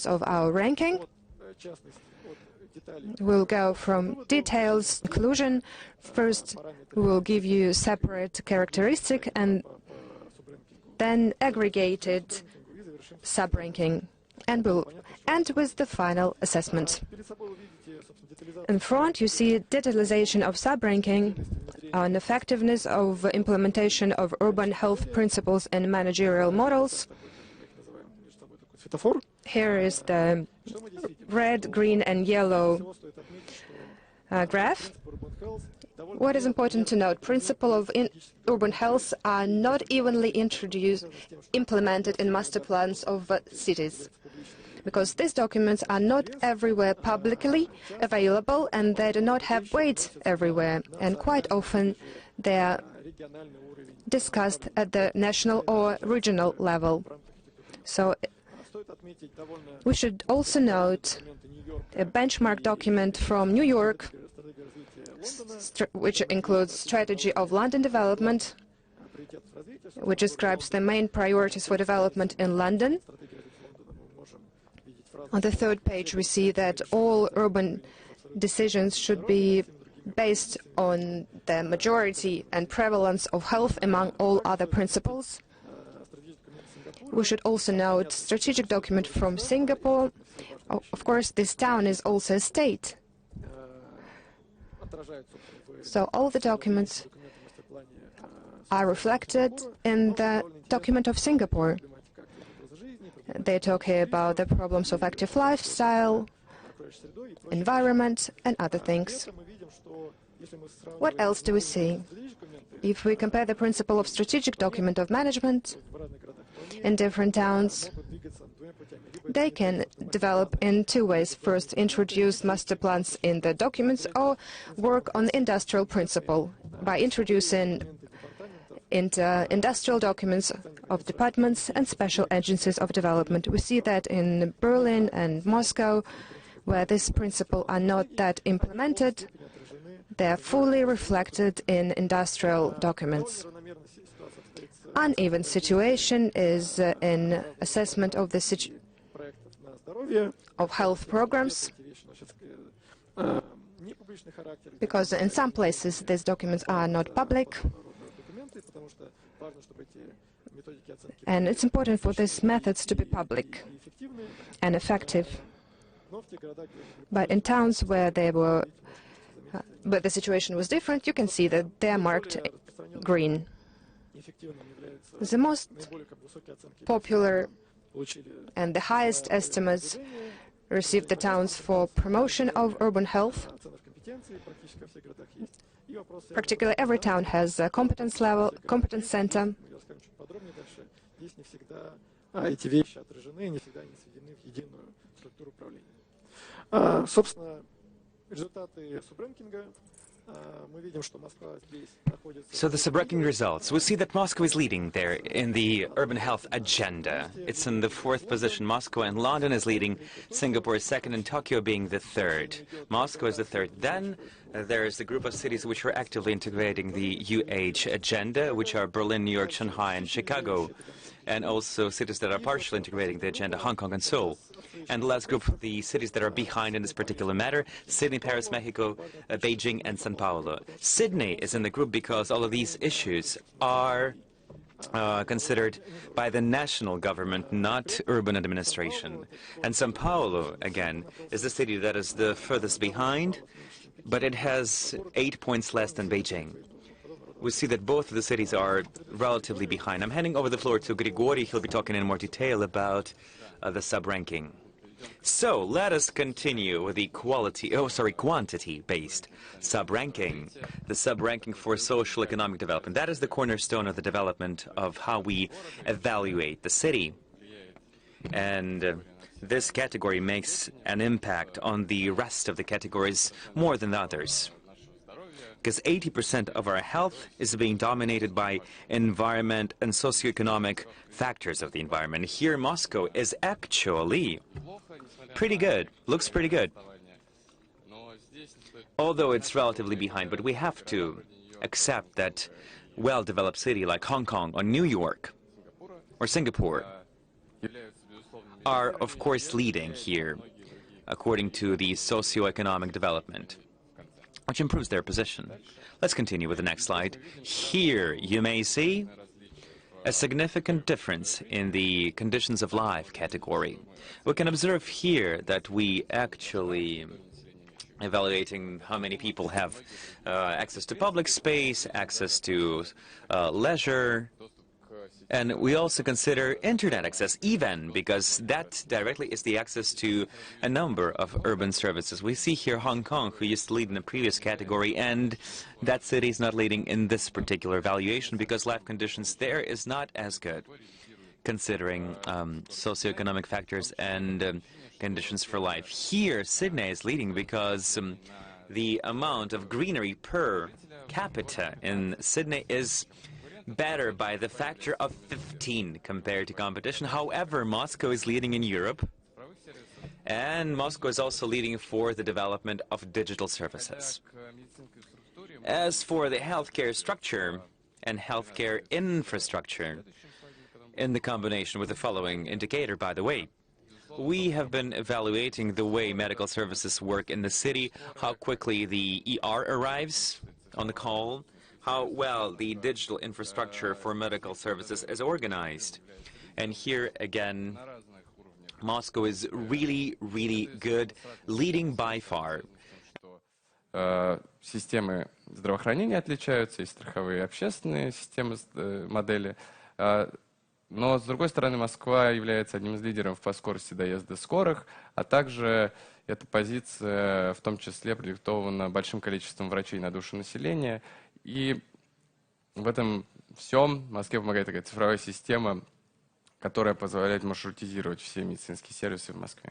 of our ranking. We'll go from details to conclusion. First, we will give you separate characteristic and then aggregated sub-ranking. And we'll end with the final assessment. In front, you see detalization of sub-ranking on effectiveness of implementation of urban health principles and managerial models. Here is the red, green, and yellow graph. What is important to note, principles of urban health are not evenly implemented in master plans of cities, because these documents are not everywhere publicly available and they do not have weight everywhere, and quite often they are discussed at the national or regional level. So we should also note a benchmark document from New York, which includes Strategy of London Development, which describes the main priorities for development in London. On the third page, we see that all urban decisions should be based on the majority and prevalence of health among all other principles. We should also note strategic document from Singapore. Of course, this town is also a state. So all the documents are reflected in the document of Singapore. They talk here about the problems of active lifestyle, environment, and other things. What else do we see? If we compare the principle of strategic document of management in different towns, they can develop in two ways. First, introduce master plans in the documents, or work on the industrial principle by introducing into industrial documents of departments and special agencies of development. We see that in Berlin and Moscow, where this principle are not that implemented, they are fully reflected in industrial documents. Uneven situation is in assessment of the of health programs, because in some places these documents are not public, and it's important for these methods to be public and effective. But in towns where they were, but the situation was different, you can see that they are marked green. The most popular and the highest estimates received the towns for promotion of urban health. Practically every town has a competence center. So the sub-ranking results, we see that Moscow is leading there in the urban health agenda. It's in the 4th position. Moscow and London is leading, Singapore is 2nd, and Tokyo being the 3rd. Moscow is the 3rd. Then there is the group of cities which are actively integrating the UH agenda, which are Berlin, New York, Shanghai, and Chicago, and also cities that are partially integrating the agenda, Hong Kong and Seoul. And the last group, the cities that are behind in this particular matter, Sydney, Paris, Mexico, Beijing, and Sao Paulo. Sydney is in the group because all of these issues are considered by the national government, not urban administration. And Sao Paulo, again, is the city that is the furthest behind, but it has 8 points less than Beijing. We see that both of the cities are relatively behind. I'm handing over the floor to Grigori. He'll be talking in more detail about the sub-ranking. So let us continue with the quantity-based sub-ranking. The sub-ranking for social economic development. That is the cornerstone of the development of how we evaluate the city. And this category makes an impact on the rest of the categories more than the others, because 80% of our health is being dominated by environment and socioeconomic factors of the environment. Here, Moscow is actually pretty good, looks pretty good, although it's relatively behind. But we have to accept that well-developed city like Hong Kong or New York or Singapore are, of course, leading here, according to the socioeconomic development, which improves their position. Let's continue with the next slide. Here you may see a significant difference in the conditions of life category. We can observe here that we actually evaluating how many people have access to public space, access to leisure, and we also consider internet access even, because that directly is the access to a number of urban services. We see here Hong Kong, who used to lead in the previous category, and that city is not leading in this particular evaluation because life conditions there is not as good, considering socioeconomic factors and conditions for life. Here, Sydney is leading because the amount of greenery per capita in Sydney is better by the factor of 15 compared to competition. However, Moscow is leading in Europe, and Moscow is also leading for the development of digital services. As for the healthcare structure and healthcare infrastructure, in the combination with the following indicator, by the way, we have been evaluating the way medical services work in the city, how quickly the ER arrives on the call, how well the digital infrastructure for medical services is organized. And here again, Moscow is really, really good, leading by far. Системы здравоохранения отличаются, и страховые, и общественные системы, модели. Но, с другой стороны, Москва является одним из лидеров по скорости доезда скорых, а также эта позиция в том числе продиктована большим количеством врачей на душу населения. И в этом всем Москве помогает такая цифровая система, которая позволяет маршрутизировать все медицинские сервисы в Москве.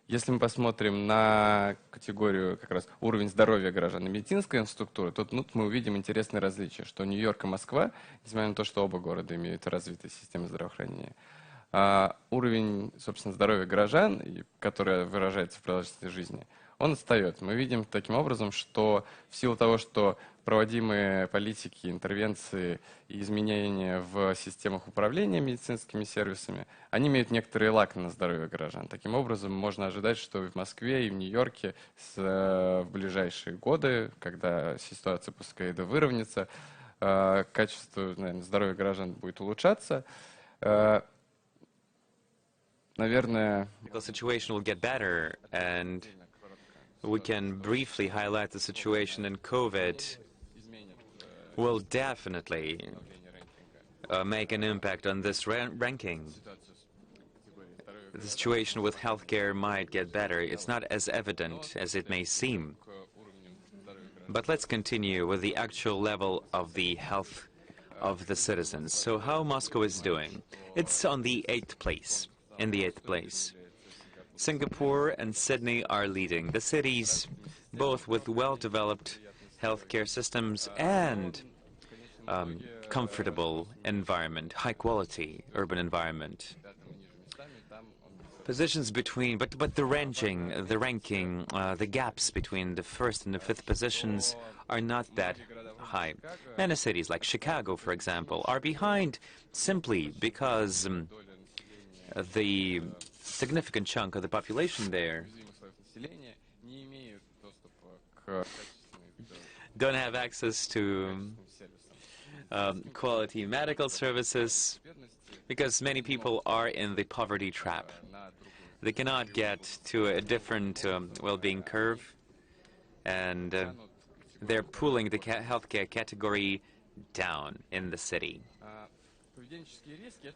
Если мы посмотрим на категорию как раз уровень здоровья граждан и медицинской инфраструктуры, то тут мы увидим интересные различия, что Нью-Йорк и Москва, несмотря на то, что оба города имеют развитые системы здравоохранения, уровень, собственно, здоровья граждан, который выражается в продолжительности жизни, он отстает. Мы видим таким образом, что в силу того, что проводимые политики, интервенции и изменения в системах управления медицинскими сервисами, они имеют некоторый лак на здоровье граждан. Таким образом, можно ожидать, что и в Москве, и в Нью-Йорке в ближайшие годы, когда ситуация после ковида выровняется, качество, наверное, здоровья граждан будет улучшаться. Наверное, we can briefly highlight the situation in COVID will definitely make an impact on this ranking. The situation with healthcare might get better. It's not as evident as it may seem. But let's continue with the actual level of the health of the citizens. So how Moscow is doing? It's on the 8th place, in the 8th place. Singapore and Sydney are leading. The cities, both with well-developed healthcare systems and comfortable environment, high-quality urban environment. Positions between, but the ranking, the gaps between the 1st and the 5th positions are not that high. Many cities, like Chicago, for example, are behind simply because the significant chunk of the population there don't have access to quality medical services because many people are in the poverty trap. They cannot get to a different well-being curve, and they're pulling the healthcare category down in the city.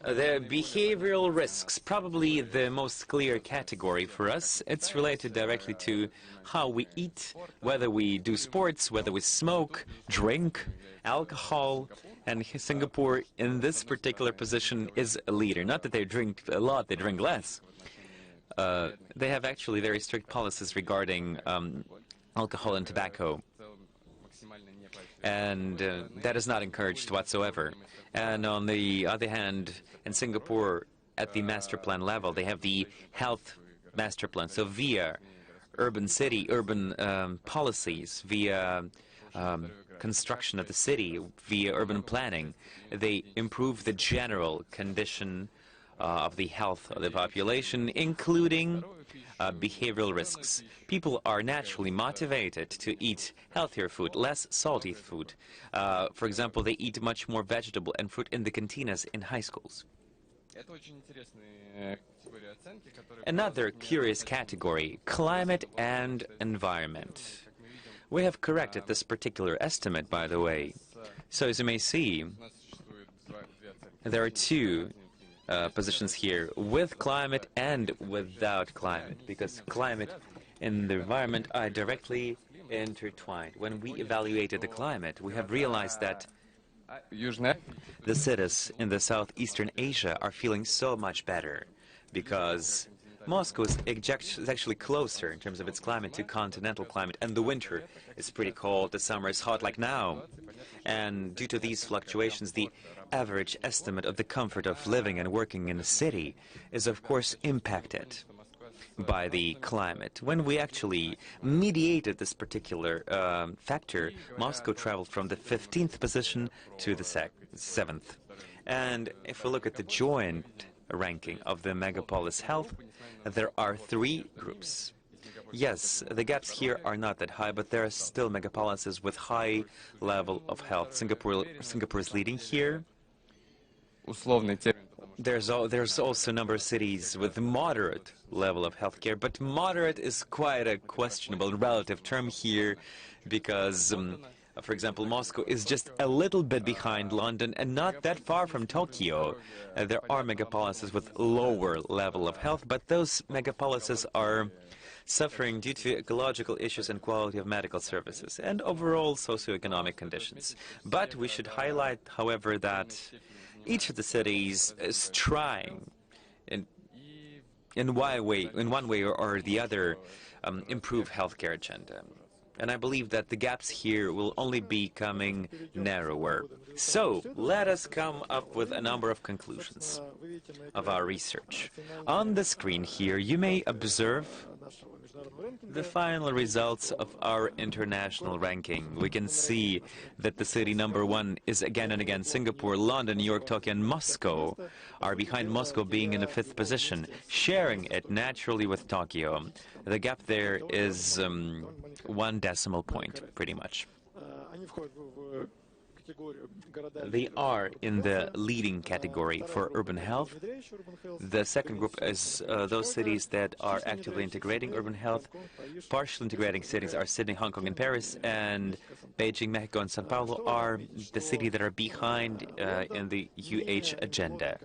The behavioral risks, probably the most clear category for us. It's related directly to how we eat, whether we do sports, whether we smoke, drink, alcohol, and Singapore in this particular position is a leader. Not that they drink a lot, they drink less. They have actually very strict policies regarding alcohol and tobacco, and that is not encouraged whatsoever. And on the other hand, in Singapore, at the master plan level, they have the health master plan. So via urban policies, via construction of the city, via urban planning, they improve the general condition of the health of the population, including behavioral risks. People are naturally motivated to eat healthier food, less salty food. For example, they eat much more vegetable and fruit in the cantinas in high schools. Another curious category, climate and environment. We have corrected this particular estimate, by the way. So as you may see, there are two positions here, with climate and without climate, because climate and the environment are directly intertwined. When we evaluated the climate, we have realized that the cities in the southeastern Asia are feeling so much better because Moscow is actually closer in terms of its climate to continental climate, and the winter is pretty cold, the summer is hot like now. And due to these fluctuations, the average estimate of the comfort of living and working in a city is of course impacted by the climate. When we actually mediated this particular factor, Moscow traveled from the 15th position to the 7th. And if we look at the joint ranking of the megapolis health, there are three groups. Yes, the gaps here are not that high, but there are still megapolises with high level of health. Singapore is leading here. There's also a number of cities with moderate level of healthcare, but moderate is quite a questionable relative term here because, for example, Moscow is just a little bit behind London and not that far from Tokyo. There are megapolises with lower level of health, but those megapolises are suffering due to ecological issues and quality of medical services and overall socioeconomic conditions. But we should highlight, however, that each of the cities is trying in one way or the other improve healthcare agenda. And I believe that the gaps here will only be becoming narrower. So let us come up with a number of conclusions of our research. On the screen here, you may observe the final results of our international ranking. We can see that the city number 1 is again and again Singapore. London, New York, Tokyo, and Moscow are behind Moscow, being in the 5th position, sharing it naturally with Tokyo. The gap there is 1 decimal point, pretty much. They are in the leading category for urban health. The second group is those cities that are actively integrating urban health. Partially integrating cities are Sydney, Hong Kong, and Paris, and Beijing, Mexico, and Sao Paulo are the cities that are behind in the UH agenda.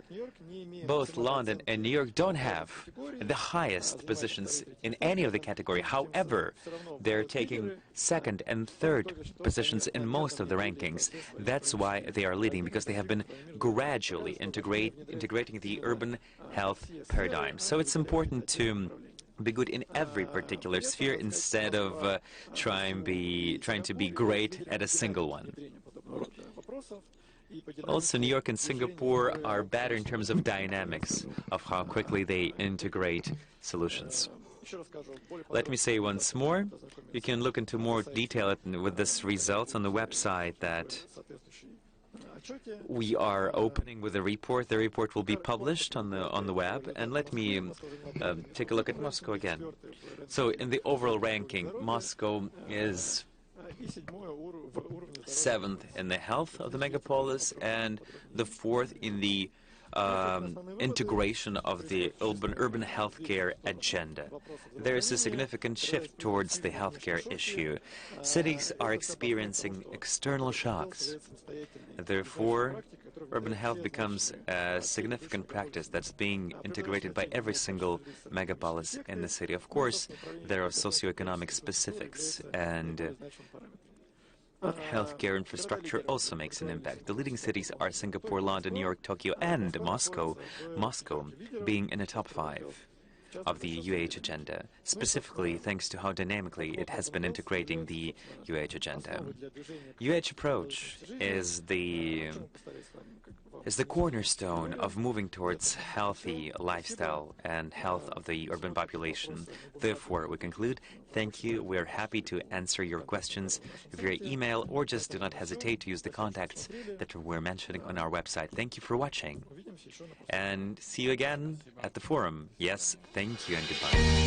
Both London and New York don't have the highest positions in any of the category. However, they're taking 2nd and 3rd positions in most of the rankings. That's why they are leading, because they have been gradually integrating the urban health paradigm. So it's important to be good in every particular sphere instead of trying to be great at a single one. Also, New York and Singapore are better in terms of dynamics of how quickly they integrate solutions. Let me say once more, you can look into more detail with this results on the website that we are opening with a report. The report will be published on the web. And let me take a look at Moscow again. So in the overall ranking, Moscow is 7th in the health of the megapolis and the 4th in the integration of the urban healthcare agenda. There is a significant shift towards the healthcare issue. Cities are experiencing external shocks. Therefore, urban health becomes a significant practice that's being integrated by every single megapolis in the city. Of course, there are socioeconomic specifics, and healthcare infrastructure also makes an impact. The leading cities are Singapore, London, New York, Tokyo, and Moscow. Moscow being in the top 5 of the UH agenda, specifically thanks to how dynamically it has been integrating the UH agenda. UH approach is the cornerstone of moving towards healthy lifestyle and health of the urban population. Therefore, we conclude Thank you. We're happy to answer your questions via email, or just do not hesitate to use the contacts that we're mentioning on our website. Thank you for watching, and see you again at the forum. Yes, thank you and goodbye.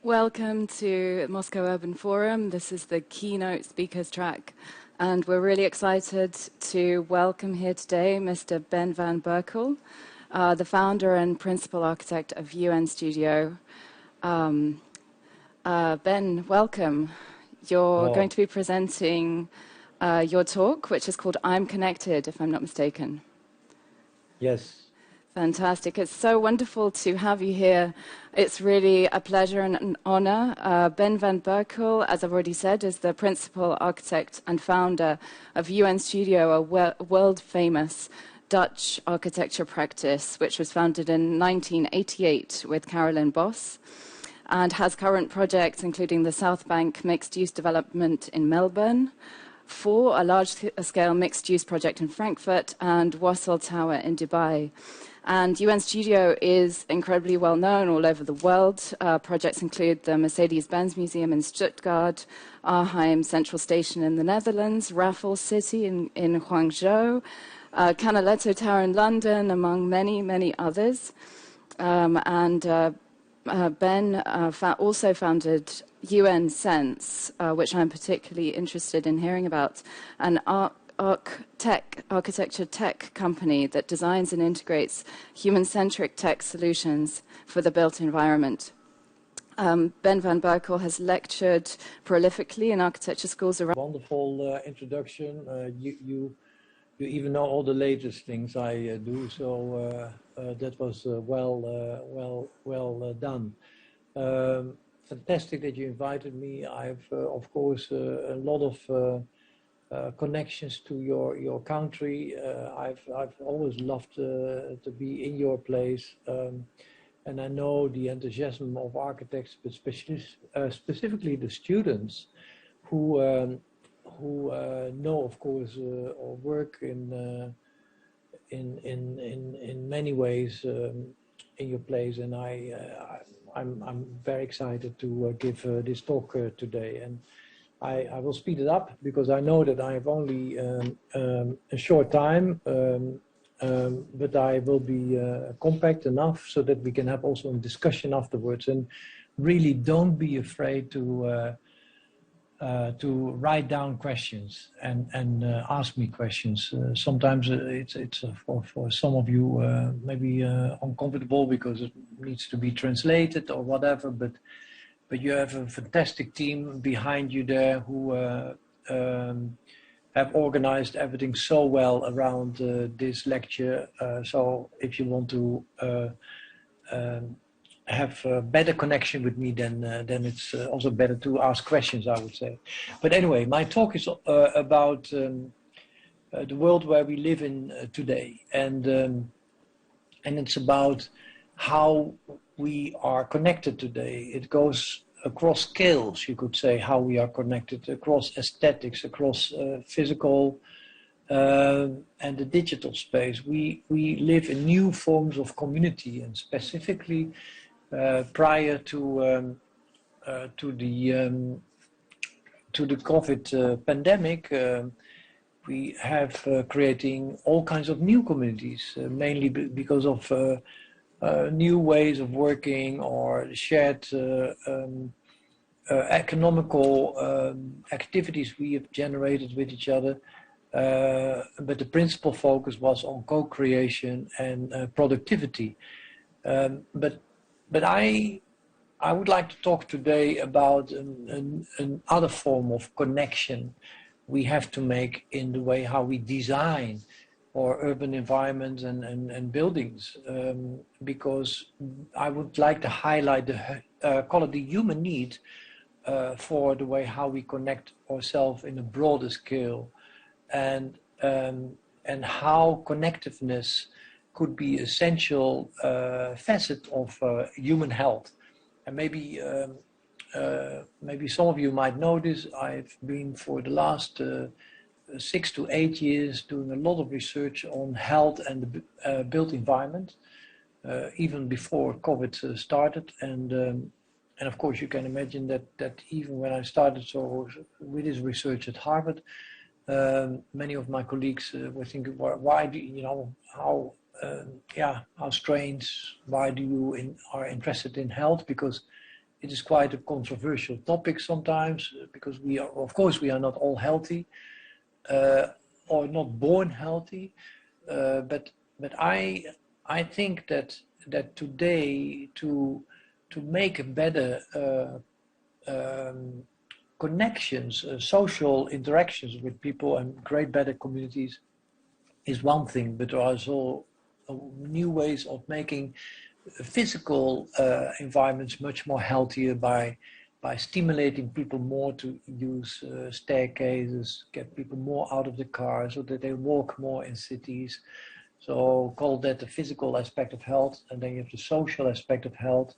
Welcome to Moscow Urban Forum. This is the keynote speakers track, and we're really excited to welcome here today Mr. Ben van Berkel, the founder and principal architect of UN Studio. Ben, welcome. You're going to be presenting your talk, which is called I'm Connected, if I'm not mistaken. Yes. Fantastic. It's so wonderful to have you here. It's really a pleasure and an honor. Ben van Berkel, as I've already said, is the principal architect and founder of UN Studio, a world-famous Dutch architecture practice, which was founded in 1988 with Carolyn Boss, and has current projects including the South Bank mixed-use development in Melbourne, a large-scale mixed-use project in Frankfurt, and Wassel Tower in Dubai. And UN Studio is incredibly well known all over the world. Projects include the Mercedes-Benz Museum in Stuttgart, Arnhem Central Station in the Netherlands, Raffles City in Guangzhou, Canaletto Tower in London, among many, many others. Ben also founded UN Sense, which I'm particularly interested in hearing about, an architecture tech company that designs and integrates human-centric tech solutions for the built environment. Ben van Berkel has lectured prolifically in architecture schools around. Wonderful introduction. You even know all the latest things I do, so that was well done. Fantastic that you invited me. I've of course a lot of connections to your country. I've always loved to be in your place, and I know the enthusiasm of architects, but specifically the students who know, of course, or work in many ways in your place, and I'm very excited to give this talk today. And I will speed it up because I know that I have only a short time, but I will be compact enough so that we can have also a discussion afterwards. And really don't be afraid to write down questions and ask me questions. Sometimes it's for some of you maybe uncomfortable because it needs to be translated or whatever, but you have a fantastic team behind you there who have organized everything so well around this lecture. So if you want to have a better connection with me, then it's also better to ask questions, I would say. But anyway, my talk is about the world where we live in today, and it's about how we are connected today. It goes across scales, you could say, how we are connected across aesthetics, across physical and the digital space. We live in new forms of community, and specifically prior to the COVID pandemic, we have creating all kinds of new communities, mainly because of new ways of working or shared economical activities we have generated with each other. But the principal focus was on co-creation and productivity. But I would like to talk today about another form of connection we have to make in the way how we design our urban environments and buildings, because I would like to highlight call it the human need for the way how we connect ourselves in a broader scale, and how connectiveness could be essential facet of human health. And maybe some of you might know this. I've been for the last 6 to 8 years doing a lot of research on health and the built environment, even before COVID started. And of course, you can imagine that even when I started with this research at Harvard, many of my colleagues were thinking, why do you know how strange? Why do you are interested in health? Because it is quite a controversial topic sometimes, because we are, of course, we are not all healthy or not born healthy, but I think that today to make a better connections, social interactions with people and create better communities is one thing, but there are also new ways of making physical environments much more healthier by stimulating people more to use staircases, get people more out of the car so that they walk more in cities. So call that the physical aspect of health, and then you have the social aspect of health,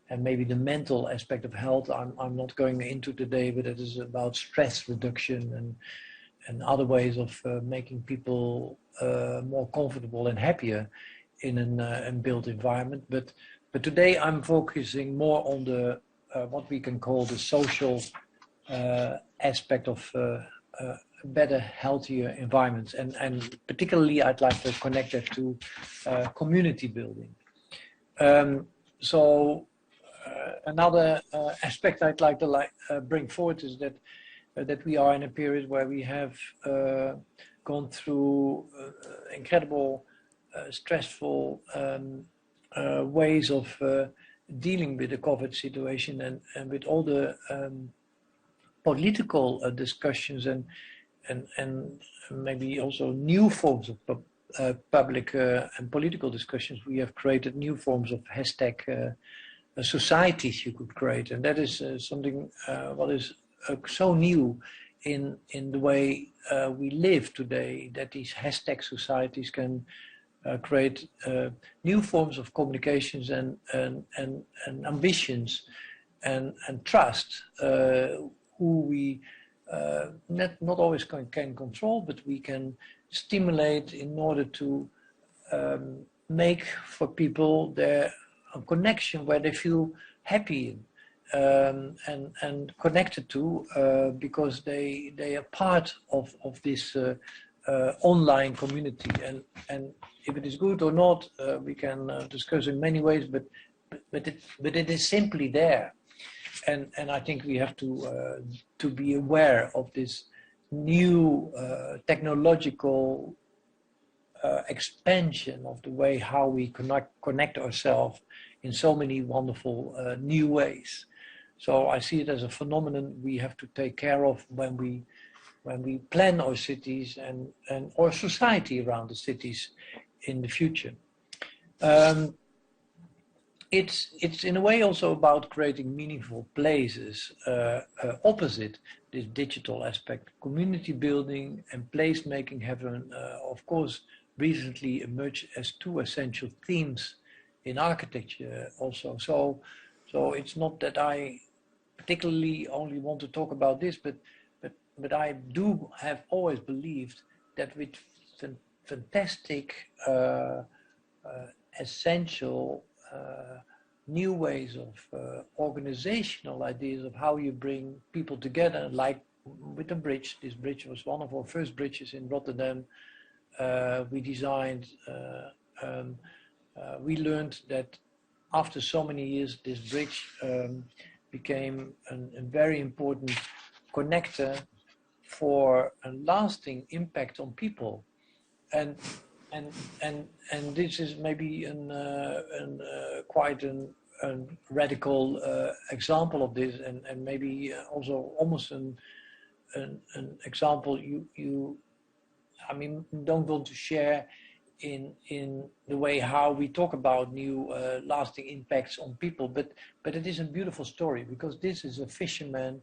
and maybe the mental aspect of health. I'm not going into today, but it is about stress reduction and other ways of making people more comfortable and happier in an built environment. But today I'm focusing more on the what we can call the social aspect of better, healthier environments, and particularly I'd like to connect that to community building. Another aspect I'd like to bring forward is that we are in a period where we have gone through incredible stressful ways of dealing with the COVID situation, and with all the political discussions and maybe also new forms of public and political discussions. We have created new forms of hashtag societies you could create, and that is something what is so new in the way we live today, that these hashtag societies can create new forms of communications and ambitions and trust, who we not always can control, but we can stimulate in order to make for people their connection where they feel happy and connected to, because they are part of this online community, and if it is good or not, we can discuss in many ways, but it is simply there, and I think we have to be aware of this new technological expansion of the way how we connect ourselves in so many wonderful new ways. So I see it as a phenomenon we have to take care of when we plan our cities and our society around the cities in the future. It's in a way also about creating meaningful places opposite this digital aspect. Community building and place making have, of course, recently emerged as two essential themes in architecture also. So it's not that I particularly only want to talk about this, but I have always believed that with fantastic, essential new ways of organizational ideas of how you bring people together, like with the bridge. This bridge was one of our first bridges in Rotterdam. We designed, we learned that after so many years, this bridge became a very important connector for a lasting impact on people, and this is maybe quite a radical example of this, and maybe also almost an example you I mean, don't want to share in the way how we talk about new lasting impacts on people, but it is a beautiful story, because this is a fisherman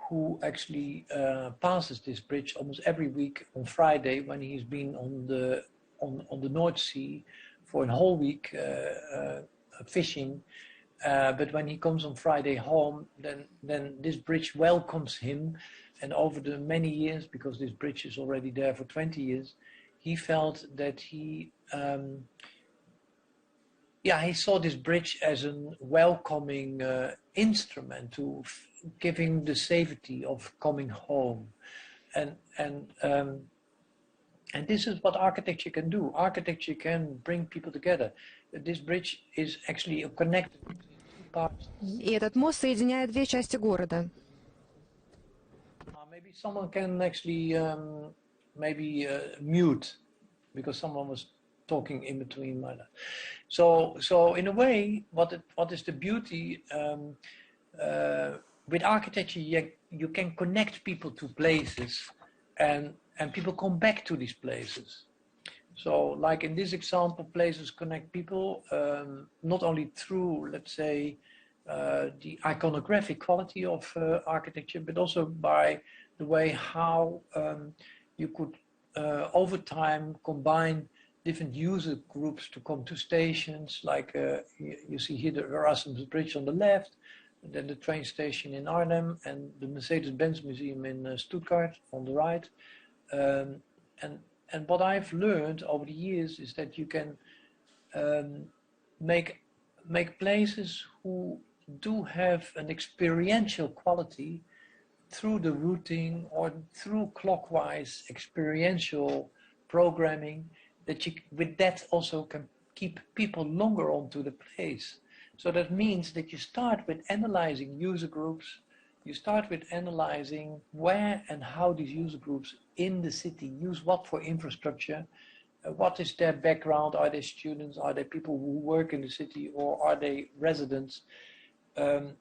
who actually passes this bridge almost every week on Friday, when he's been on the North Sea for a whole week fishing. But when he comes on Friday home, then this bridge welcomes him. And over the many years, because this bridge is already there for 20 years, he felt that he saw this bridge as a welcoming instrument to giving the safety of coming home. And this is what architecture can do. Architecture can bring people together. This bridge is actually a connected parts. И этот мост соединяет две части города. Maybe someone can actually mute, because someone was talking in between my. So in a way, what is the beauty with architecture? You can connect people to places, and people come back to these places. So, like in this example, places connect people not only through, let's say, the iconographic quality of architecture, but also by the way how you could over time combine different user groups to come to stations, like you see here the Erasmus Bridge on the left, and then the train station in Arnhem, and the Mercedes-Benz Museum in Stuttgart on the right. And what I've learned over the years is that you can make places who do have an experiential quality through the routing or through clockwise experiential programming, that you with that also can keep people longer onto the place. So that means that you start with analyzing user groups, you start with analyzing where and how these user groups in the city use what for infrastructure, what is their background, are they students, are they people who work in the city, or are they residents? The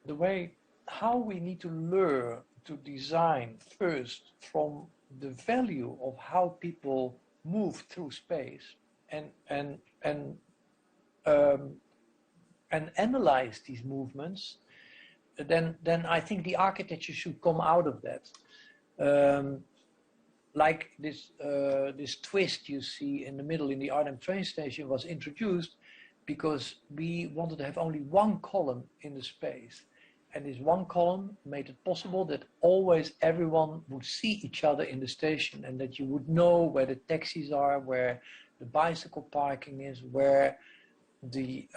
way how we need to learn to design first from the value of how people move through space and analyze these movements, then I think the architecture should come out of that. Like this twist you see in the middle in the Arnhem train station was introduced because we wanted to have only one column in the space. And this one column made it possible that always everyone would see each other in the station, and that you would know where the taxis are, where the bicycle parking is, where the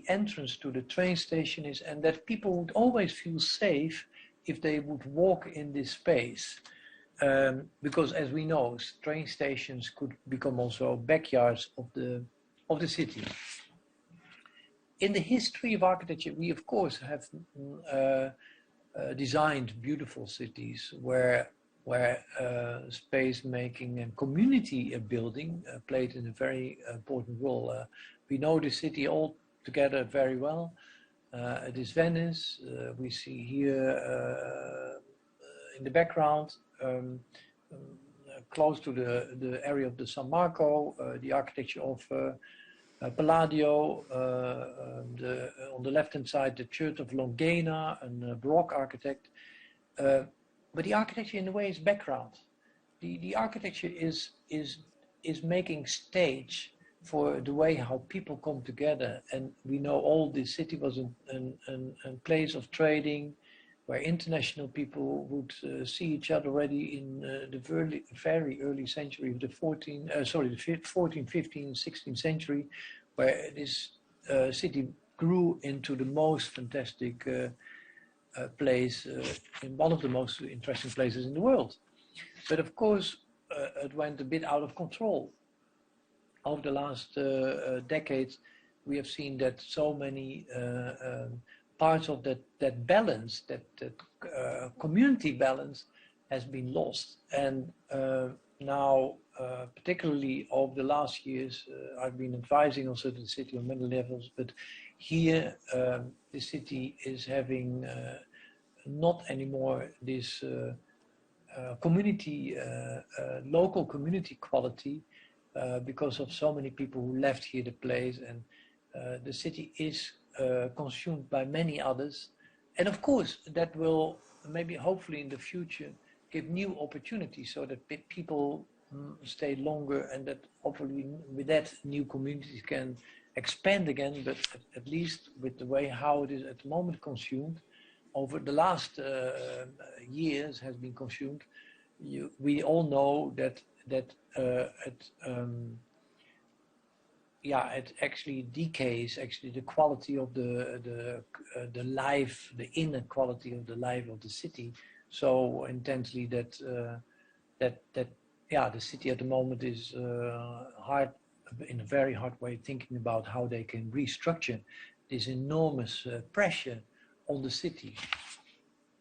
entrance to the train station is, and that people would always feel safe if they would walk in this space. Because as we know, train stations could become also backyards of the city. In the history of architecture, we of course have designed beautiful cities where space making and community building played a very important role. We know the city all together very well. It is Venice. We see here in the background, close to the area of the San Marco, the architecture of Palladio, on the left-hand side, the Church of Longena, a Baroque architect. But the architecture, in a way, is background. The architecture is making stage for the way how people come together. And we know all this city was a place of trading, where international people would see each other already in the very early century of the 14th, 15th, 16th century, where this city grew into the most fantastic place, in one of the most interesting places in the world. But of course, it went a bit out of control. Over the last decades, we have seen that so many parts of that balance, that community balance, has been lost. And now, particularly over the last years, I've been advising also the city on many levels, but here the city is having not anymore this community, local community quality, because of so many people who left here the place, and the city is consumed by many others. And of course, that will maybe hopefully in the future give new opportunities so that people stay longer, and that hopefully with that new communities can expand again. But at least with the way how it is at the moment consumed, over the last years has been consumed, we all know that it actually decays actually the quality of the life, the inner quality of the life of the city so intensely that the city at the moment is hard, in a very hard way, thinking about how they can restructure this enormous pressure on the city.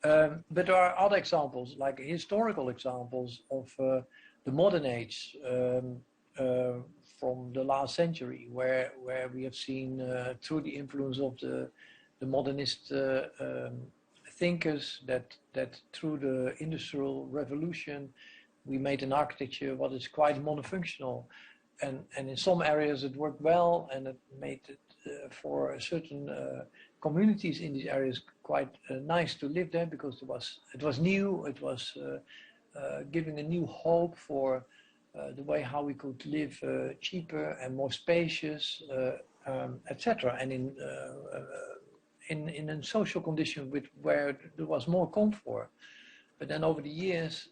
But there are other examples, like historical examples of the modern age from the last century, where we have seen through the influence of the modernist thinkers that through the Industrial Revolution we made an architecture what is quite monofunctional, and in some areas it worked well, and it made it for certain communities in these areas quite nice to live there, because it was new, it was giving a new hope for the way how we could live cheaper and more spacious, etc. And in a social condition where there was more comfort. But then over the years,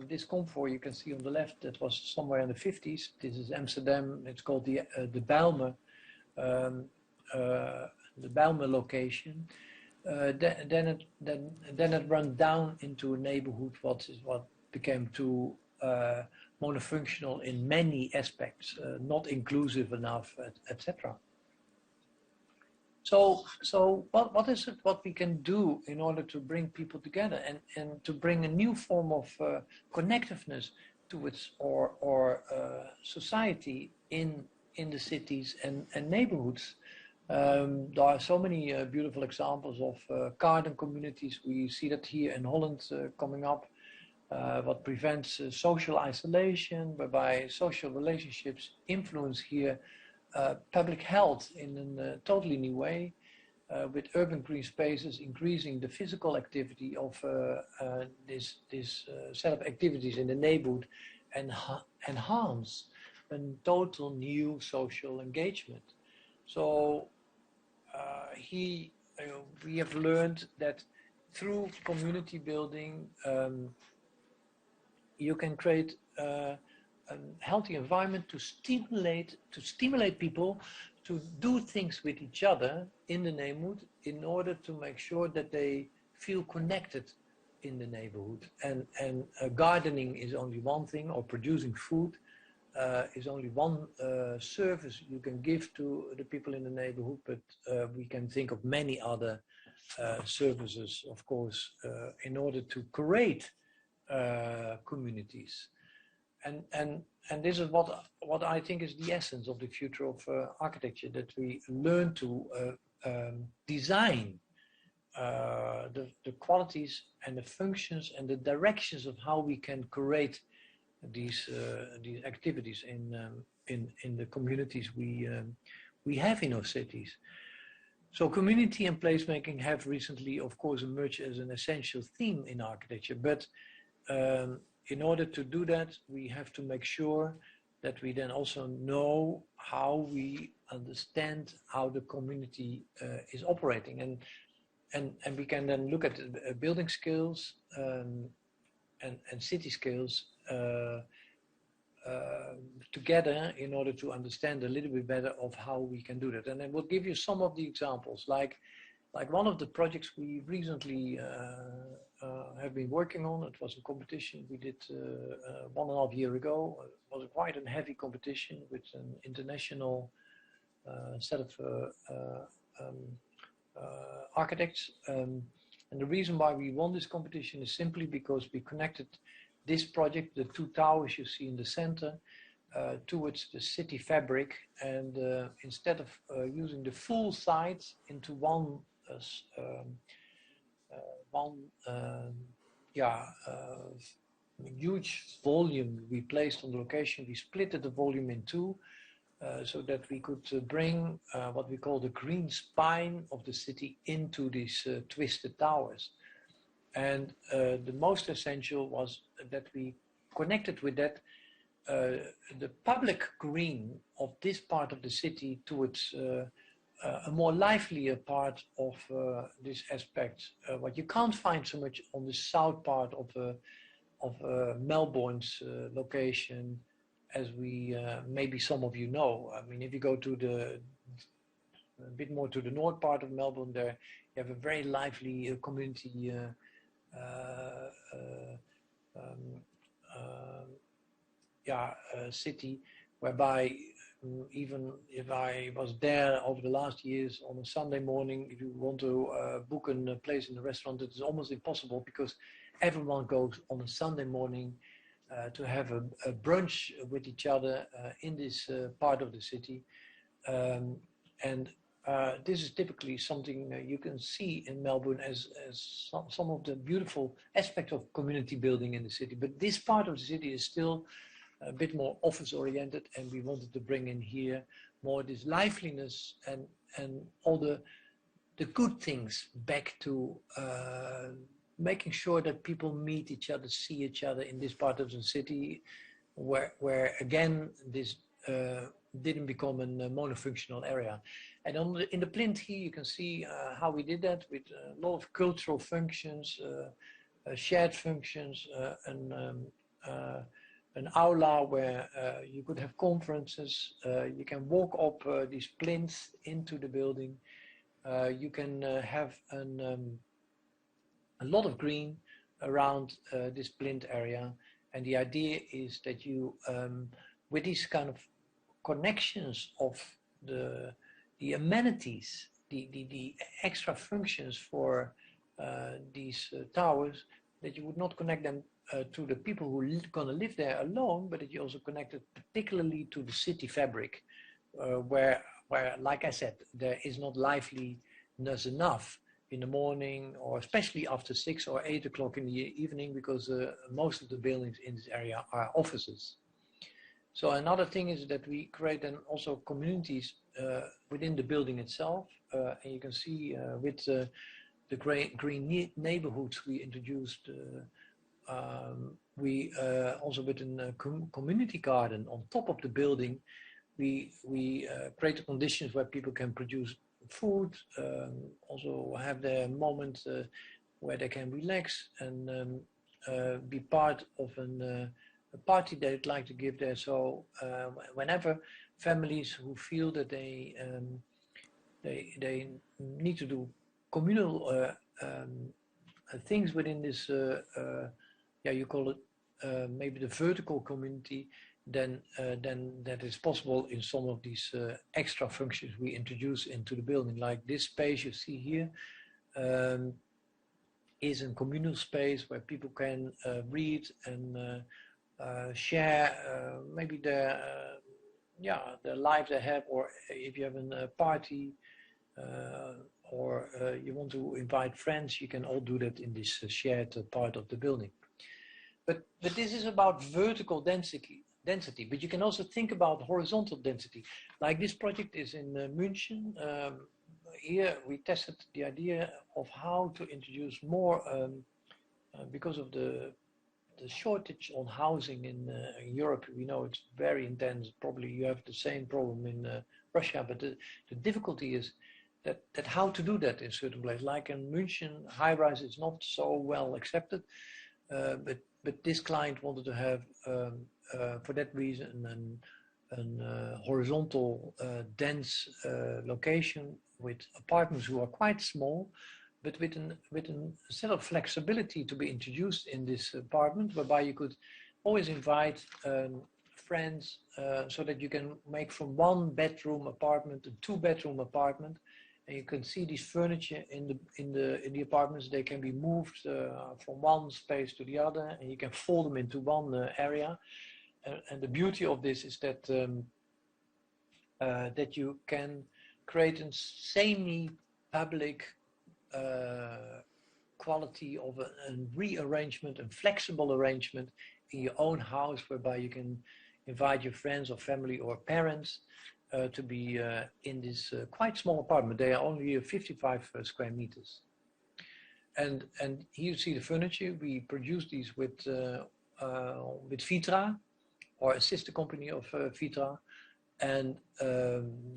this comfort you can see on the left, that was somewhere in the 50s. This is Amsterdam. It's called the Bijlmer, the Bijlmer location. Then it ran down into a neighborhood what became too monofunctional in many aspects, not inclusive enough, etc. So what is it what we can do in order to bring people together and to bring a new form of connectiveness towards our society in the cities and neighborhoods? There are so many beautiful examples of garden communities. We see that here in Holland coming up, what prevents social isolation, whereby social relationships influence here public health in a totally new way, with urban green spaces increasing the physical activity of this set of activities in the neighborhood, and enhance a total new social engagement. So we have learned that through community building, you can create a healthy environment to stimulate people to do things with each other in the neighborhood, in order to make sure that they feel connected in the neighborhood. And gardening is only one thing, or producing food is only one service you can give to the people in the neighborhood, but we can think of many other services, of course, in order to create communities. And this is what I think is the essence of the future of architecture, that we learn to design the qualities and the functions and the directions of how we can create these activities in the communities we have in our cities. So community and placemaking have recently, of course, emerged as an essential theme in architecture, but in order to do that, we have to make sure that we then also know how we understand how the community is operating, and we can then look at building skills and city skills together in order to understand a little bit better of how we can do that. And I will give you some of the examples, like one of the projects we recently have been working on. It was a competition we did 1.5 years ago. It was quite a heavy competition with an international set of architects. And the reason why we won this competition is simply because we connected this project, the 2 towers you see in the center, towards the city fabric. And instead of using the full site into one huge volume we placed on the location, we split the volume in 2, so that we could bring what we call the green spine of the city into these twisted towers. And the most essential was that we connected with that the public green of this part of the city towards a more livelier part of this aspect, what you can't find so much on the south part of Melbourne's location, as we maybe some of you know. I mean, if you go to a bit more to the north part of Melbourne, there you have a very lively community city, whereby even if I was there over the last years on a Sunday morning, if you want to book a place in a restaurant, it is almost impossible because everyone goes on a Sunday morning to have a brunch with each other in this part of the city. And this is typically something you can see in Melbourne as some of the beautiful aspects of community building in the city. But this part of the city is still a bit more office oriented, and we wanted to bring in here more this liveliness and all the good things back to making sure that people meet each other, see each other in this part of the city, where again this didn't become a monofunctional area. And in the plinth here you can see how we did that with a lot of cultural functions, shared functions, an aula where you could have conferences. You can walk up these plinths into the building. You can have a lot of green around this plinth area. And the idea is that you, with these kind of connections of the amenities, the extra functions for these towers, that you would not connect them to the people who are going to live there alone, but that you also connect it particularly to the city fabric, where, like I said, there is not liveliness enough in the morning, or especially after 6 or 8 o'clock in the evening, because most of the buildings in this area are offices. So another thing is that we create then also communities within the building itself, and you can see with the green neighborhoods we introduced. We also with a community garden on top of the building, we create conditions where people can produce food, also have their moment where they can relax and be part of a party they'd like to give there. So whenever families who feel that they need to do communal things within this, you call it maybe the vertical community, then that is possible in some of these extra functions we introduce into the building. Like this space you see here is a communal space where people can read and share maybe their life they have, or if you have a party or you want to invite friends, you can all do that in this shared part of the building. But this is about vertical density, but you can also think about horizontal density. Like this project is in München. Here we tested the idea of how to introduce more, because of the shortage on housing in Europe. We know it's very intense. Probably you have the same problem in Russia, but the difficulty is that how to do that in certain places. Like in München, high-rise is not so well accepted, but this client wanted to have, for that reason, an horizontal, dense location with apartments who are quite small, but with a set of flexibility to be introduced in this apartment, whereby you could always invite friends, so that you can make from 1-bedroom apartment a 2-bedroom apartment. And you can see these furniture in the apartments. They can be moved from one space to the other, and you can fold them into one area. And the beauty of this is that that you can create a semi-public quality of a rearrangement and flexible arrangement in your own house, whereby you can invite your friends or family or parents to be in this quite small apartment. They are only 55 square meters. And here you see the furniture. We produce these with Vitra, or a sister company of Vitra. And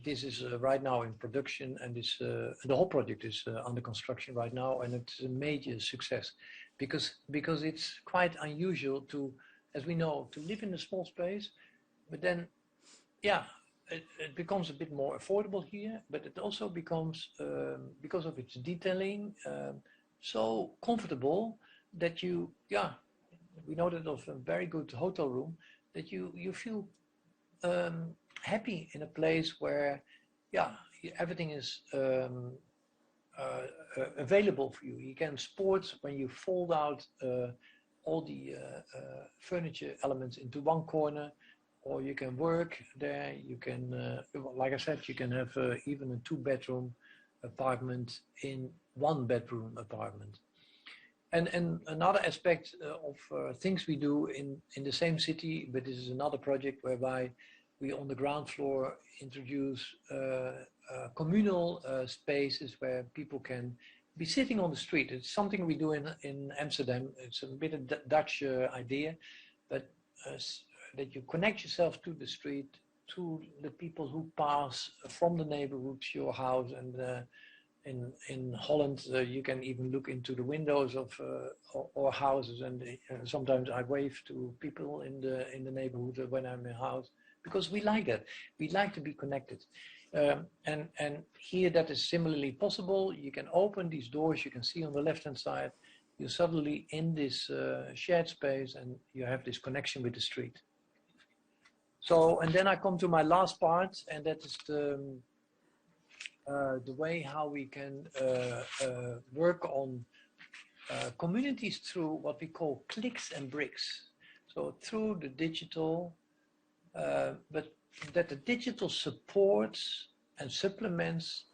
this is right now in production, and this the whole project is under construction right now, and it's a major success because it's quite unusual to, as we know, to live in a small space, but then, it becomes a bit more affordable here, but it also becomes, because of its detailing, so comfortable that you, we know that of a very good hotel room, that you feel happy in a place where, yeah, everything is available for you. You can sport when you fold out all the furniture elements into one corner, or you can work there. You can, like I said, you can have even a 2-bedroom apartment in 1-bedroom apartment. And another aspect of things we do in the same city, but this is another project whereby we on the ground floor introduce communal spaces where people can be sitting on the street. It's something we do in Amsterdam. It's a bit of a Dutch idea, but that you connect yourself to the street, to the people who pass from the neighborhood to your house. And in Holland, you can even look into the windows of or houses, and sometimes I wave to people in the neighborhood when I'm in a house, because we like that. We like to be connected. And here that is similarly possible. You can open these doors, you can see on the left-hand side, you're suddenly in this shared space, and you have this connection with the street. So, and then I come to my last part, and that is the way how we can work on communities through what we call clicks and bricks. So through the digital, but that the digital supports and supplements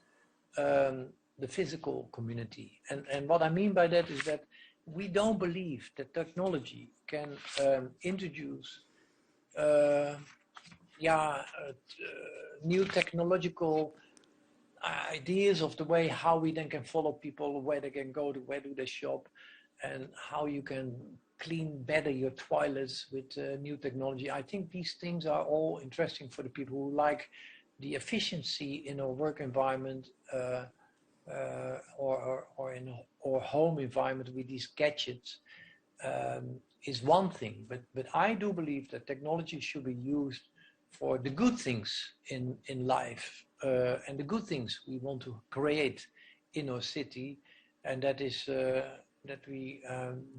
the physical community. And what I mean by that is that we don't believe that technology can introduce new technological ideas of the way how we then can follow people, where they can go to, where do they shop, and how you can clean better your toilets with new technology. I think these things are all interesting for the people who like the efficiency in a work environment or in a home environment with these gadgets is one thing. But I do believe that technology should be used for the good things in life and the good things we want to create in our city, and that is that we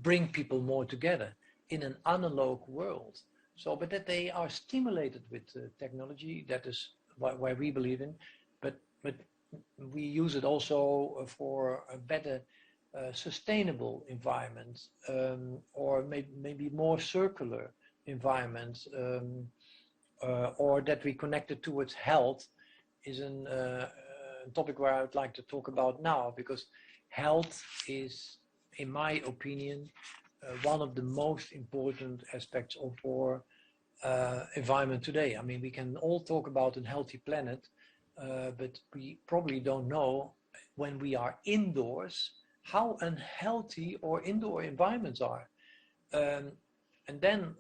bring people more together in an analog world. So, but that they are stimulated with technology, that is why we believe in, but we use it also for a better sustainable environment, or maybe more circular environment, or that we connect it towards health is a topic where I would like to talk about now, because health is, in my opinion, one of the most important aspects of our environment today. I mean, we can all talk about a healthy planet, but we probably don't know when we are indoors how unhealthy our indoor environments are. And then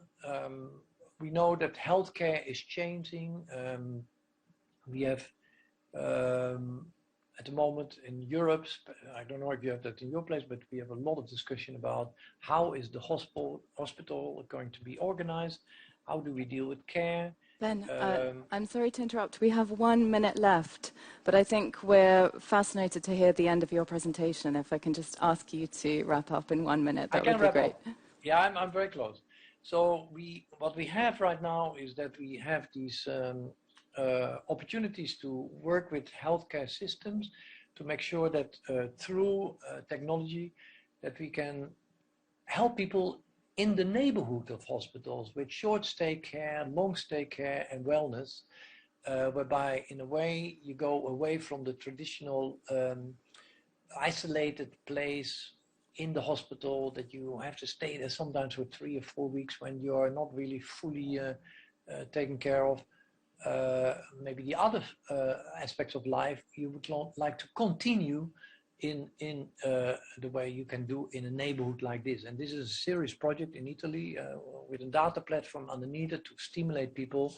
we know that healthcare is changing. We have at the moment in Europe, I don't know if you have that in your place, but we have a lot of discussion about how is the hospital going to be organized? How do we deal with care? Ben, I'm sorry to interrupt. We have 1 minute left, but I think we're fascinated to hear the end of your presentation. If I can just ask you to wrap up in 1 minute, that would be great. Yeah, I'm very close. So what we have right now is that we have these opportunities to work with healthcare systems to make sure that through technology that we can help people in the neighborhood of hospitals with short stay care, long stay care and wellness, whereby in a way you go away from the traditional isolated place in the hospital that you have to stay there sometimes for 3 or 4 weeks when you are not really fully taken care of. Maybe the other aspects of life you would like to continue in the way you can do in a neighborhood like this. And this is a serious project in Italy with a data platform underneath it to stimulate people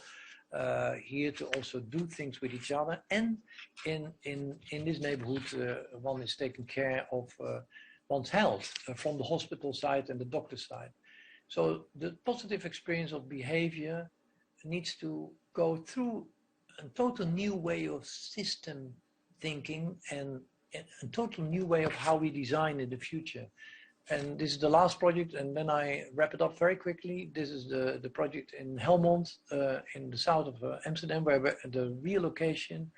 here to also do things with each other. And in this neighborhood, one is taking care of one's health from the hospital side and the doctor side. So the positive experience of behavior needs to go through a total new way of system thinking and a total new way of how we design in the future. and this is the last project, and then I wrap it up very quickly. This is the project in Helmond, in the south of Amsterdam, where the relocation,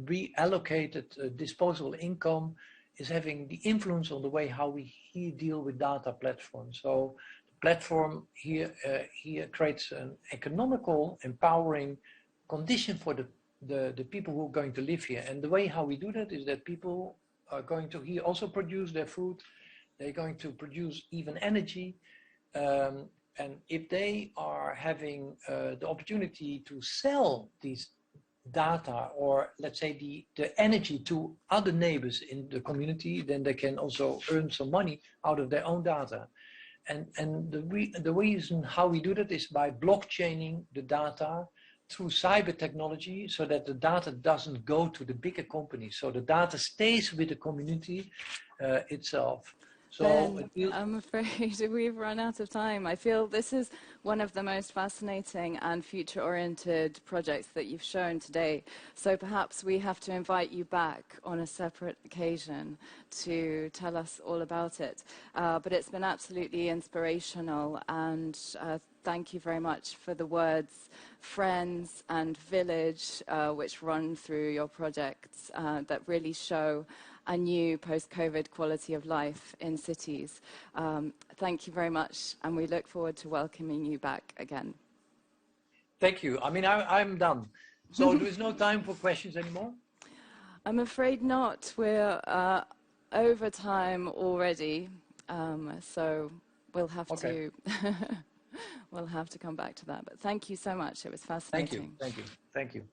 reallocated disposable income is having the influence on the way how we here deal with data platforms. So the platform here creates an economical, empowering condition for the people who are going to live here. And the way how we do that is that people are going to here also produce their food. They're going to produce even energy. And if they are having the opportunity to sell these data, or let's say the energy, to other neighbors in the community, then they can also earn some money out of their own data. And the reason how we do that is by blockchaining the data through cyber technology, so that the data doesn't go to the bigger companies. So the data stays with the community itself. So Ben, I'm afraid we've run out of time. I feel this is one of the most fascinating and future-oriented projects that you've shown today. So perhaps we have to invite you back on a separate occasion to tell us all about it. But it's been absolutely inspirational, and thank you very much for the words friends and village, which run through your projects, that really show a new post-COVID quality of life in cities. Thank you very much, and we look forward to welcoming you back again. Thank you. I mean, I'm done. So there is no time for questions anymore? I'm afraid not. We're over time already, so we'll have to we'll have to come back to that. But thank you so much. It was fascinating. Thank you. Thank you. Thank you.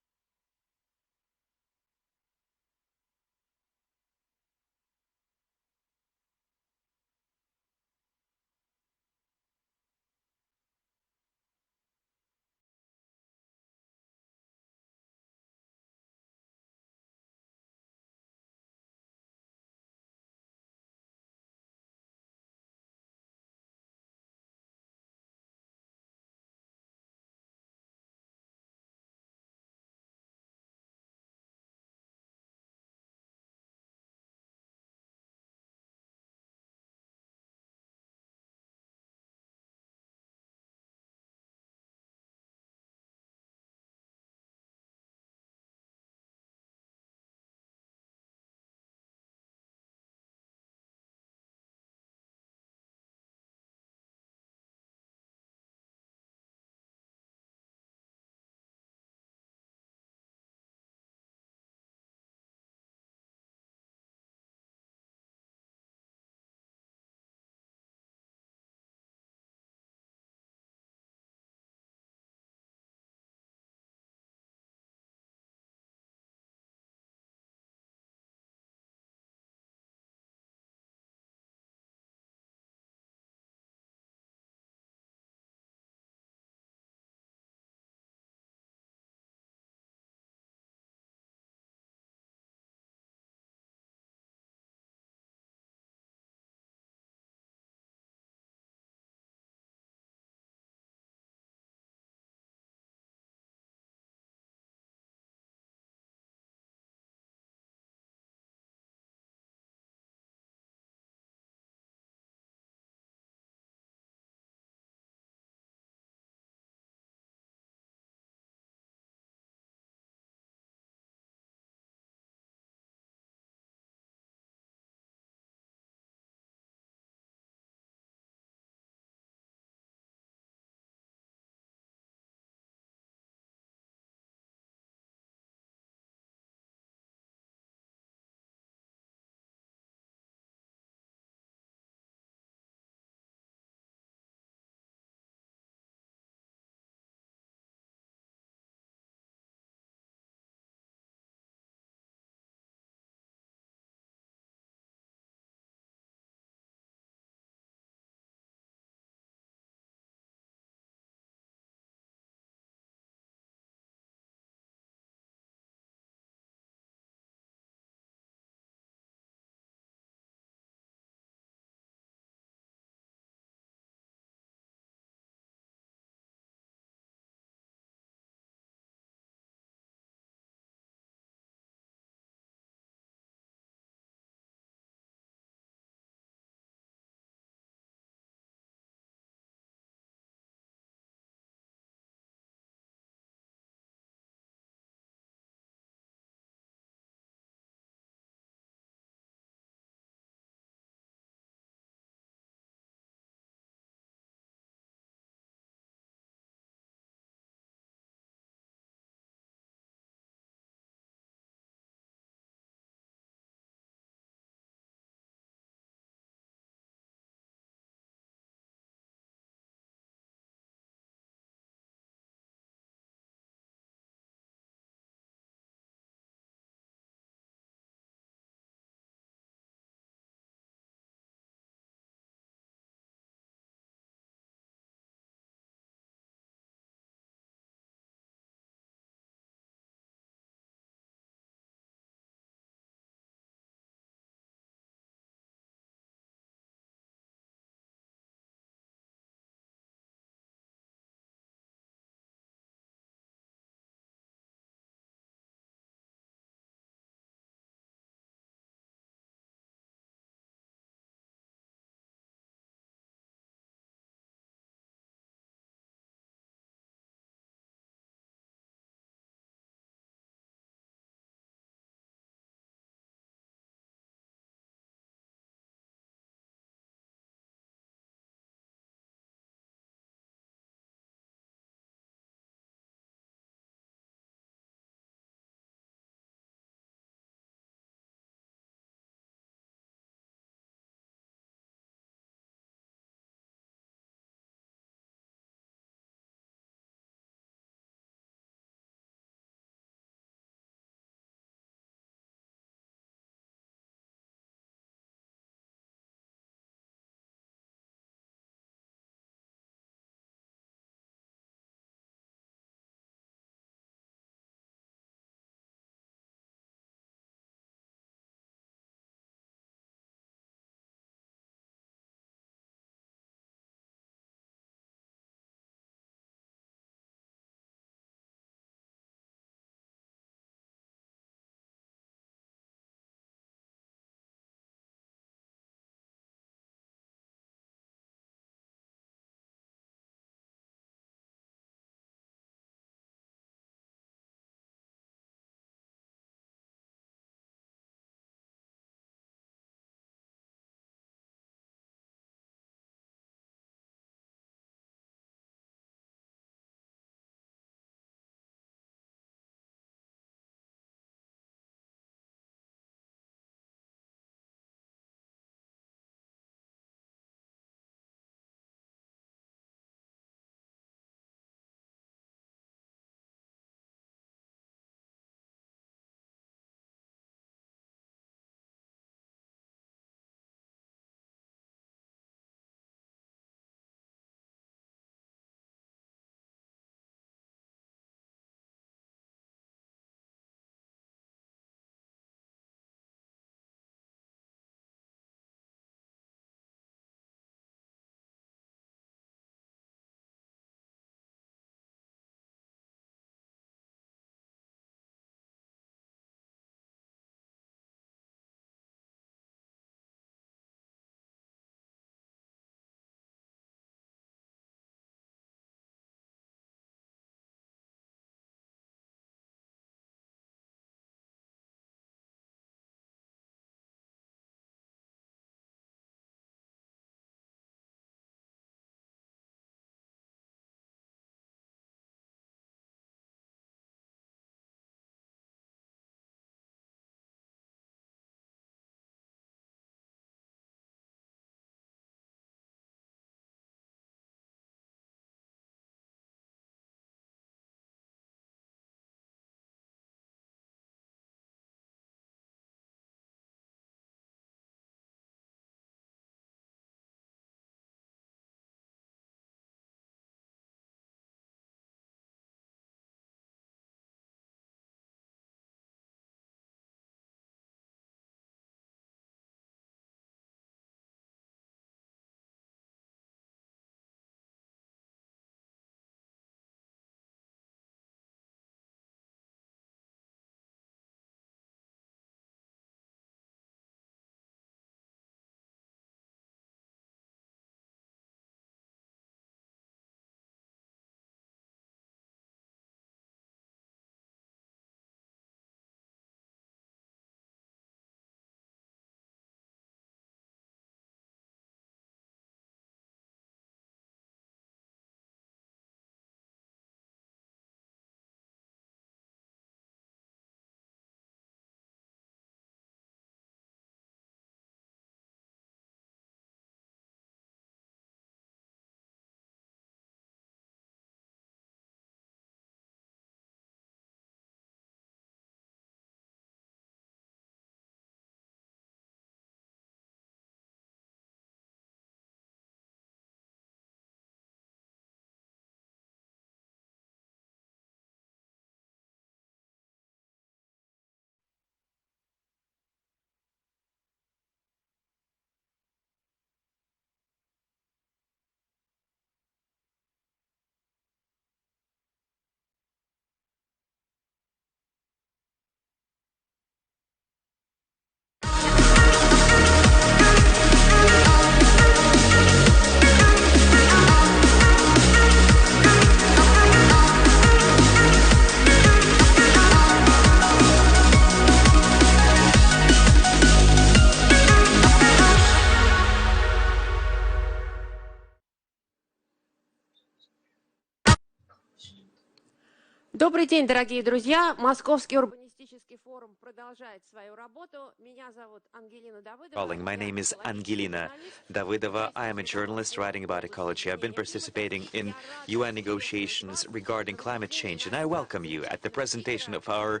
Добрый день, дорогие друзья. Московский Урбанистический Форум продолжает свою работу. Меня зовут Ангелина Давыдова. My name is Angelina Davidova. I am a journalist writing about ecology. I've been participating in UN negotiations regarding climate change, and I welcome you at the presentation of our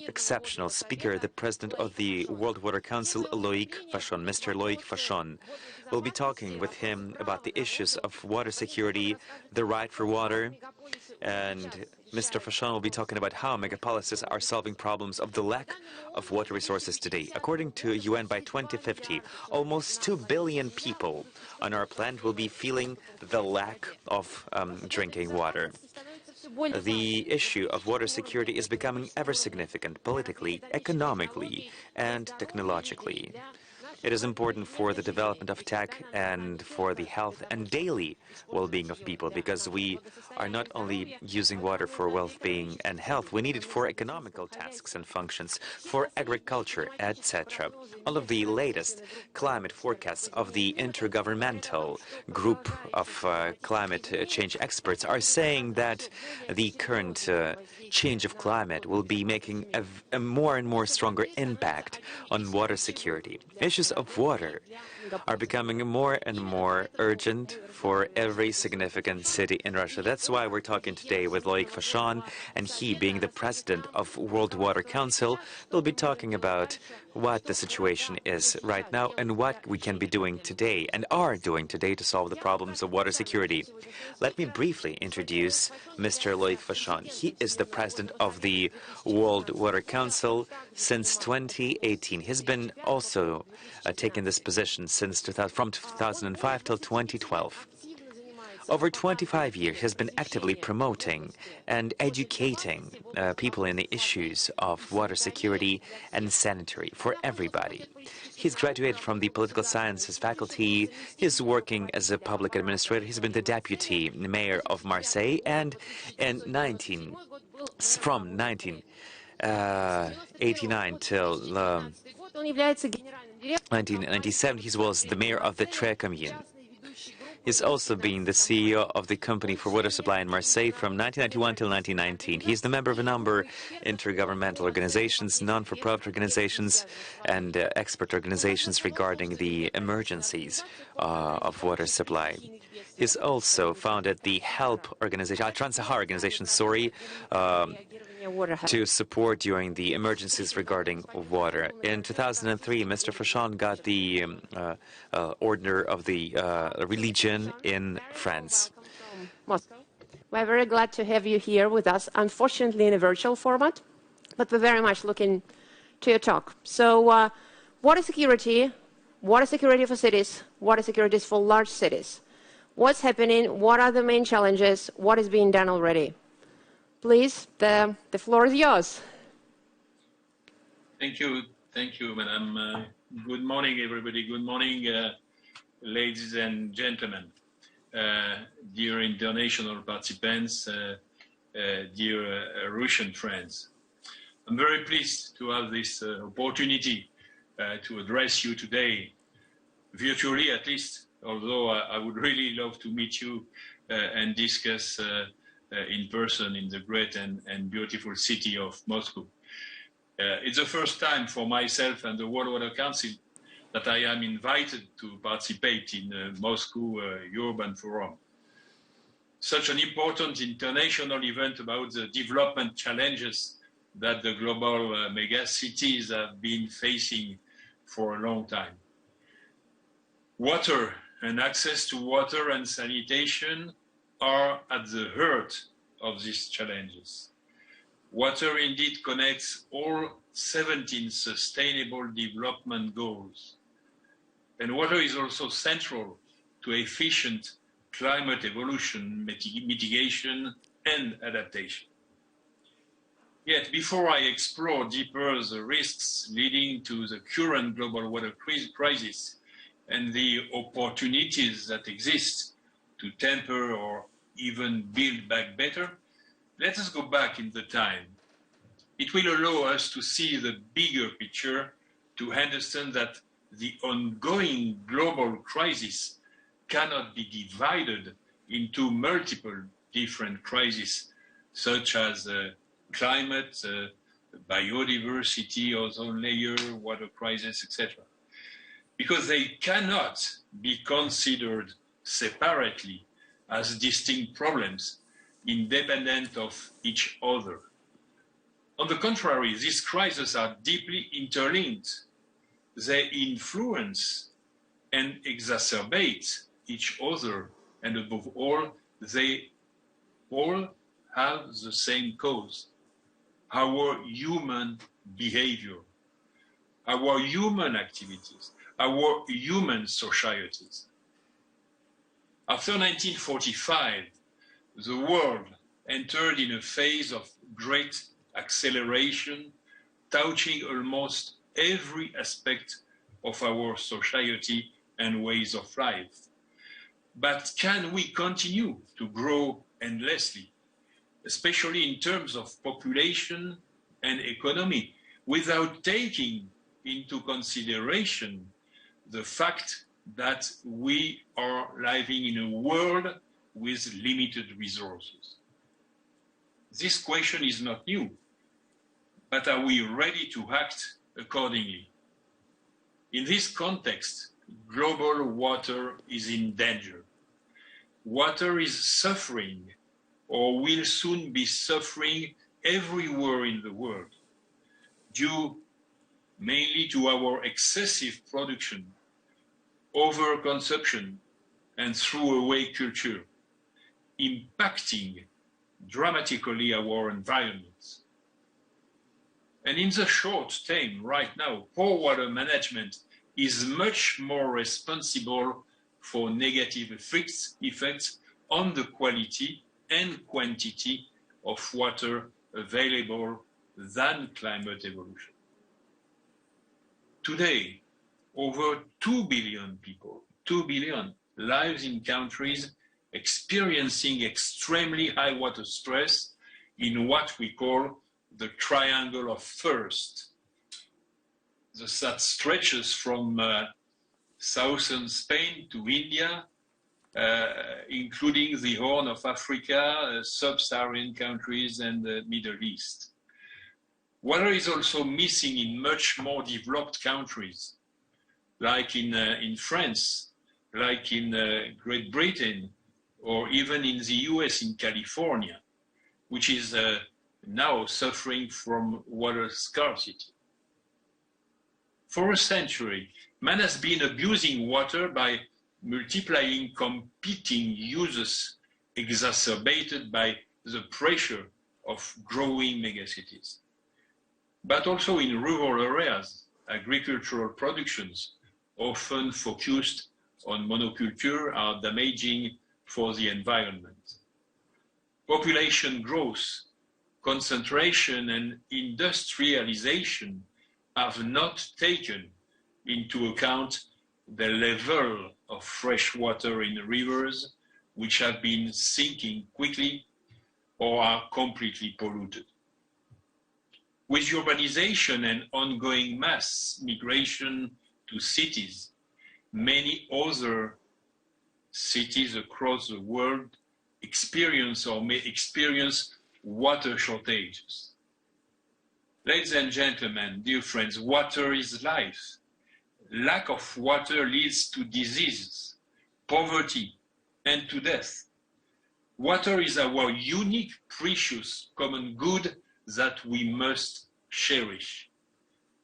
exceptional speaker, the President of the World Water Council, Loic Fachon, Mr. Loic Fachon. We'll be talking with him about the issues of water security, the right for water, and Mr. Fachon will be talking about how megapolises are solving problems of the lack of water resources today. According to UN, by 2050, almost 2 billion people on our planet will be feeling the lack of drinking water. The issue of water security is becoming ever significant politically, economically, and technologically. It is important for the development of tech and for the health and daily well-being of people, because we are not only using water for well-being and health, we need it for economical tasks and functions, for agriculture, etc. All of the latest climate forecasts of the Intergovernmental Group of Climate Change Experts are saying that the current change of climate will be making a more and more stronger impact on water security. Issues of water are becoming more and more urgent for every significant city in Russia. That's why we're talking today with Loic Fachon, and he, being the president of World Water Council, will be talking about what the situation is right now and what we can be doing today and are doing today to solve the problems of water security. Let me briefly introduce Mr. Loic Fachon. He is the president of the World Water Council since 2018. He's been also taking this position since from 2005 till 2012. Over 25 years, he has been actively promoting and educating people in the issues of water security and sanitary for everybody. He's graduated from the political sciences faculty. He's working as a public administrator. He's been the deputy mayor of Marseille, and in from 1989 till 1997, he was the mayor of the Tre Commune. He's also been the CEO of the Company for Water Supply in Marseille from 1991 till 1919. He's the member of a number of intergovernmental organizations, non-for-profit organizations, and expert organizations regarding the emergencies of water supply. He's also founded the HELP organization, Trans-Sahara organization, to support during the emergencies regarding water. In 2003, Mr. Fachon got the Order of the Religion in France. We're very glad to have you here with us, unfortunately in a virtual format, but we're very much looking to your talk. So water security for cities, water security for large cities. What's happening? What are the main challenges? What is being done already? Please, the floor is yours. Thank you, Madam. Good morning, everybody. Good morning, ladies and gentlemen, dear international participants, dear Russian friends. I'm very pleased to have this opportunity to address you today, virtually at least, although I would really love to meet you and discuss in person in the great and beautiful city of Moscow. It's the first time for myself and the World Water Council that I am invited to participate in the Moscow Urban Forum. Such an important international event about the development challenges that the global mega cities have been facing for a long time. Water and access to water and sanitation are at the heart of these challenges. Water indeed connects all 17 sustainable development goals. And water is also central to efficient climate evolution, mitigation, and adaptation. Yet, before I explore deeper the risks leading to the current global water crisis and the opportunities that exist to temper or even build back better, let us go back in the time. It will allow us to see the bigger picture, to understand that the ongoing global crisis cannot be divided into multiple different crises, such as climate, biodiversity, ozone layer, water crisis, etc. Because they cannot be considered separately as distinct problems, independent of each other. On the contrary, these crises are deeply interlinked. They influence and exacerbate each other, and above all, they all have the same cause: our human behavior, our human activities, our human societies. After 1945, the world entered in a phase of great acceleration, touching almost every aspect of our society and ways of life. But can we continue to grow endlessly, especially in terms of population and economy, without taking into consideration the fact that we are living in a world with limited resources? This question is not new, but are we ready to act accordingly? In this context, global water is in danger. Water is suffering, or will soon be suffering, everywhere in the world, due mainly to our excessive production, overconsumption, and throwaway culture, impacting dramatically our environments. And in the short term, right now, poor water management is much more responsible for negative effects on the quality and quantity of water available than climate evolution. Today, over 2 billion people, 2 billion, lives in countries experiencing extremely high water stress in what we call the triangle of thirst. That stretches from southern Spain to India, including the Horn of Africa, sub-Saharan countries, and the Middle East. Water is also missing in much more developed countries, like in France, like in Great Britain, or even in the US, in California, which is now suffering from water scarcity. For a century, man has been abusing water by multiplying competing uses exacerbated by the pressure of growing megacities. But also in rural areas, agricultural productions, often focused on monoculture, are damaging for the environment. Population growth, concentration, and industrialization have not taken into account the level of fresh water in the rivers, which have been sinking quickly or are completely polluted. With urbanization and ongoing mass migration to cities, many other cities across the world experience or may experience water shortages. Ladies and gentlemen, dear friends, water is life. Lack of water leads to diseases, poverty, and to death. Water is our unique, precious, common good that we must cherish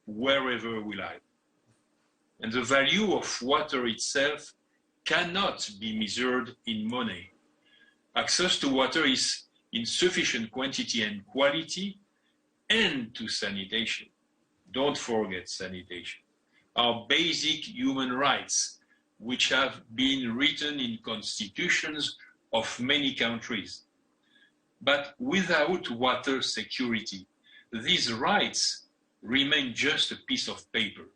wherever we live. And the value of water itself cannot be measured in money. Access to water is in sufficient quantity and quality, and to sanitation. Don't forget sanitation. Our basic human rights, which have been written in constitutions of many countries. But without water security, these rights remain just a piece of paper.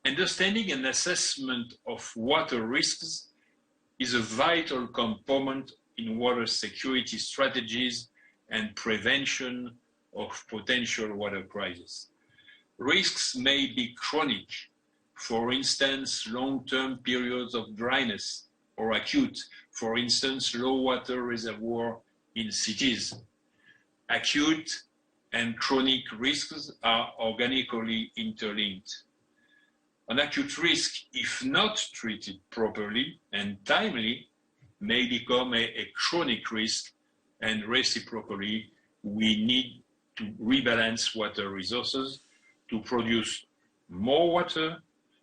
Understanding and assessment of water risks is a vital component in water security strategies and prevention of potential water crises. Risks may be chronic, for instance, long-term periods of dryness, or acute, for instance, low water reservoir in cities. Acute and chronic risks are organically interlinked. An acute risk, if not treated properly and timely, may become a chronic risk, and reciprocally, we need to rebalance water resources to produce more water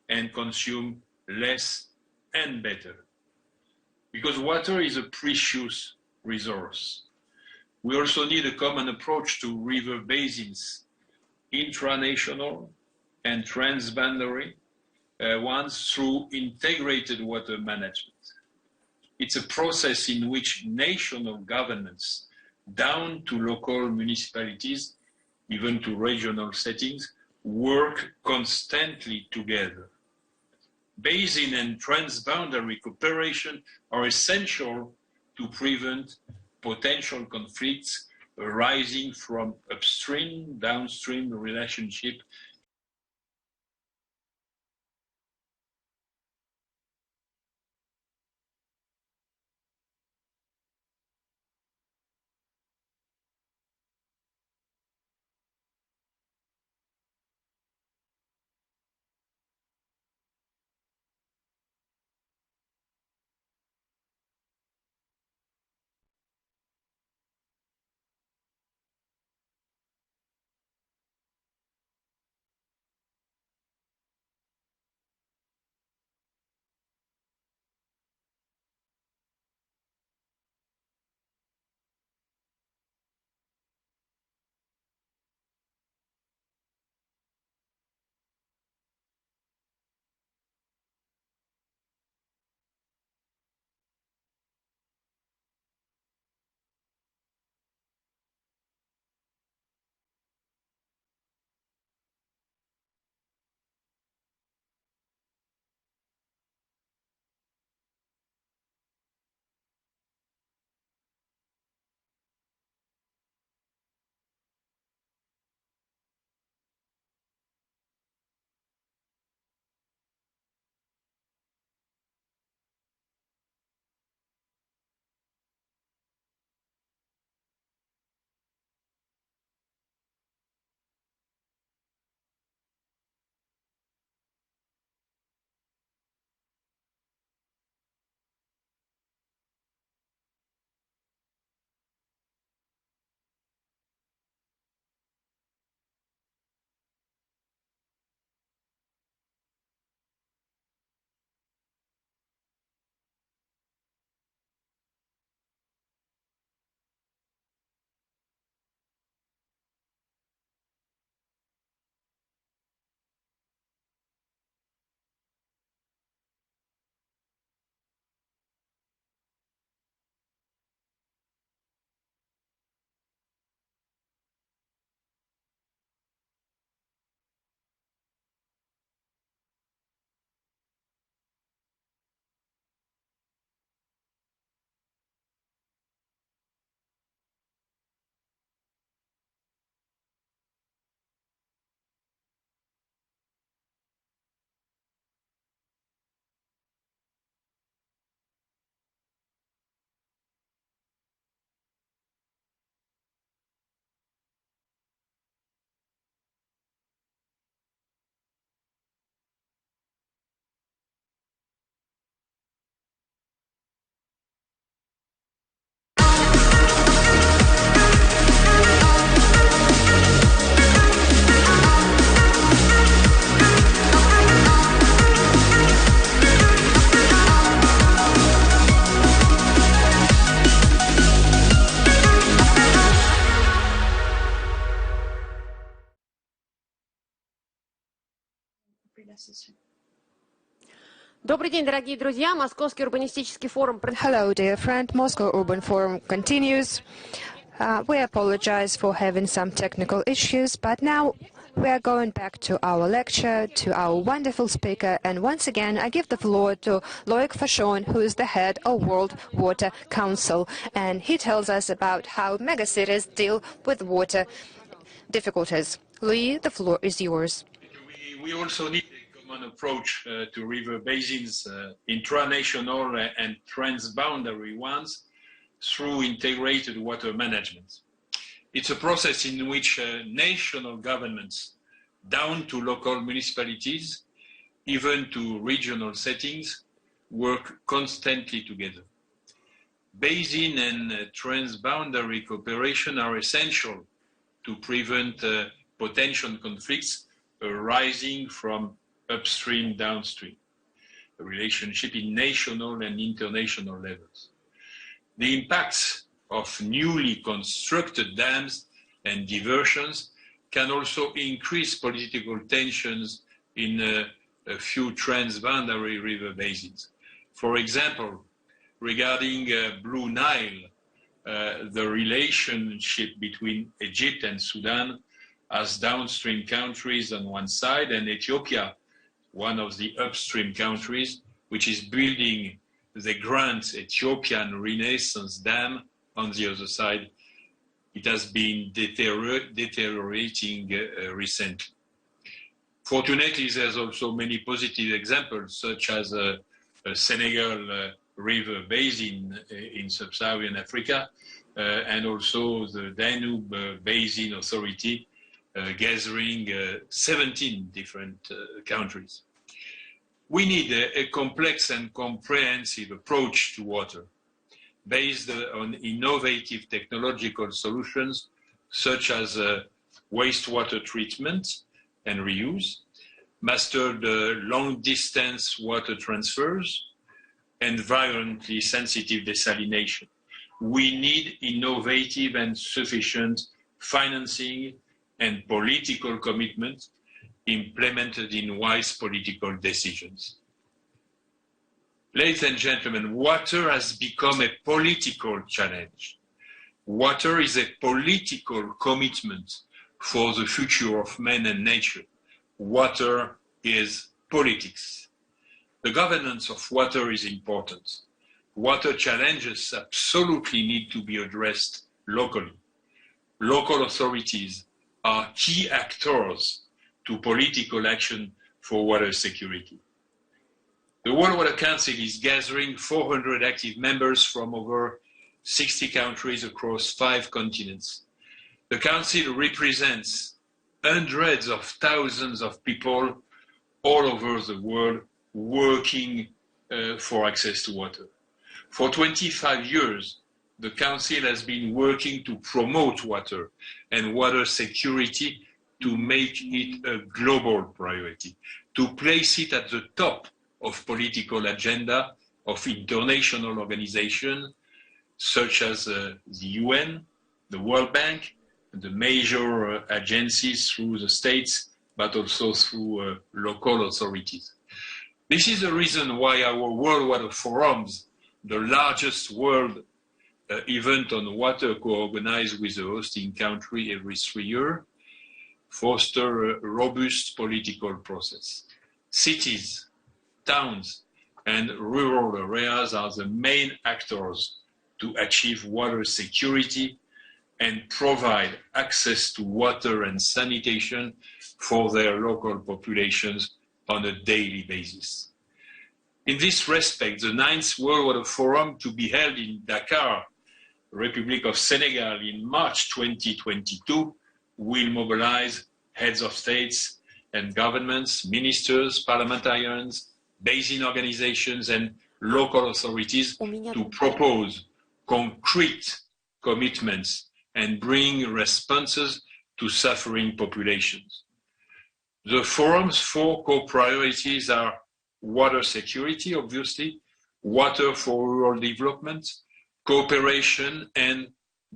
and consume less and better. Because water is a precious resource. We also need a common approach to river basins, intranational and transboundary ones, through integrated water management. It's a process in which national governments, down to local municipalities, even to regional settings, work constantly together. Basin and transboundary cooperation are essential to prevent potential conflicts arising from upstream, downstream relationship. Добрый день, дорогие друзья. Московский урбанистический форум. Hello, dear friend. Moscow Urban Forum continues. We apologize for having some technical issues, but now we are going back to our lecture, to our wonderful speaker, and once again I give the floor to Loic Fachon, who is the head of World Water Council, and he tells us about how megacities deal with water difficulties. Louis, the floor is yours. We also need a common approach to river basins, intranational and transboundary ones, through integrated water management. It's a process in which national governments, down to local municipalities, even to regional settings, work constantly together. Basin and transboundary cooperation are essential to prevent potential conflicts arising from upstream, downstream, a relationship in national and international levels. The impacts of newly constructed dams and diversions can also increase political tensions in a few transboundary river basins. For example, regarding Blue Nile, the relationship between Egypt and Sudan as downstream countries on one side, and Ethiopia, one of the upstream countries, which is building the Grand Ethiopian Renaissance Dam on the other side. It has been deteriorating recently. Fortunately, there's also many positive examples, such as Senegal River Basin in sub-Saharan Africa, and also the Danube Basin Authority, gathering 17 different countries. We need a complex and comprehensive approach to water, based on innovative technological solutions such as wastewater treatment and reuse, mastered long-distance water transfers, environmentally sensitive desalination. We need innovative and sufficient financing and political commitment implemented in wise political decisions. Ladies and gentlemen, water has become a political challenge. Water is a political commitment for the future of man and nature. Water is politics. The governance of water is important. Water challenges absolutely need to be addressed locally. Local authorities are key actors to political action for water security. The World Water Council is gathering 400 active members from over 60 countries across 5 continents. The Council represents hundreds of thousands of people all over the world working for access to water. For 25 years, the Council has been working to promote water and water security, to make it a global priority, to place it at the top of political agenda of international organizations such as the UN, the World Bank, the major agencies through the states, but also through local authorities. This is the reason why our World Water Forums, the largest world event on water co-organized with a hosting country every 3 years, foster a robust political process. Cities, towns, and rural areas are the main actors to achieve water security and provide access to water and sanitation for their local populations on a daily basis. In this respect, the 9th World Water Forum, to be held in Dakar, Republic of Senegal, in March 2022, will mobilize heads of states and governments, ministers, parliamentarians, basin organizations, and local authorities to propose concrete commitments and bring responses to suffering populations. The forum's 4 core priorities are water security, obviously, water for rural development, cooperation, and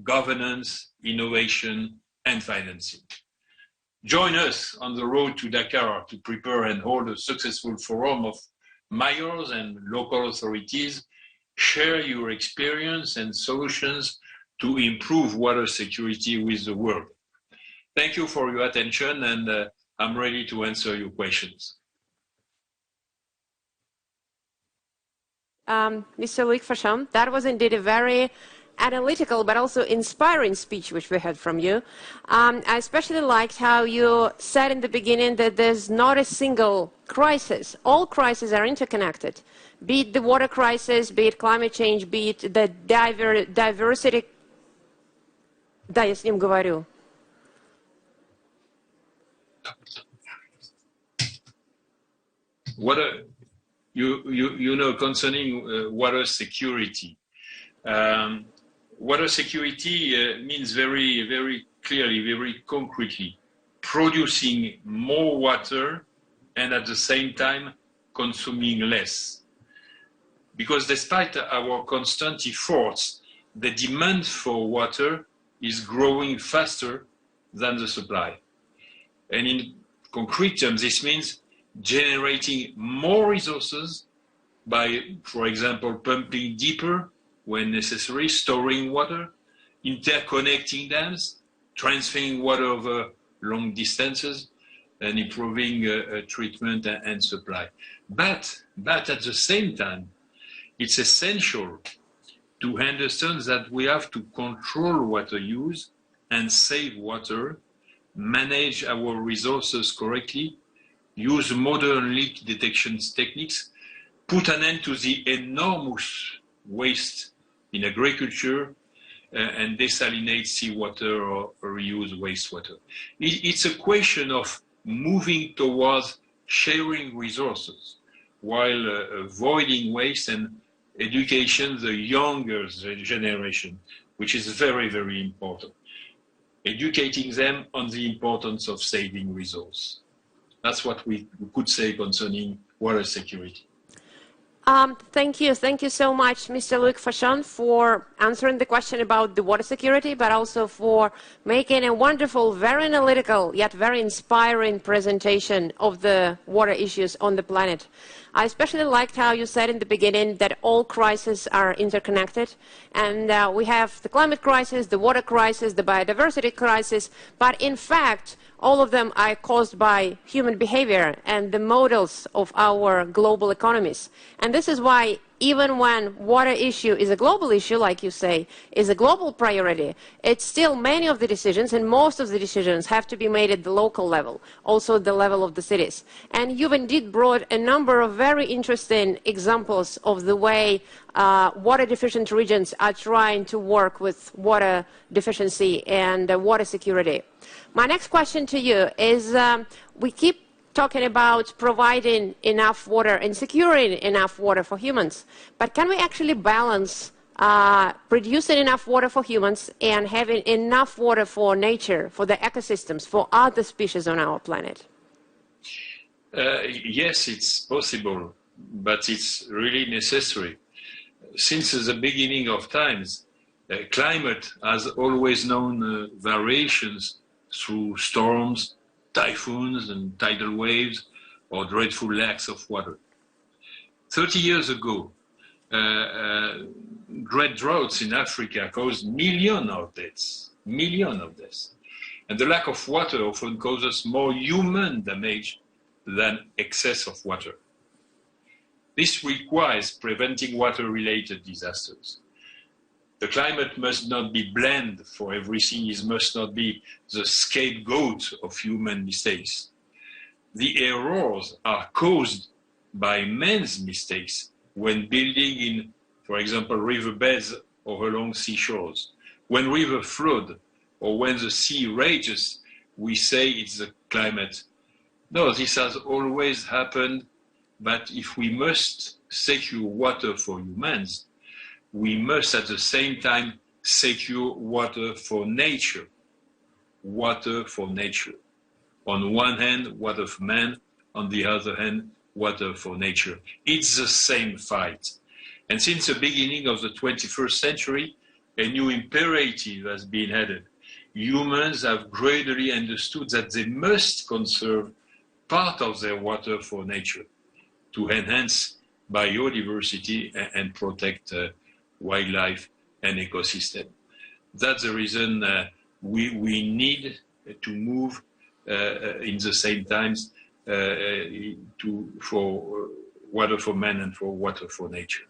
governance, innovation, and financing. Join us on the road to Dakar to prepare and hold a successful forum of mayors and local authorities. Share your experience and solutions to improve water security with the world. Thank you for your attention, and I'm ready to answer your questions. Mr. Luc Fachon, that was indeed a very analytical but also inspiring speech which we heard from you. I especially liked how you said in the beginning that there's not a single crisis. All crises are interconnected, be it the water crisis, be it climate change, be it the diversity. Да, я с ним говорю. Water, you know, concerning water security. Water security means very clearly, very concretely, producing more water and at the same time consuming less. Because despite our constant efforts, the demand for water is growing faster than the supply. And in concrete terms, this means generating more resources by, for example, pumping deeper when necessary, storing water, interconnecting dams, transferring water over long distances, and improving treatment and supply. But at the same time, it's essential to understand that we have to control water use and save water, manage our resources correctly, use modern leak detection techniques, put an end to the enormous waste in agriculture, and desalinate seawater or reuse wastewater. It's a question of moving towards sharing resources while avoiding waste and education the younger generation, which is very, very important. Educating them on the importance of saving resource. That's what we could say concerning water security. Thank you so much, Mr. Luc Fachon, for answering the question about the water security, but also for making a wonderful, very analytical, yet very inspiring presentation of the water issues on the planet. I especially liked how you said in the beginning that all crises are interconnected, and we have the climate crisis, the water crisis, the biodiversity crisis, but in fact, all of them are caused by human behavior and the models of our global economies. And this is why even when water issue is a global issue, like you say, is a global priority, it's still many of the decisions and most of the decisions have to be made at the local level, also at the level of the cities. And you've indeed brought a number of very interesting examples of the way water deficient regions are trying to work with water deficiency and water security. My next question to you is, we keep talking about providing enough water and securing enough water for humans, but can we actually balance producing enough water for humans and having enough water for nature, for the ecosystems, for other species on our planet? Yes, it's possible, but it's really necessary. Since the beginning of times, climate has always known variations through storms, typhoons and tidal waves, or dreadful lacks of water. 30 years ago, great droughts in Africa caused millions of deaths. And the lack of water often causes more human damage than excess of water. This requires preventing water-related disasters. The climate must not be blamed for everything. It must not be the scapegoat of human mistakes. The errors are caused by man's mistakes when building in, for example, riverbeds or along seashores. When rivers flood or when the sea rages, we say it's the climate. No, this has always happened, but if we must secure water for humans, we must at the same time secure water for nature. Water for nature. On one hand, water for man. On the other hand, water for nature. It's the same fight. And since the beginning of the 21st century, a new imperative has been added. Humans have gradually understood that they must conserve part of their water for nature to enhance biodiversity and protect wildlife and ecosystem. That's the reason we need to move in the same times for water for man and for water for nature.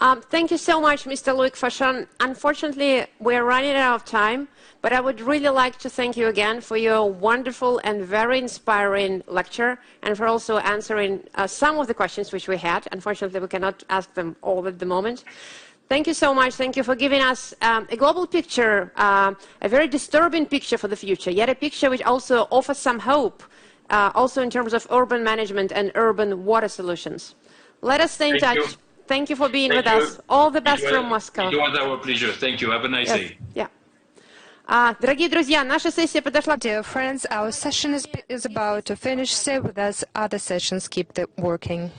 Thank you so much, Mr. Loic Fachon. Unfortunately, we're running out of time, but I would really like to thank you again for your wonderful and very inspiring lecture, and for also answering some of the questions which we had. Unfortunately, we cannot ask them all at the moment. Thank you so much. Thank you for giving us a global picture, a very disturbing picture for the future, yet a picture which also offers some hope, also in terms of urban management and urban water solutions. Let us stay in touch. Thank you for being with us. All the best from Moscow. It was our pleasure. Thank you. Have a nice day. Yeah. Дорогие друзья, наша сессия подошла. Dear friends, our session is about to finish. Stay with us. Other sessions keep working.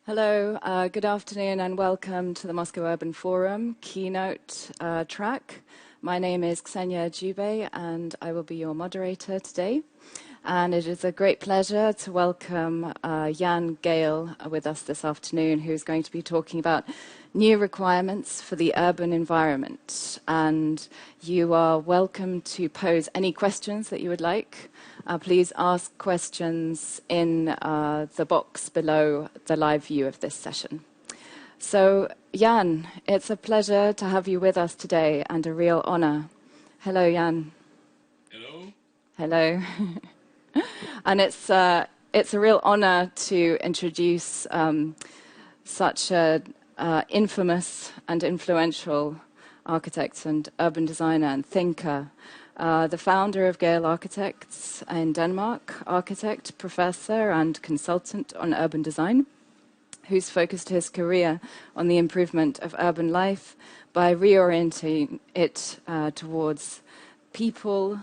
Hello, good afternoon and welcome to the Moscow Urban Forum keynote track. My name is Ksenia Djube and I will be your moderator today. And it is a great pleasure to welcome Jan Gale with us this afternoon, who's going to be talking about new requirements for the urban environment. And you are welcome to pose any questions that you would like. Please ask questions in the box below the live view of this session. So, Jan, it's a pleasure to have you with us today and a real honor. Hello, Jan. Hello. Hello. And it's a real honor to introduce such an infamous and influential architect and urban designer and thinker, the founder of Gale Architects in Denmark, architect, professor and consultant on urban design, who's focused his career on the improvement of urban life by reorienting it towards people,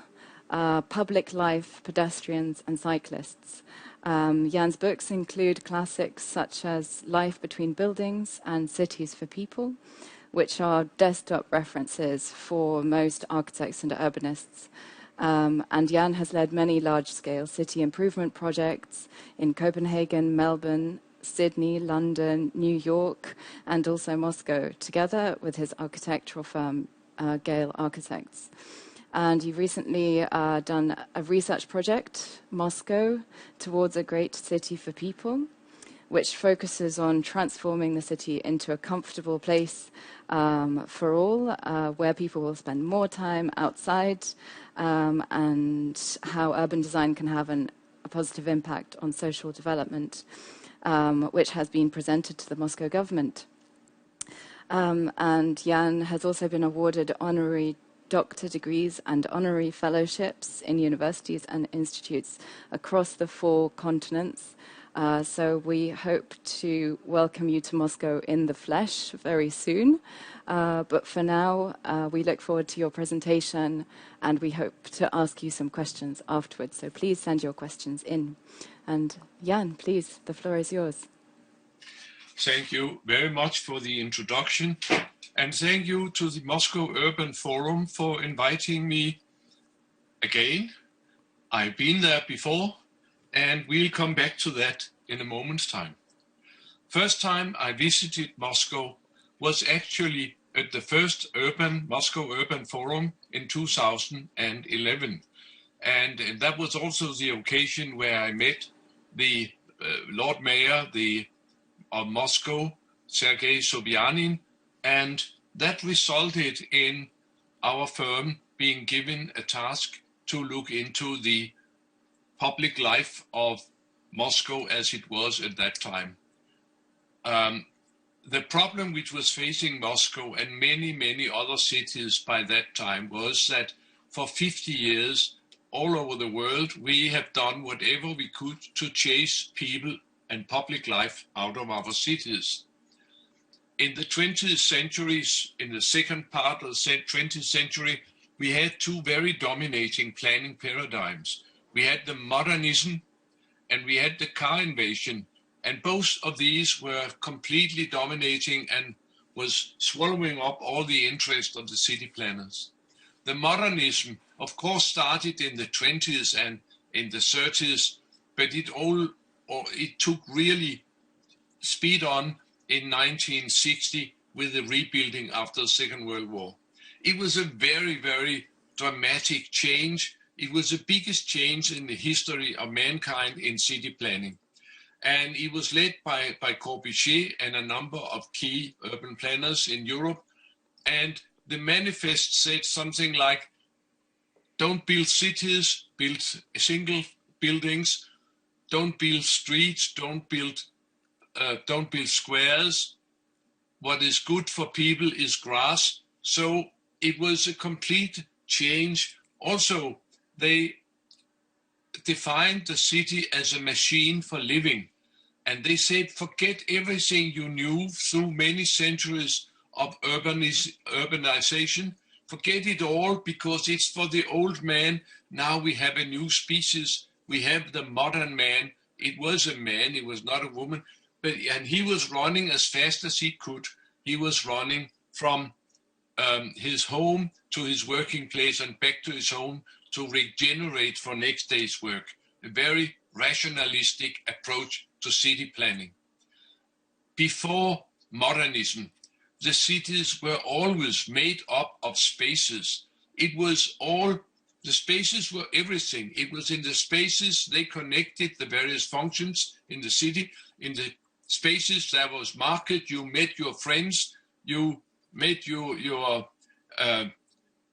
public life, pedestrians and cyclists. Jan's books include classics such as Life Between Buildings and Cities for People, which are desktop references for most architects and urbanists. And Jan has led many large-scale city improvement projects in Copenhagen, Melbourne, Sydney, London, New York, and also Moscow, together with his architectural firm, Gale Architects. And you've recently done a research project, Moscow, towards a great city for people, which focuses on transforming the city into a comfortable place for all, where people will spend more time outside, and how urban design can have a positive impact on social development, which has been presented to the Moscow government. And Jan has also been awarded honorary doctor degrees and honorary fellowships in universities and institutes across the 4 continents. So we hope to welcome you to Moscow in the flesh very soon. But for now, we look forward to your presentation and we hope to ask you some questions afterwards. So please send your questions in. And Jan, please, the floor is yours. Thank you very much for the introduction. And thank you to the Moscow Urban Forum for inviting me again. I've been there before, and we'll come back to that in a moment's time. First time I visited Moscow was actually at the first Moscow Urban Forum in 2011. And that was also the occasion where I met the Lord Mayor of Moscow, Sergei Sobyanin, and that resulted in our firm being given a task to look into the public life of Moscow as it was at that time. The problem which was facing Moscow and many, many other cities by that time was that for 50 years, all over the world, we have done whatever we could to chase people and public life out of our cities. In the 20th century, in the second part of the 20th century, we had 2 very dominating planning paradigms. We had the modernism and we had the car invasion, and both of these were completely dominating and was swallowing up all the interest of the city planners. The modernism, of course, started in the 20s and in the 30s, but it took really speed on in 1960 with the rebuilding after the Second World War. It was a very, very dramatic change. It was the biggest change in the history of mankind in city planning. And it was led by Corbusier and a number of key urban planners in Europe. And the manifest said something like, don't build cities, build single buildings, don't build streets, don't build squares. What is good for people is grass. So it was a complete change. Also, they defined the city as a machine for living. And they said, forget everything you knew through many centuries of urbanization. Forget it all because it's for the old man. Now we have a new species. We have the modern man. It was a man, it was not a woman. and he was running as fast as he could. He was running from his home to his working place and back to his home to regenerate for next day's work. A very rationalistic approach to city planning. Before modernism, the cities were always made up of spaces. It was all, the spaces were everything. It was in the spaces they connected the various functions in the city. In the spaces there was market, you met your friends, you met your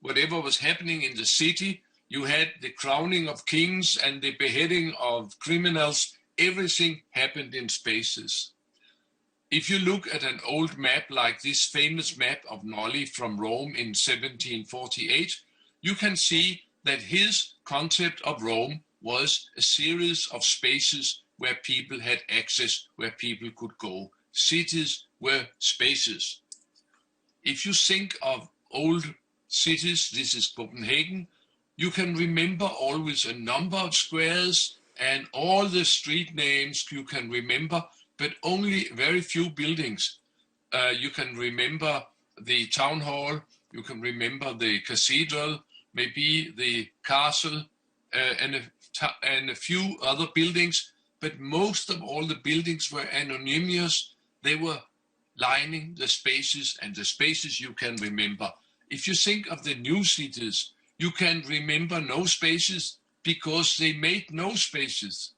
whatever was happening in the city. You had the crowning of kings and the beheading of criminals. Everything happened in spaces. If you look at an old map like this famous map of Nolli from Rome in 1748, you can see that his concept of Rome was a series of spaces where people had access, where people could go. Cities were spaces. If you think of old cities, this is Copenhagen, you can remember always a number of squares and all the street names you can remember, but only very few buildings. You can remember the town hall, you can remember the cathedral, maybe the castle, and a few other buildings, but most of all the buildings were anonymous. They were lining the spaces, and the spaces you can remember. If you think of the new cities, you can remember no spaces because they made no spaces.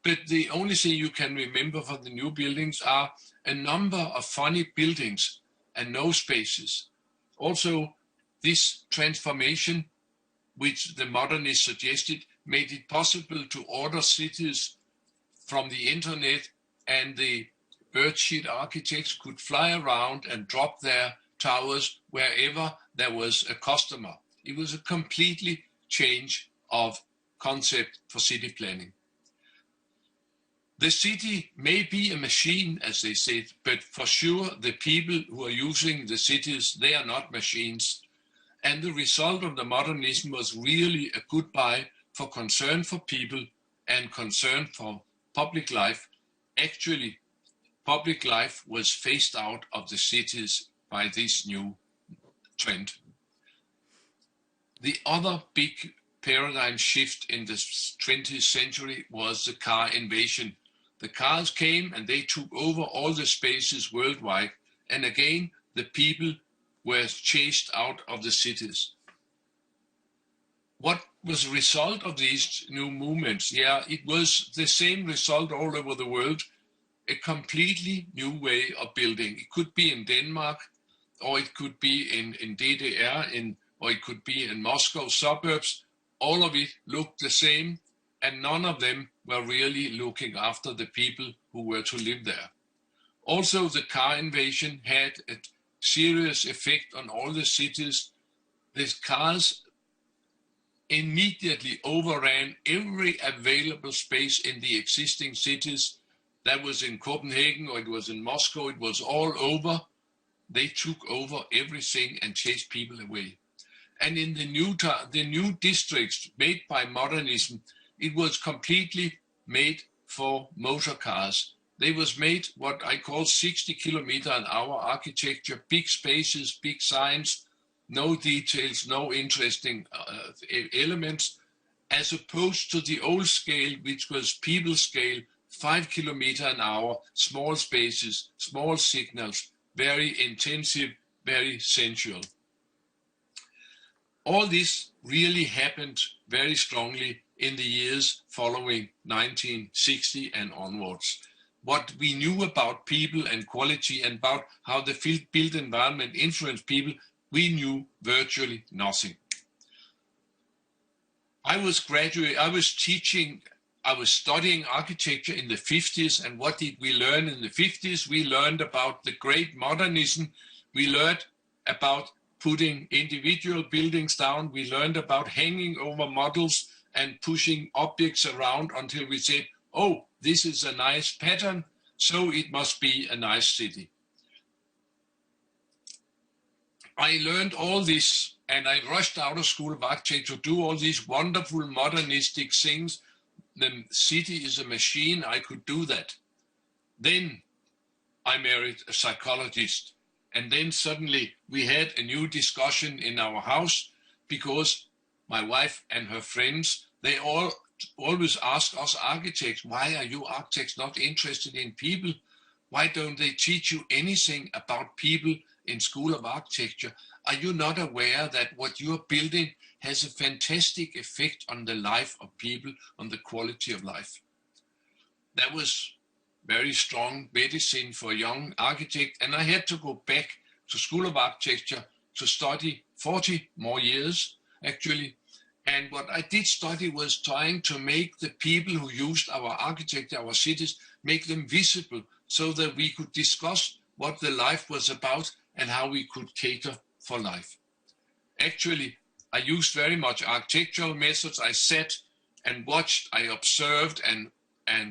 But the only thing you can remember for the new buildings are a number of funny buildings and no spaces. Also, this transformation, which the modernists suggested, made it possible to order cities from the internet, and the birdsheet architects could fly around and drop their towers wherever there was a customer. It was a completely change of concept for city planning. The city may be a machine, as they said, but for sure the people who are using the cities, they are not machines. And the result of the modernism was really a goodbye for concern for people and concern for public life. Actually, public life was phased out of the cities by this new trend. The other big paradigm shift in the 20th century was the car invasion. The cars came and they took over all the spaces worldwide. And again, the people were chased out of the cities. What was the result of these new movements? Yeah, it was the same result all over the world, a completely new way of building. It could be in Denmark, or it could be in DDR, or it could be in Moscow suburbs. All of it looked the same, and none of them were really looking after the people who were to live there. Also, the car invasion had a serious effect on all the cities. These cars immediately overran every available space in the existing cities. That was in Copenhagen, or it was in Moscow, it was all over. They took over everything and chased people away. And in the new districts made by modernism, it was completely made for motor cars. They was made what I call 60 km/h architecture, big spaces, big signs, no details, no interesting elements, as opposed to the old scale, which was people scale, 5 km/h, small spaces, small signals, very intensive, very sensual. All this really happened very strongly in the years following 1960 and onwards. What we knew about people and quality and about how the built environment influenced people, we knew virtually nothing. I was studying architecture in the 50s, and what did we learn in the 50s? We learned about the great modernism. We learned about putting individual buildings down. We learned about hanging over models and pushing objects around until we said, oh, this is a nice pattern, so it must be a nice city. I learned all this, and I rushed out of School of Architecture to do all these wonderful modernistic things. The city is a machine, I could do that. Then I married a psychologist. And then suddenly we had a new discussion in our house because my wife and her friends, they always ask us architects, why are you architects not interested in people? Why don't they teach you anything about people in School of Architecture? Are you not aware that what you're building has a fantastic effect on the life of people, on the quality of life? That was very strong medicine for a young architect, and I had to go back to School of Architecture to study 40 more years, actually. And what I did study was trying to make the people who used our architecture, our cities, make them visible so that we could discuss what the life was about and how we could cater for life. Actually, I used very much architectural methods. I sat and watched, I observed and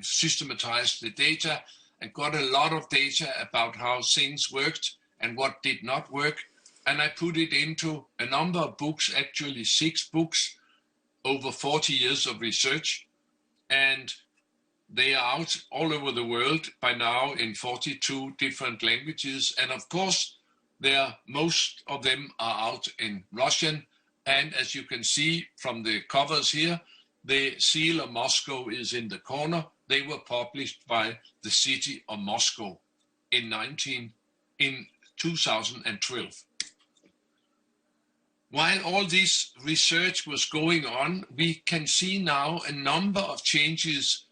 systematized the data and got a lot of data about how things worked and what did not work. And I put it into a number of books, actually 6 books, over 40 years of research. And they are out all over the world by now in 42 different languages. And of course, most of them are out in Russian. And as you can see from the covers here, the seal of Moscow is in the corner. They were published by the city of Moscow in 2012. While all this research was going on, we can see now a number of changes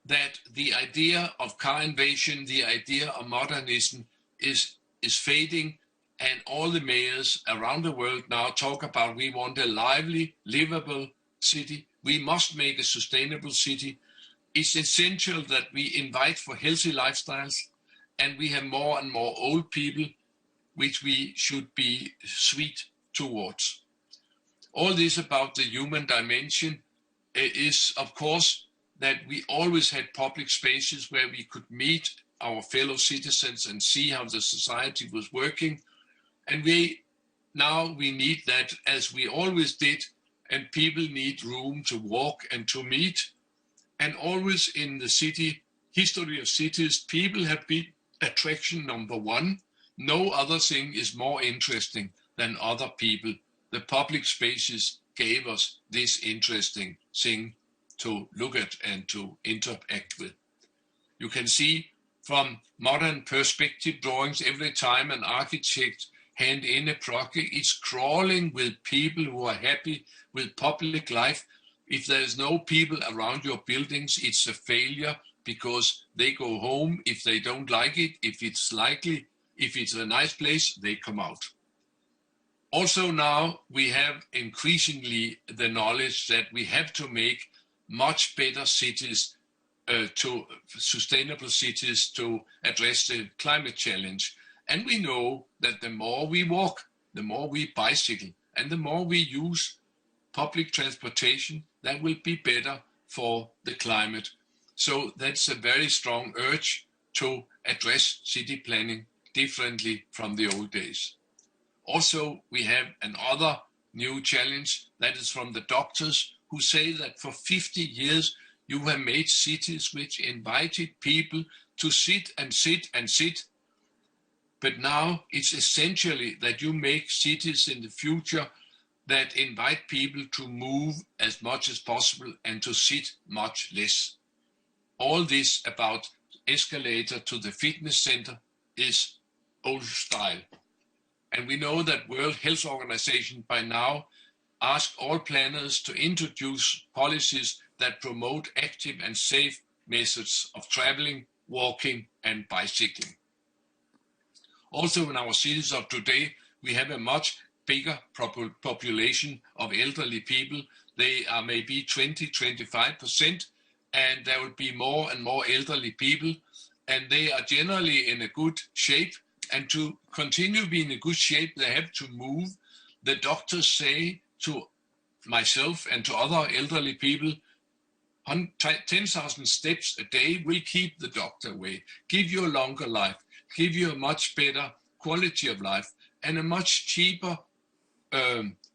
that the idea of car invasion, the idea of modernism is fading, and all the mayors around the world now talk about we want a lively, livable city. We must make a sustainable city. It's essential that we invite for healthy lifestyles, and we have more and more old people, which we should be sweet towards. All this about the human dimension is, of course, that we always had public spaces where we could meet our fellow citizens and see how the society was working. And now we need that as we always did, and people need room to walk and to meet. And always in the history of cities, people have been attraction number one. No other thing is more interesting than other people. The public spaces gave us this interesting thing to look at and to interact with. You can see from modern perspective drawings, every time an architect hand in a project, it's crawling with people who are happy with public life. If there's no people around your buildings, it's a failure because they go home if they don't like it. If it's a nice place, they come out. Also now we have increasingly the knowledge that we have to make much better cities, sustainable cities to address the climate challenge. And we know that the more we walk, the more we bicycle, and the more we use public transportation, that will be better for the climate. So that's a very strong urge to address city planning differently from the old days. Also, we have another new challenge that is from the doctors who say that for 50 years you have made cities which invited people to sit and sit and sit. But now it's essentially that you make cities in the future that invite people to move as much as possible and to sit much less. All this about escalator to the fitness center is old style. And we know that World Health Organization by now asked all planners to introduce policies that promote active and safe methods of traveling, walking, and bicycling. Also in our cities of today, we have a much bigger population of elderly people. They are maybe 20-25%, and there will be more and more elderly people, and they are generally in a good shape. And to continue being in good shape, they have to move. The doctors say to myself and to other elderly people, 10,000 steps a day will keep the doctor away, give you a longer life, give you a much better quality of life, and a much cheaper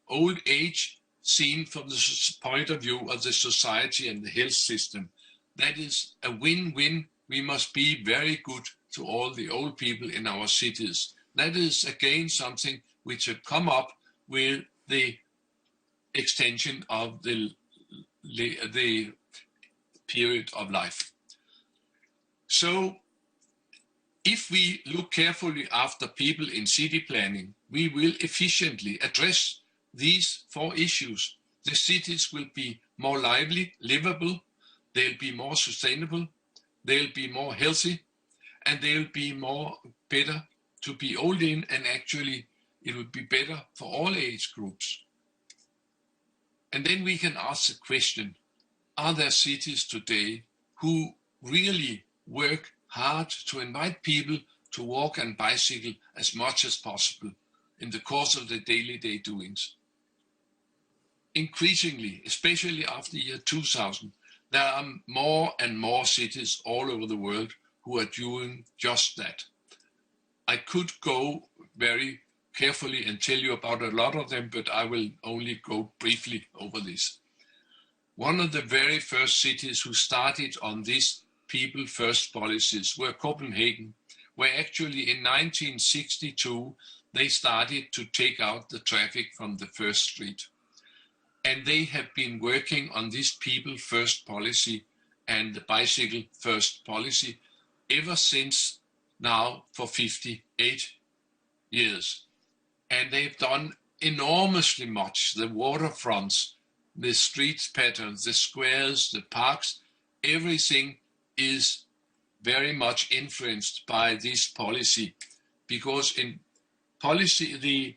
old age seen from the point of view of the society and the health system. That is a win-win. We must be very good to all the old people in our cities. That is again something which had come up with the extension of the period of life. So if we look carefully after people in city planning, we will efficiently address these 4 issues. The cities will be more lively, livable, they'll be more sustainable, they'll be more healthy, and they'll be more better to be old in, and actually it would be better for all age groups. And then we can ask the question, are there cities today who really work hard to invite people to walk and bicycle as much as possible in the course of their daily doings? Increasingly, especially after the year 2000, there are more and more cities all over the world who are doing just that. I could go very carefully and tell you about a lot of them, but I will only go briefly over this. One of the very first cities who started on these people first policies were Copenhagen, where actually in 1962 they started to take out the traffic from the first street. And they have been working on this people first policy and the bicycle first policy ever since now for 58 years. And they've done enormously much. The waterfronts, the street patterns, the squares, the parks, everything is very much influenced by this policy, because in policy, the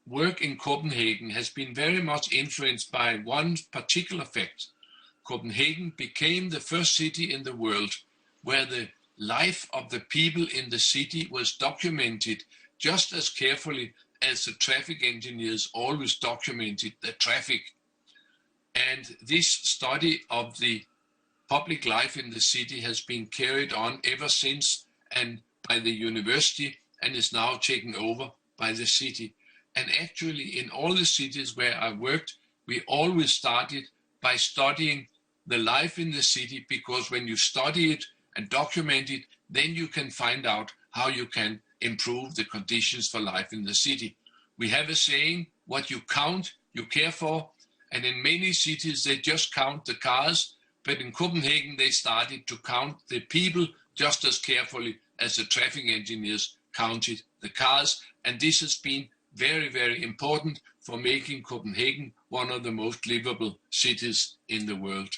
work in Copenhagen has been very much influenced by one particular fact. Copenhagen became the first city in the world where the life of the people in the city was documented just as carefully as the traffic engineers always documented the traffic. And this study of the public life in the city has been carried on ever since, and by the university, and is now taken over by the city. And actually in all the cities where I worked, we always started by studying the life in the city, because when you study it and document it, then you can find out how you can improve the conditions for life in the city. We have a saying, what you count, you care for. And in many cities, they just count the cars. But in Copenhagen, they started to count the people just as carefully as the traffic engineers counted the cars. And this has been very, very important for making Copenhagen one of the most livable cities in the world.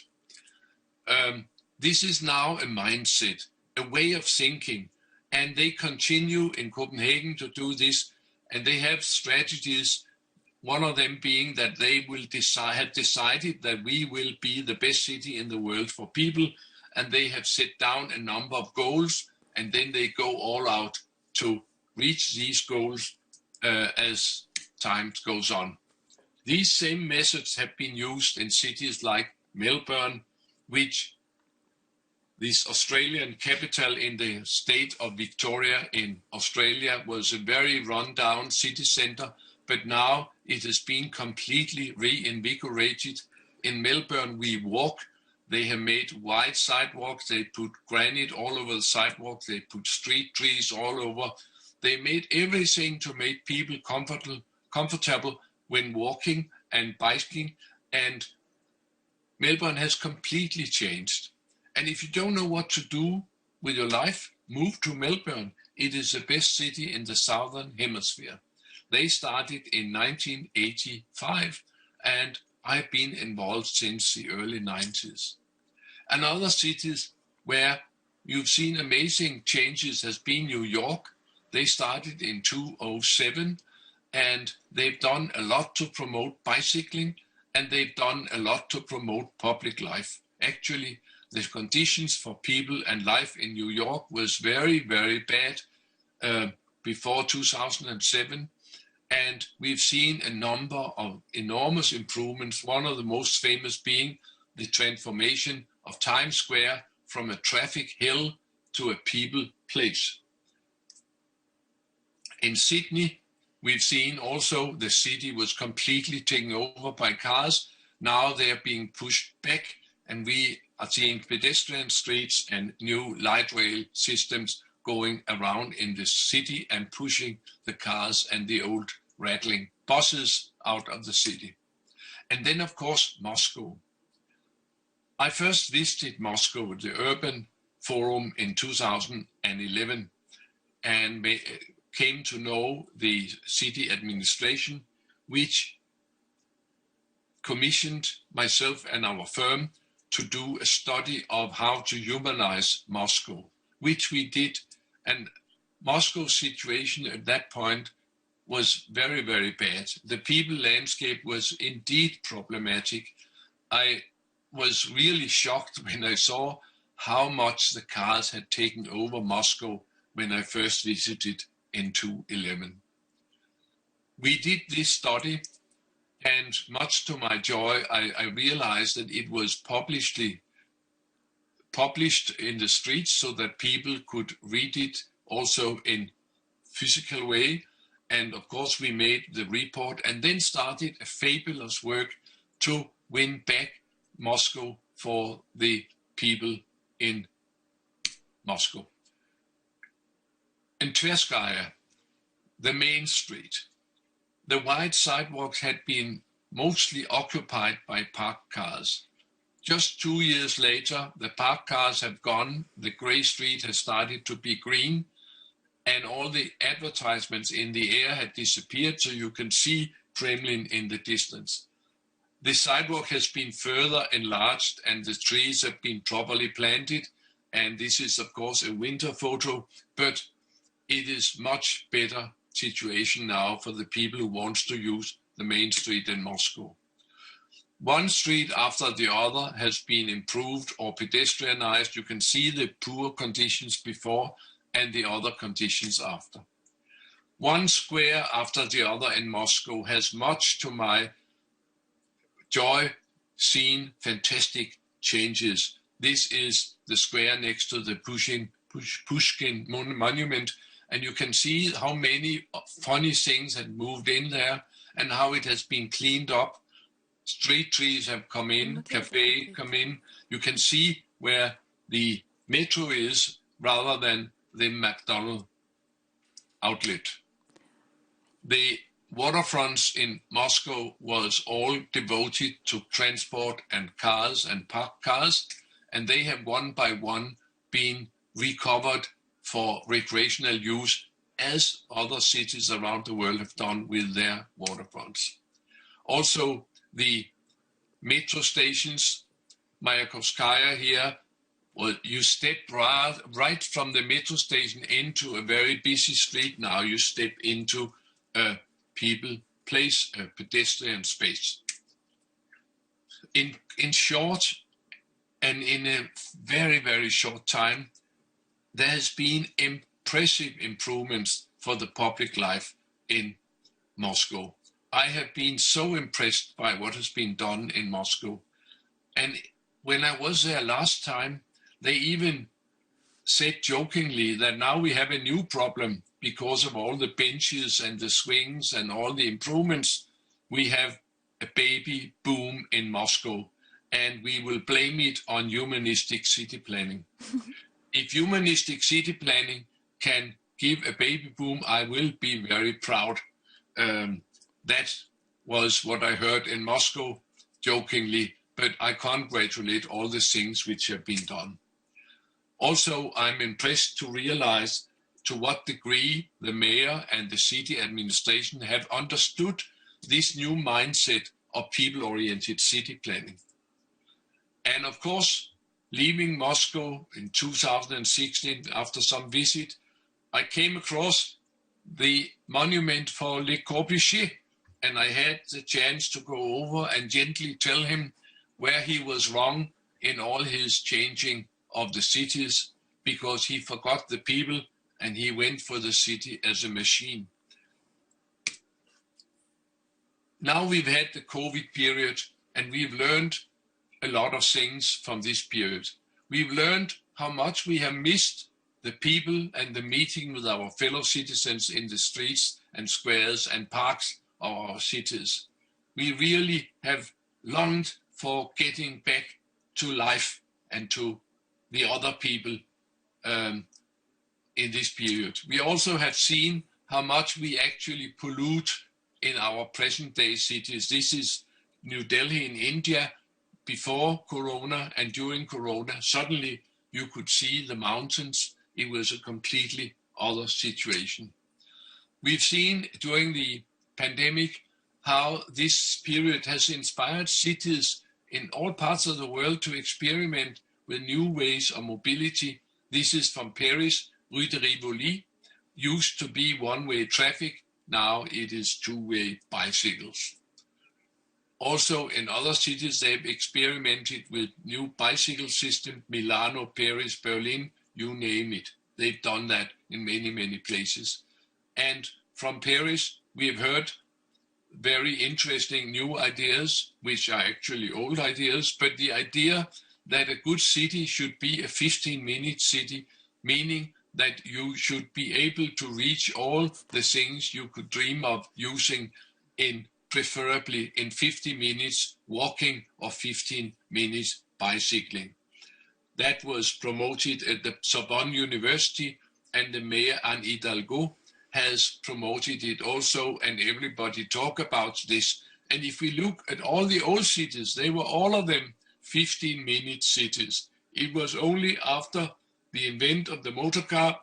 This is now a mindset, a way of thinking, and they continue in Copenhagen to do this, and they have strategies, one of them being that they will have decided that we will be the best city in the world for people, and they have set down a number of goals, and then they go all out to reach these goals as time goes on. These same methods have been used in cities like Melbourne, which this Australian capital in the state of Victoria in Australia was a very run-down city centre, but now it has been completely reinvigorated. In Melbourne, we walk. They have made wide sidewalks. They put granite all over the sidewalks. They put street trees all over. They made everything to make people comfortable when walking and biking. And Melbourne has completely changed. And if you don't know what to do with your life, move to Melbourne. It is the best city in the Southern Hemisphere. They started in 1985, and I've been involved since the early 90s. And other cities where you've seen amazing changes has been New York. They started in 2007, and they've done a lot to promote bicycling, and they've done a lot to promote public life. Actually, the conditions for people and life in New York was very, very bad before 2007. And we've seen a number of enormous improvements, one of the most famous being the transformation of Times Square from a traffic hill to a people place. In Sydney, we've seen also the city was completely taken over by cars. Now they're being pushed back, and we are seeing pedestrian streets and new light rail systems going around in the city and pushing the cars and the old rattling buses out of the city. And then, of course, Moscow. I first visited Moscow, the Urban Forum, in 2011, and came to know the city administration, which commissioned myself and our firm to do a study of how to humanize Moscow, which we did. And Moscow's situation at that point was very, very bad. The people landscape was indeed problematic. I was really shocked when I saw how much the cars had taken over Moscow when I first visited in 2011. We did this study, and much to my joy, I realized that it was published in the streets so that people could read it also in physical way. And of course, we made the report and then started a fabulous work to win back Moscow for the people in Moscow. In Tverskaya, the main street, the wide sidewalks had been mostly occupied by parked cars. Just 2 years later, the parked cars have gone, the grey street has started to be green, and all the advertisements in the air had disappeared, so you can see Kremlin in the distance. The sidewalk has been further enlarged and the trees have been properly planted, and this is of course a winter photo, but it is much better situation now for the people who want to use the main street in Moscow. One street after the other has been improved or pedestrianized. You can see the poor conditions before and the other conditions after. One square after the other in Moscow has, much to my joy, seen fantastic changes. This is the square next to the Pushkin monument, and you can see how many funny things had moved in there and how it has been cleaned up. Street trees have come in, cafe come in. You can see where the metro is rather than the McDonald's outlet. The waterfronts in Moscow was all devoted to transport and cars and parked cars, and they have one by one been recovered for recreational use, as other cities around the world have done with their waterfronts. Also, the metro stations, Mayakovskaya here, well, you step right from the metro station into a very busy street. Now you step into a people place, a pedestrian space. In short, and in a very, very short time, there has been impressive improvements for the public life in Moscow. I have been so impressed by what has been done in Moscow. And when I was there last time, they even said jokingly that now we have a new problem because of all the benches and the swings and all the improvements. We have a baby boom in Moscow, and we will blame it on humanistic city planning. If humanistic city planning can give a baby boom, I will be very proud. That was what I heard in Moscow, jokingly, but I congratulate all the things which have been done. Also, I'm impressed to realize to what degree the mayor and the city administration have understood this new mindset of people-oriented city planning. And of course, leaving Moscow in 2016, after some visit, I came across the monument for Le Corbusier, and I had the chance to go over and gently tell him where he was wrong in all his changing of the cities, because he forgot the people and he went for the city as a machine. Now we've had the COVID period and we've learned a lot of things from this period. We've learned how much we have missed the people and the meeting with our fellow citizens in the streets and squares and parks of our cities. We really have longed for getting back to life and to the other people in this period. We also have seen how much we actually pollute in our present day cities. This is New Delhi in India before Corona and during Corona. Suddenly you could see the mountains. It was a completely other situation. We've seen during the pandemic how this period has inspired cities in all parts of the world to experiment with new ways of mobility. This is from Paris, Rue de Rivoli, used to be one-way traffic. Now it is two-way bicycles. Also in other cities, they've experimented with new bicycle system, Milano, Paris, Berlin, you name it. They've done that in many, many places. And from Paris, we've heard very interesting new ideas, which are actually old ideas, but the idea that a good city should be a 15-minute city, meaning that you should be able to reach all the things you could dream of using in preferably in 50 minutes walking or 15 minutes bicycling. That was promoted at the Sorbonne University, and the mayor, Anne Hidalgo, has promoted it also, and everybody talk about this. And if we look at all the old cities, they were all of them 15-minute cities. It was only after the invent of the motor car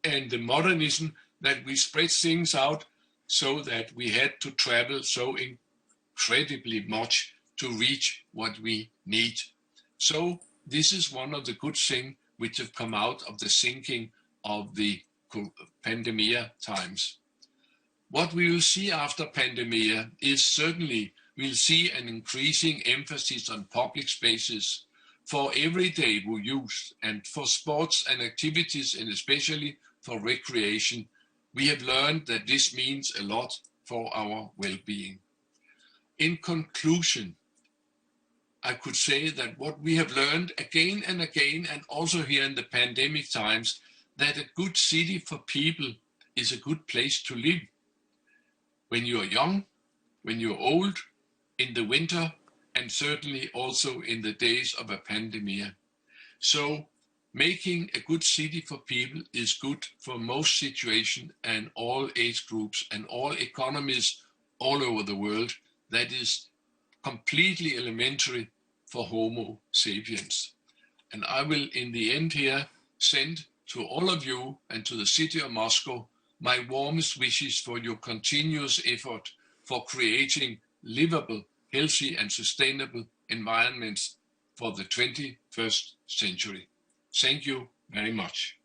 and the modernism that we spread things out so that we had to travel so incredibly much to reach what we need. So this is one of the good things which have come out of the thinking of the pandemia times. What we will see after pandemia is certainly we'll see an increasing emphasis on public spaces for everyday use and for sports and activities, and especially for recreation. We have learned that this means a lot for our well-being. In conclusion, I could say that what we have learned again and again, and also here in the pandemic times, that a good city for people is a good place to live. When you're young, when you're old, in the winter, and certainly also in the days of a pandemic. So making a good city for people is good for most situations and all age groups and all economies all over the world. That is completely elementary for Homo sapiens. And I will, in the end here, send to all of you and to the city of Moscow my warmest wishes for your continuous effort for creating livable, healthy and sustainable environments for the 21st century. Thank you very much.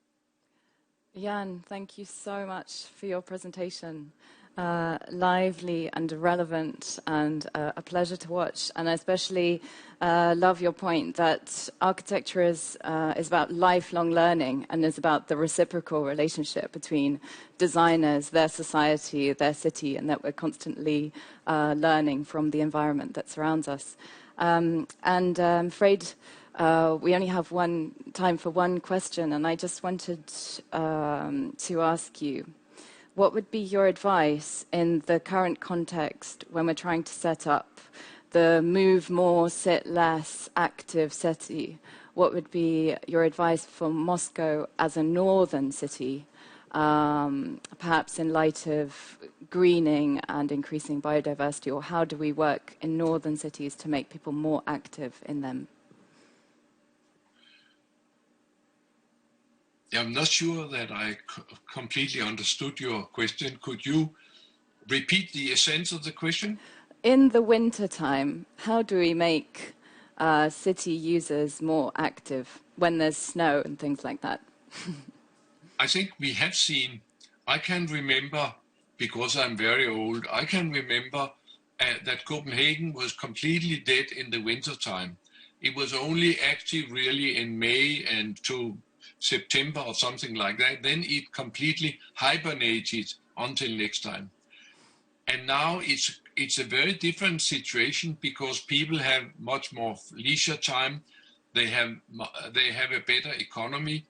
Jan, thank you so much for your presentation. Lively and relevant, and a pleasure to watch. And I especially love your point that architecture is about lifelong learning and is about the reciprocal relationship between designers, their society, their city, and that we're constantly learning from the environment that surrounds us. And I'm afraid we only have time for one question, and I just wanted to ask you, what would be your advice in the current context when we're trying to set up the move more, sit less, active city? What would be your advice for Moscow as a northern city, perhaps in light of greening and increasing biodiversity? Or how do we work in northern cities to make people more active in them? I'm not sure that I completely understood your question. Could you repeat the essence of the question? In the winter time, how do we make city users more active when there's snow and things like that? I think we have seen, I can remember, because I'm very old, I can remember that Copenhagen was completely dead in the winter time. It was only active really in May and to September or something like that. Then it completely hibernated until next time. And now it's a very different situation because people have much more leisure time. They have a better economy.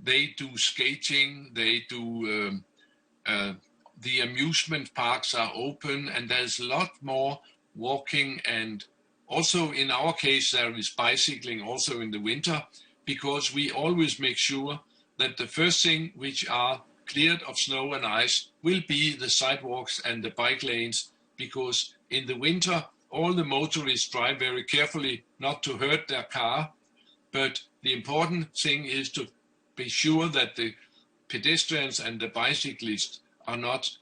They do skating. They do the amusement parks are open, and there's a lot more walking. And also in our case, there is bicycling also in the winter, because we always make sure that the first thing which are cleared of snow and ice will be the sidewalks and the bike lanes, because in the winter, all the motorists drive very carefully not to hurt their car. But the important thing is to be sure that the pedestrians and the bicyclists are not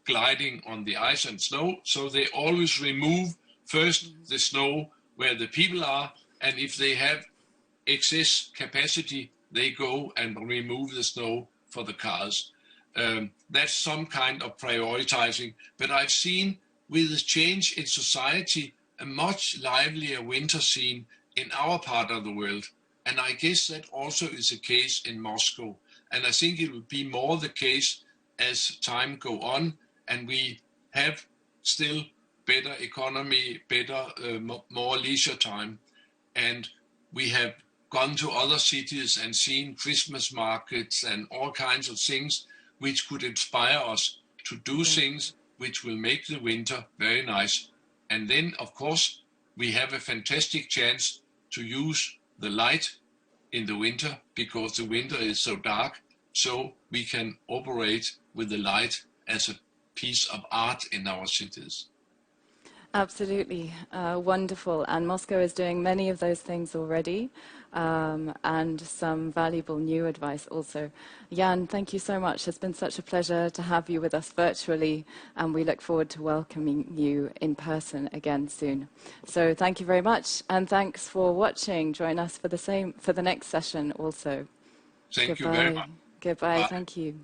gliding on the ice and snow. So they always remove first the snow where the people are, and if they have excess capacity, they go and remove the snow for the cars. That's some kind of prioritizing. But I've seen with the change in society a much livelier winter scene in our part of the world. And I guess that also is the case in Moscow. And I think it will be more the case as time go on and we have still better economy, better, more leisure time. And we have gone to other cities and seen Christmas markets and all kinds of things which could inspire us to do things which will make the winter very nice. And then, of course, we have a fantastic chance to use the light in the winter because the winter is so dark, so we can operate with the light as a piece of art in our cities. Absolutely, wonderful. And Moscow is doing many of those things already, and some valuable new advice also. Jan, thank you so much. It's been such a pleasure to have you with us virtually, and we look forward to welcoming you in person again soon. So thank you very much, and thanks for watching. Join us for the next session also. Thank you very much. Goodbye. Bye. Thank you.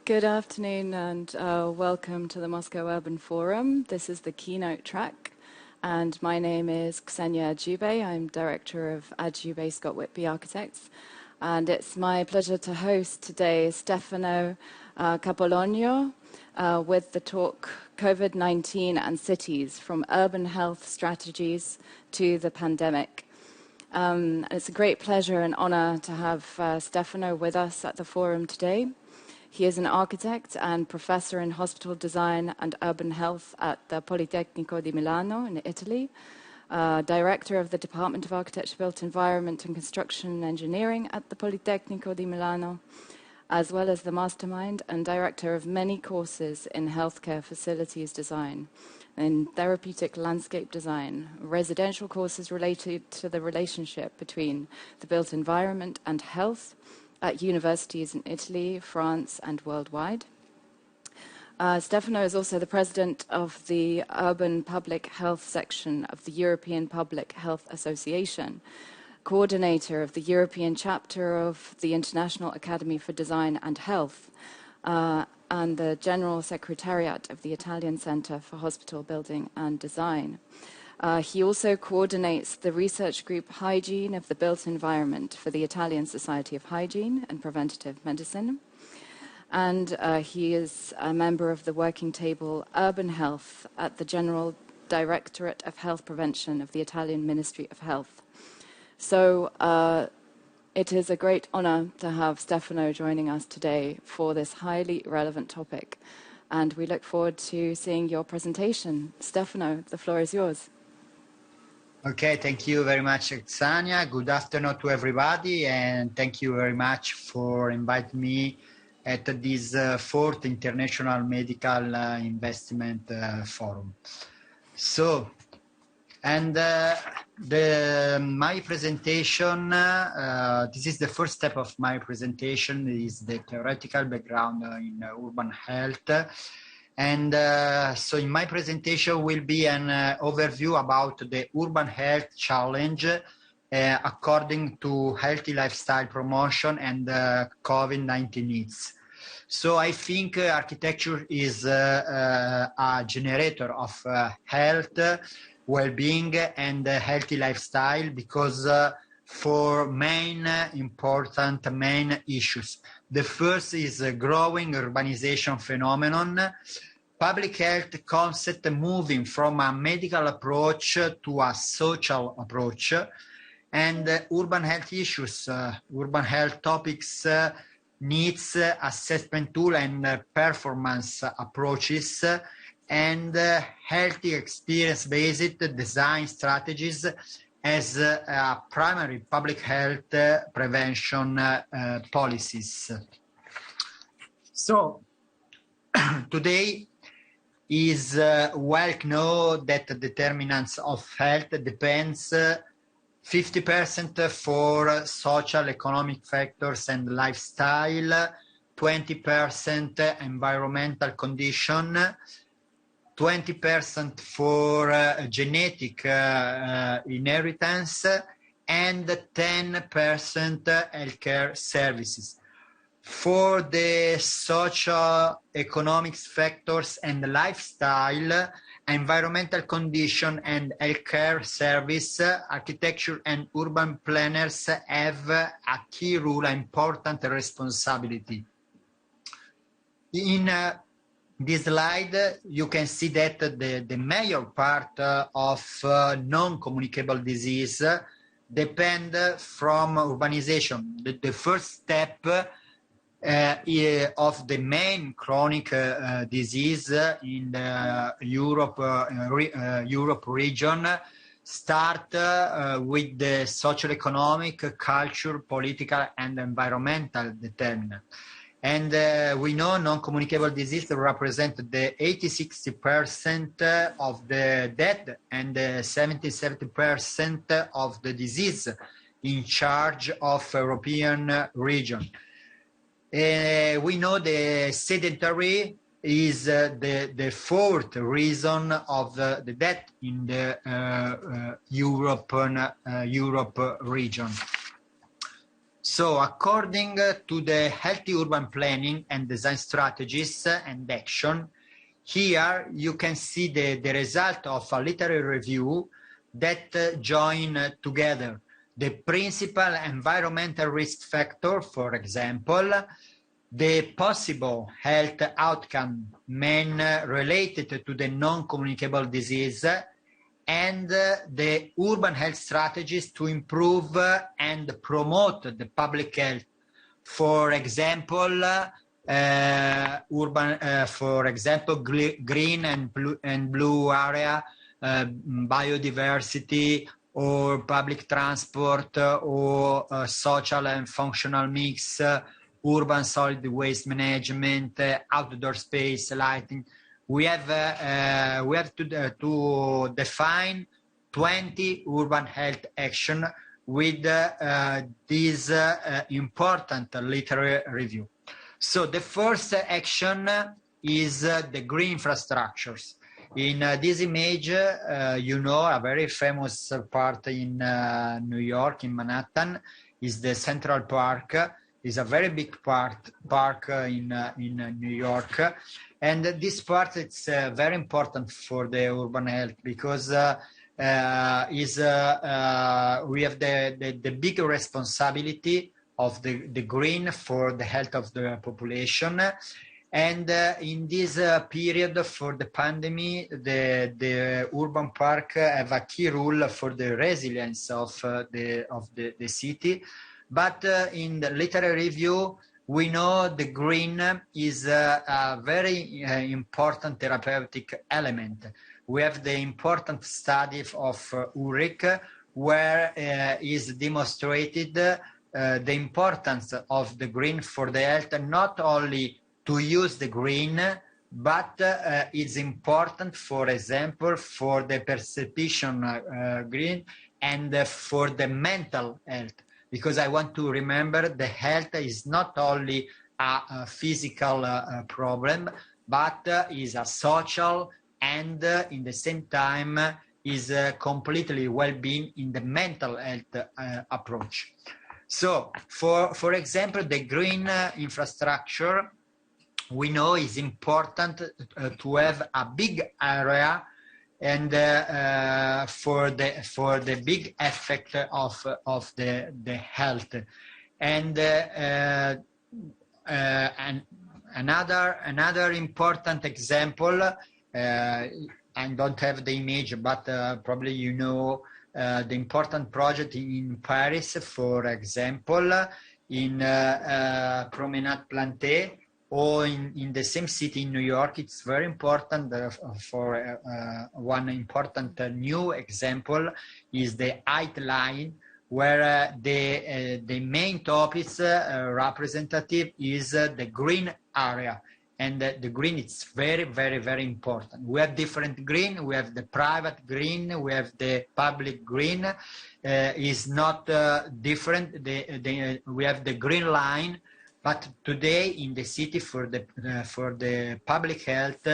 Good afternoon and welcome to the Moscow Urban Forum. This is the keynote track and my name is Ksenia Adjube. I'm director of Adjube Scott Whitby Architects and it's my pleasure to host today Stefano Capologno with the talk COVID-19 and Cities, from Urban Health Strategies to the Pandemic. It's a great pleasure and honor to have Stefano with us at the forum today. He is an architect and professor in hospital design and urban health at the Politecnico di Milano in Italy, director of the Department of Architecture, Built Environment and Construction Engineering at the Politecnico di Milano, as well as the mastermind and director of many courses in healthcare facilities design, in therapeutic landscape design, residential courses related to the relationship between the built environment and health at universities in Italy, France, and worldwide. Stefano is also the president of the Urban Public Health section of the European Public Health Association, coordinator of the European chapter of the International Academy for Design and Health, and the General Secretariat of the Italian Center for Hospital Building and Design. He also coordinates the research group Hygiene of the Built Environment for the Italian Society of Hygiene and Preventative Medicine. And he is a member of the working table Urban Health at the General Directorate of Health Prevention of the Italian Ministry of Health. So it is a great honor to have Stefano joining us today for this highly relevant topic. And we look forward to seeing your presentation. Stefano, the floor is yours. Okay, thank you very much, Ksenia. Good afternoon to everybody, and thank you very much for inviting me at this fourth International Medical Investment Forum. So, and my presentation, this is the first step of my presentation, is the theoretical background in urban health. And so in my presentation will be an overview about the urban health challenge according to healthy lifestyle promotion and COVID-19 needs. So I think architecture is a generator of health, well-being and healthy lifestyle because for main issues. The first is a growing urbanization phenomenon, public health concept moving from a medical approach to a social approach, and urban health issues, urban health topics needs assessment tool and performance approaches, and healthy experience-based design strategies as primary public health prevention policies. So today is well known that the determinants of health depends 50% for social economic factors and lifestyle, 20% environmental condition, 20% for genetic inheritance, and 10% healthcare services. For the social economic factors and lifestyle, environmental condition and healthcare service, architecture and urban planners have a key role, important responsibility. In this slide, you can see that the major part of non-communicable disease depend from urbanization. The first step of the main chronic disease in the Europe region start with the socio-economic, cultural, political, and environmental determinant. And we know non-communicable disease represent the 80-60% of the death and 70% of the disease in charge of European region. We know the sedentary is the fourth reason of the death in the Europe region. So according to the healthy urban planning and design strategies and action, here you can see the result of a literary review that join together the principal environmental risk factor, for example, the possible health outcome related to the non-communicable disease, and the urban health strategies to improve and promote the public health. For example, green and blue area, biodiversity, or public transport, or social and functional mix, urban solid waste management, outdoor space, lighting. We have to define 20 urban health action with this important literary review. So the first action is the green infrastructures. In this image, you know, a very famous part in New York, in Manhattan, is the Central Park. It's a very big park in New York. And this part is very important for the urban health because we have the big responsibility of the green for the health of the population. And in this period for the pandemic, the urban park have a key role for the resilience of the city. But in the literary review, we know the green is a very important therapeutic element. We have the important study of Ulrich, where is demonstrated the importance of the green for the health, not only to use the green, but it's important, for example, for the perception green and for the mental health. Because I want to remember the health is not only a physical problem, but is a social and in the same time is completely well-being in the mental health approach. So, for example, the green infrastructure, we know is important to have a big area and for the big effect of the health, and another important example. I don't have the image, but probably you know the important project in Paris, for example, in Promenade Plantée. Or in the same city in New York, it's very important for one important new example is the Height Line, where the main topics representative is the green area. And the green is very, very, very important. We have different green. We have the private green. We have the public green. Is not different. We have the green line. But today in the city for the public health,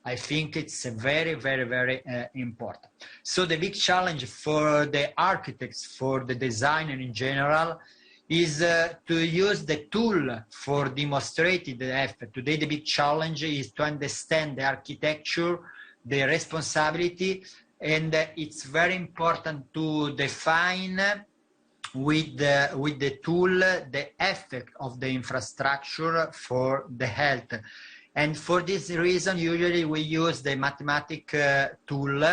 I think it's very, very, very important. So the big challenge for the architects, for the designer in general, is to use the tool for demonstrating the effect. Today the big challenge is to understand the architecture, the responsibility, and it's very important to define with the tool the effect of the infrastructure for the health. And for this reason, usually we use the mathematic tool.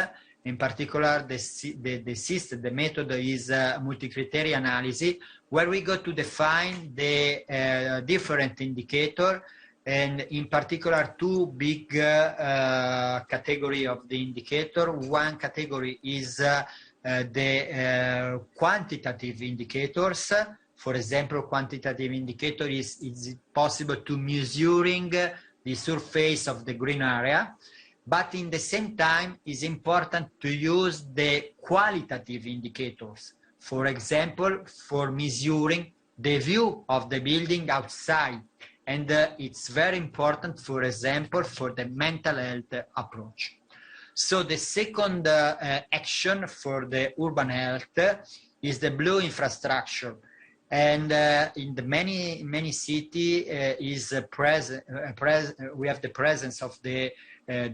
In particular, the system, the method is multi-criteria analysis, where we go to define the different indicator, and in particular two big category of the indicator. One category is the quantitative indicators. For example, quantitative indicator is possible to measuring the surface of the green area, but in the same time it's important to use the qualitative indicators. For example, for measuring the view of the building outside, and it's very important, for example, for the mental health approach. So the second action for the urban health is the blue infrastructure. And in the many city is present. We have the presence of the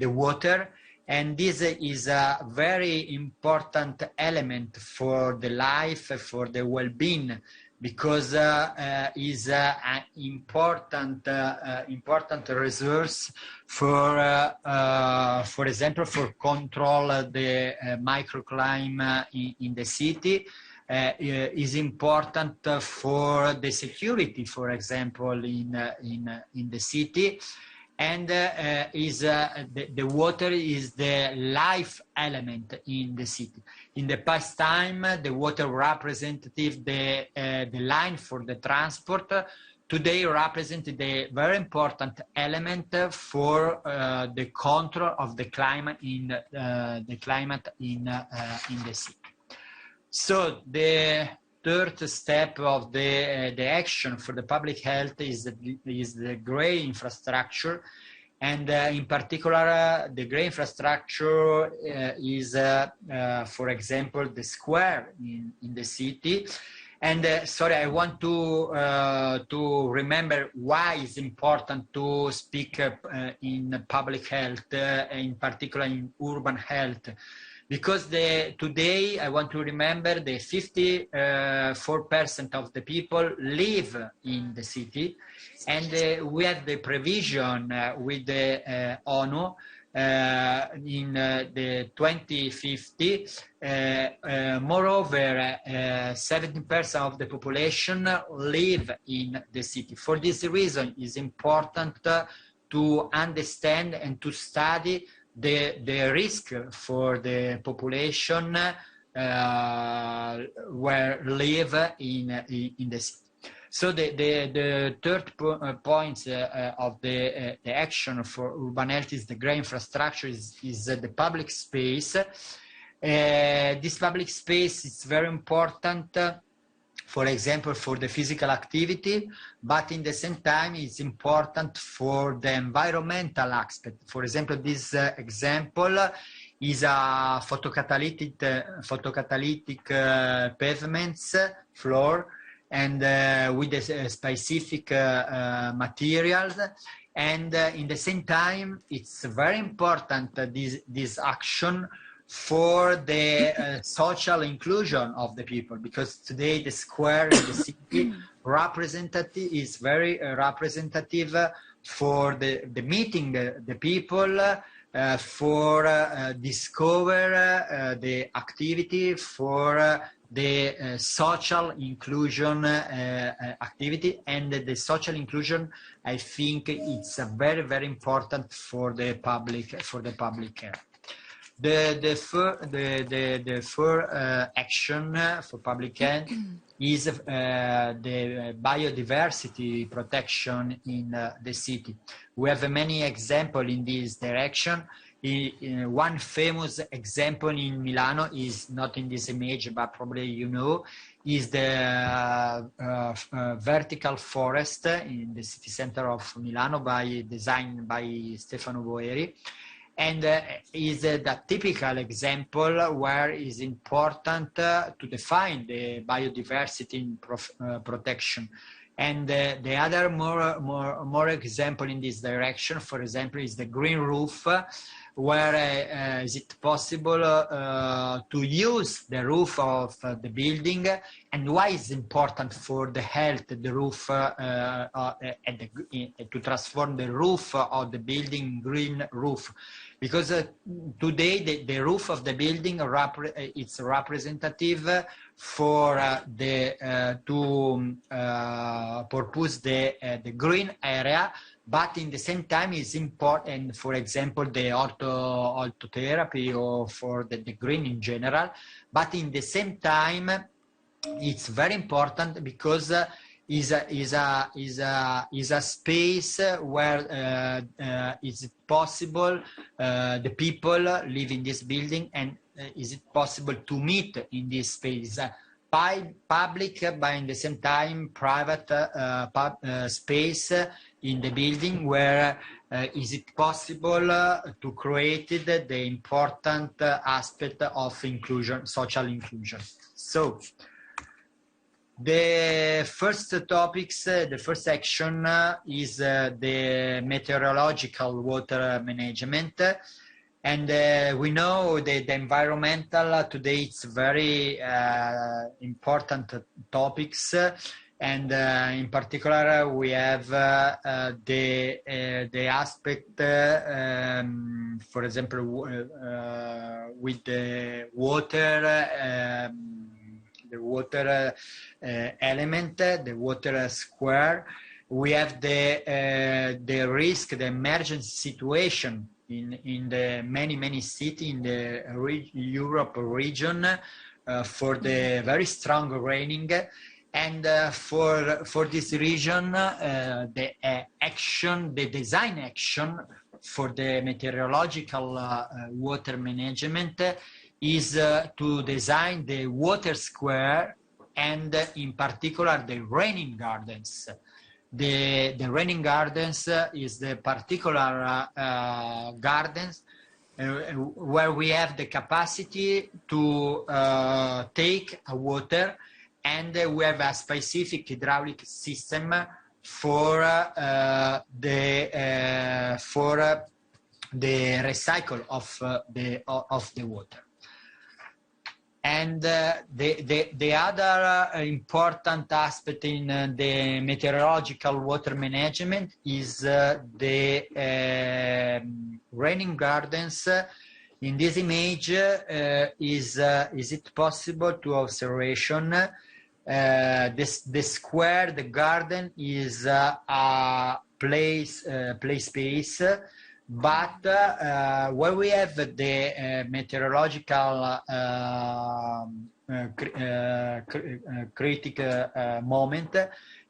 water, and this is a very important element for the life, for the well-being, because is an important resource for example, for control the microclimate in the city. Is important for the security, for example, in the city, and the water is the life element in the city. In the past time, the water representative the line for the transport. Today, represent the very important element for the control of the climate in the city. So the third step of the action for the public health is the grey infrastructure, and in particular the grey infrastructure is for example the square in the city. And sorry, I want to remember why it's important to speak in public health, in particular in urban health. Because today, I want to remember the 54% of the people live in the city, and we have the provision with the ONU in the 2050. Moreover, 70% of the population live in the city. For this reason, it's important to understand and to study the risk for the population where live in the city. So the third point of the action for urban health is the grey infrastructure, is the public space. This public space is very important, for example, for the physical activity, but in the same time, it's important for the environmental aspect. For example, this example is a photocatalytic pavements floor, and with the specific materials. And in the same time, it's very important this action for the social inclusion of the people, because today the square in the city is very representative for the meeting the people, for discover the activity, for the social inclusion activity. And the social inclusion, I think it's very, very important for the public care. The third action for public health is the biodiversity protection in the city. We have many examples in this direction. One famous example in Milano is not in this image, but probably you know, is the vertical forest in the city center of Milano, designed by Stefano Boeri. And is the typical example where it is important to define the biodiversity protection. And the other more example in this direction, for example, is the green roof, where is it possible to use the roof of the building, and why is it important for the health the roof to transform the roof of the building green roof. Because today the roof of the building it's representative for to purpose the green area, but in the same time it's important, for example, the orthotherapy or for the green in general. But in the same time, it's very important because is a space where is possible the people live in this building, and is it possible to meet in this space by public, but in the same time private space in the building, where is it possible to create the important aspect of inclusion, social inclusion. So The first topics, the first action is the meteorological water management. And we know that the environmental today it's very important topics. And in particular, we have the aspect, for example, with the water element, the water square. We have the risk, the emergency situation in the many cities in the Europe region for the very strong raining. And for this region, the design action for the meteorological water management is to design the water square and in particular the raining gardens. The raining gardens is the particular gardens where we have the capacity to take water, and we have a specific hydraulic system for the recycle of the water. And the other important aspect in the meteorological water management is the raining gardens. In this image, is it possible to observation? The square, the garden is a play space, but where we have the meteorological critical moment,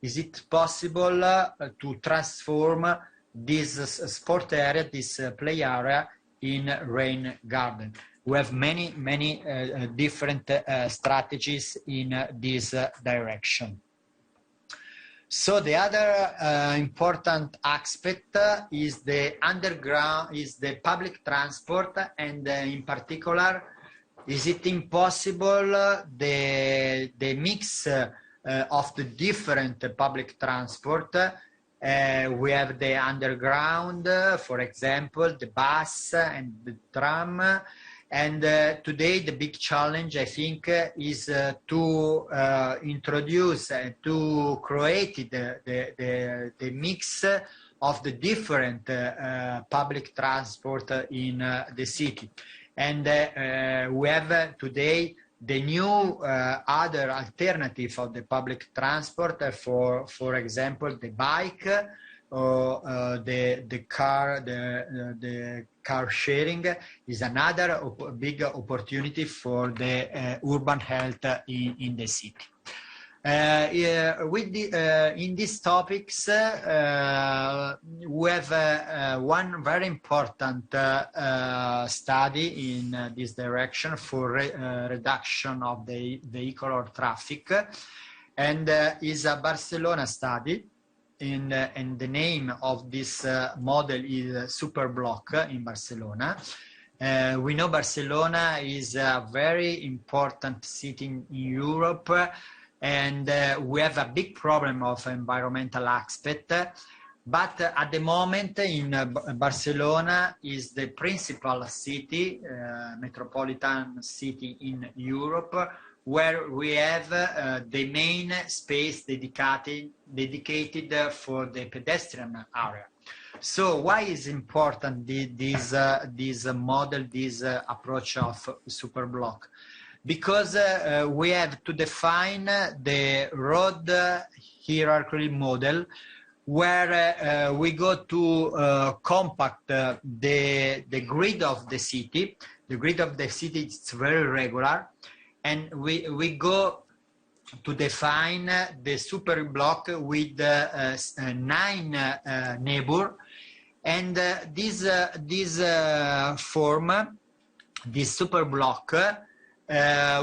is it possible to transform this sport area, this play area, in rain garden? We have many different strategies in this direction. So the other important aspect is the public transport, and in particular, is it impossible the mix of the different public transport? We have the underground, for example, the bus and the tram. And today the big challenge, I think, is to introduce and to create the mix of the different public transport in the city. And we have today the new other alternative of the public transport, for example, the bike or the car sharing is another big opportunity for the urban health in the city. In these topics, we have one very important study in this direction for reduction of the vehicular traffic, and is a Barcelona study. And the name of this model is Superblock in Barcelona. We know Barcelona is a very important city in Europe, and we have a big problem of environmental aspect. But at the moment in Barcelona is the principal city, metropolitan city in Europe, where we have the main space dedicated for the pedestrian area. So why is important this model, this approach of Superblock? Because we have to define the road hierarchy model, where we go to compact the grid of the city. The grid of the city is very regular. And we go to define the super block with 9 neighbors, and this form, this super block,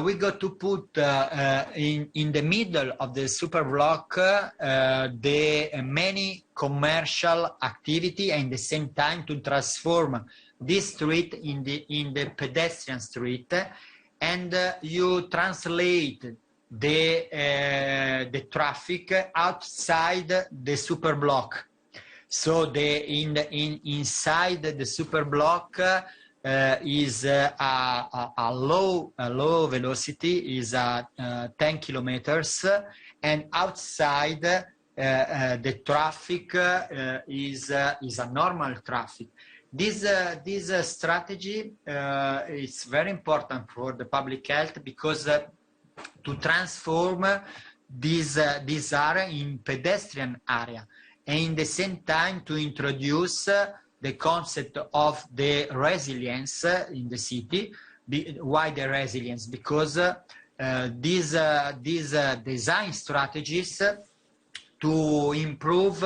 we go to put in the middle of the super block the many commercial activity, and at the same time to transform this street in the pedestrian street. And you translate the traffic outside the super block. So inside the super block is a low velocity, is 10 kilometers, and outside the traffic is a normal traffic. This strategy is very important for the public health because to transform this area in pedestrian area, and in the same time to introduce the concept of the resilience in the city. Why the resilience? Because these design strategies to improve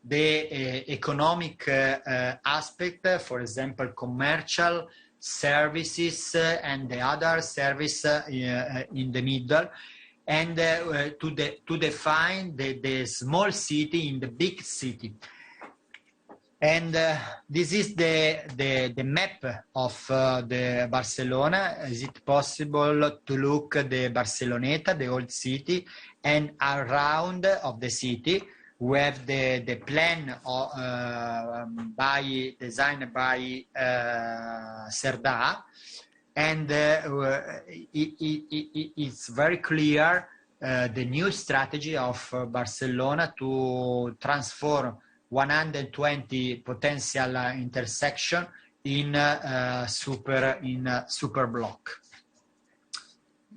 the economic aspect, for example, commercial services and the other service in the middle, and to define the small city in the big city. And this is the map of the Barcelona. Is it possible to look at the Barceloneta, the old city, and around of the city? We have the plan designed by Cerdà, and it's very clear the new strategy of Barcelona to transform 120 potential intersection in super block.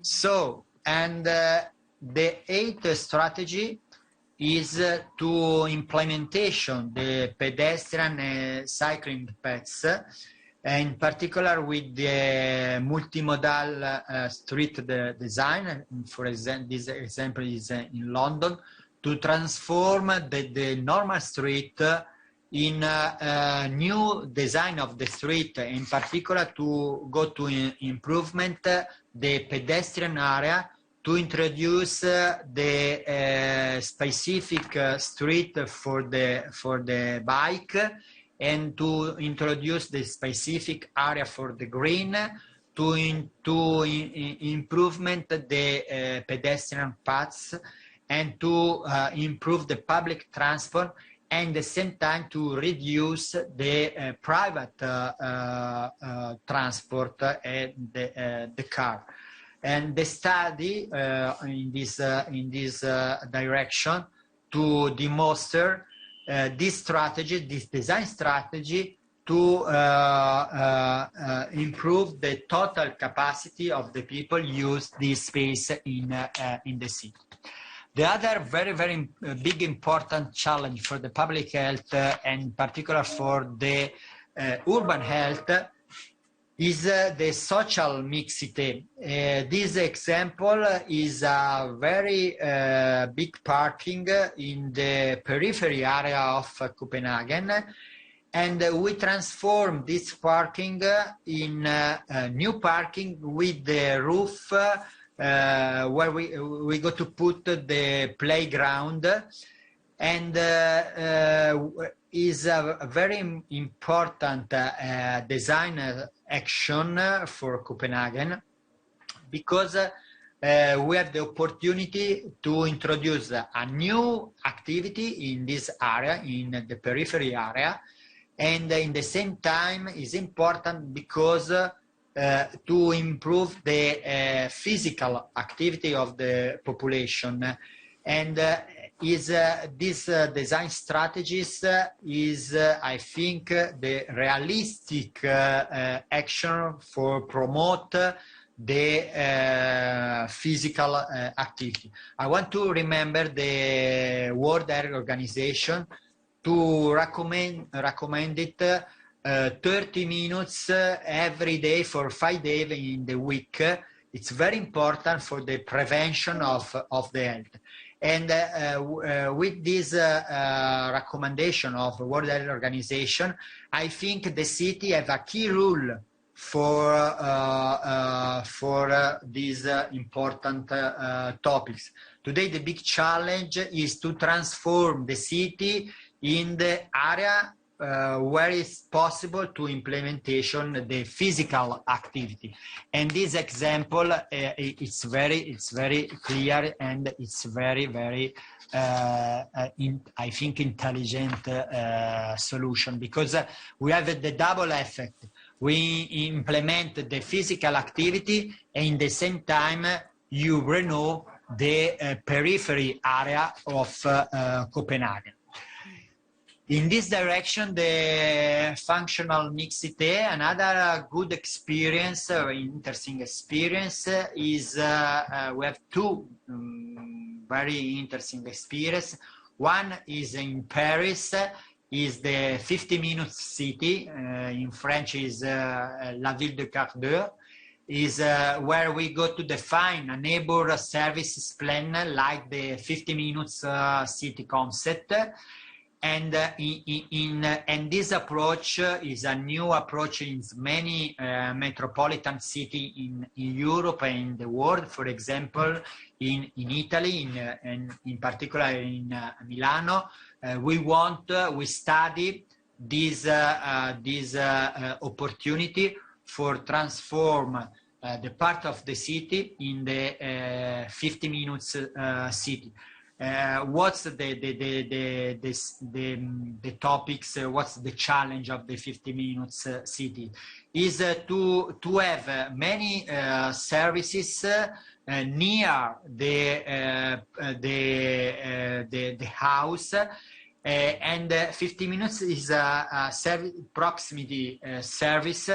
So, and the eighth strategy is to implementation the pedestrian cycling paths, in particular with the multimodal street design. For example, this example is in London, to transform the normal street in a new design of the street, in particular to go to improvement the pedestrian area, to introduce the specific street for the bike, and to introduce the specific area for the green, to improvement the pedestrian paths, and to improve the public transport, and at the same time to reduce the private transport and the car. And the study in this direction to demonstrate this strategy, this design strategy, to improve the total capacity of the people use this space in the city. The other very, very big important challenge for the public health, and in particular for the urban health, is the social mixity. This example is a very big parking in the periphery area of Copenhagen, and we transform this parking in new parking with the roof where we go to put the playground, and is a very important design action for Copenhagen, because we have the opportunity to introduce a new activity in this area, in the periphery area, and in the same time is important because to improve the physical activity of the population. And this design strategies is, I think, the realistic action for promote the physical activity. I want to remember the World Health Organization to recommend it 30 minutes every day for 5 days in the week. It's very important for the prevention of the health. And with this recommendation of the World Health Organization, I think the city have a key role for these important topics. Today, the big challenge is to transform the city in the area where it's possible to implementation the physical activity. And this example, it's very clear, and it's very I think intelligent solution, because we have the double effect. We implement the physical activity, and in the same time you renew the periphery area of Copenhagen. In this direction, the functional mixité, another good experience, interesting experience, is we have two very interesting experience. One is in Paris, is the 50-minute city, in French is La Ville de Quart d'Heure, is where we go to define a neighbor services plan like the 50 minutes city concept. And and this approach is a new approach in many metropolitan cities in Europe and in the world. For example, in Italy, and in particular in Milano, we study this opportunity for transform the part of the city in the 50 minutes city. What's the topics? What's the challenge of the 50 minutes city? Is to have many services near the house, and 50 minutes is a proximity service,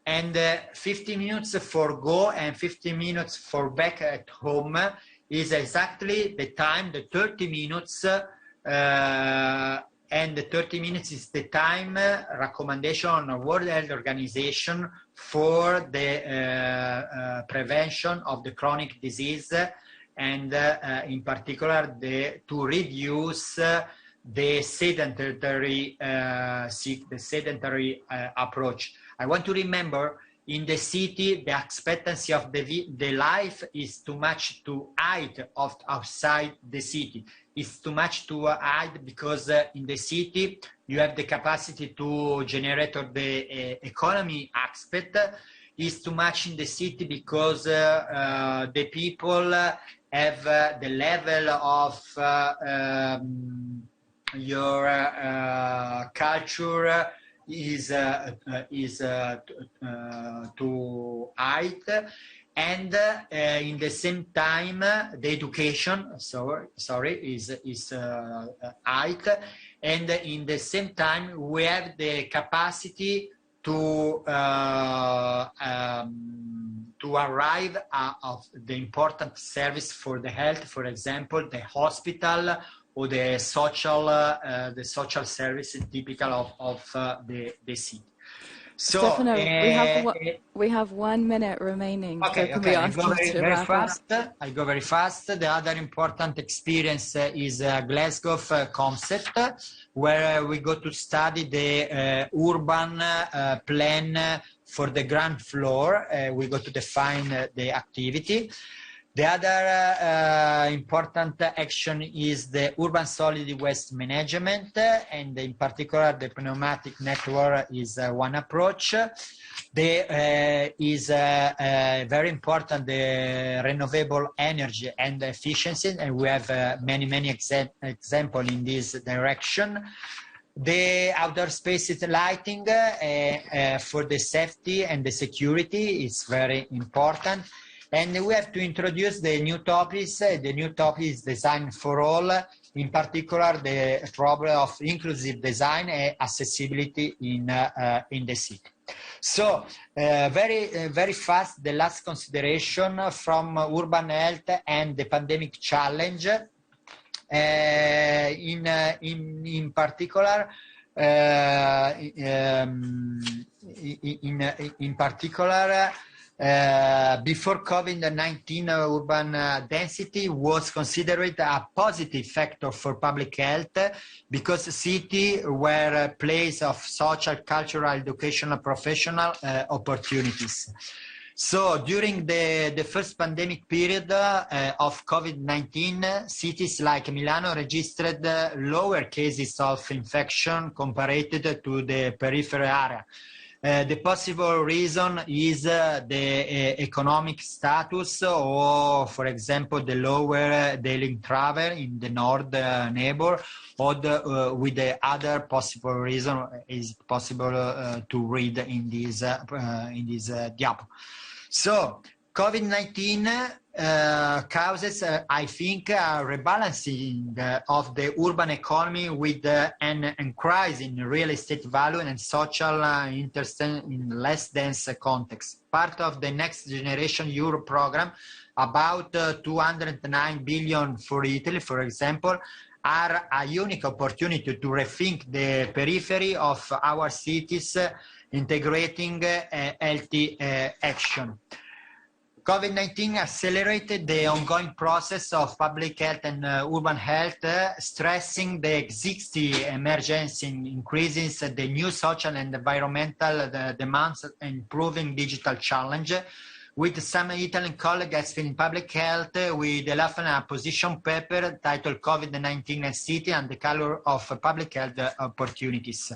and 50 minutes for go and 50 minutes for back at home is exactly the time, the 30 minutes, and the 30 minutes is the time recommendation on World Health Organization for the prevention of the chronic disease, and in particular to reduce the sedentary approach. I want to remember, in the city, the expectancy of the life is too much to hide outside the city. It's too much to hide because in the city you have the capacity to generate the economy aspect. It's too much in the city because the people have the level of your culture is to height, and in the same time the education is height, and in the same time we have the capacity to arrive of the important service for the health, for example the hospital or the social service typical of the city. So Stefano, we have 1 minute remaining. Okay, so okay. I go very fast. The other important experience is Glasgow concept, where we go to study the urban plan for the ground floor. We go to define the activity. The other important action is the urban solid waste management, and in particular the pneumatic network is one approach. There is very important the renewable energy and efficiency, and we have many examples in this direction. The outdoor spaces lighting for the safety and the security is very important. And we have to introduce the new topics. The new topic is design for all, in particular the problem of inclusive design and accessibility in the city. So very fast, the last consideration from urban health and the pandemic challenge. In particular, before COVID-19, urban density was considered a positive factor for public health because cities were a place of social, cultural, educational, professional opportunities. So during the first pandemic period of COVID-19, cities like Milano registered lower cases of infection compared to the peripheral area. The possible reason is the economic status, or, for example, the lower daily travel in the north neighbor, or with the other possible reason is possible to read in this diapo. So COVID-19 causes, I think, a rebalancing of the urban economy with an increase in real estate value and social interest in less dense context. Part of the Next Generation Euro program, about 209 billion for Italy, for example, are a unique opportunity to rethink the periphery of our cities, integrating healthy action. COVID-19 accelerated the ongoing process of public health and urban health, stressing the existing emergency, increases the new social and environmental demands, improving digital challenge. With some Italian colleagues in public health, we developed a position paper titled COVID-19 and City and the Color of Public Health Opportunities.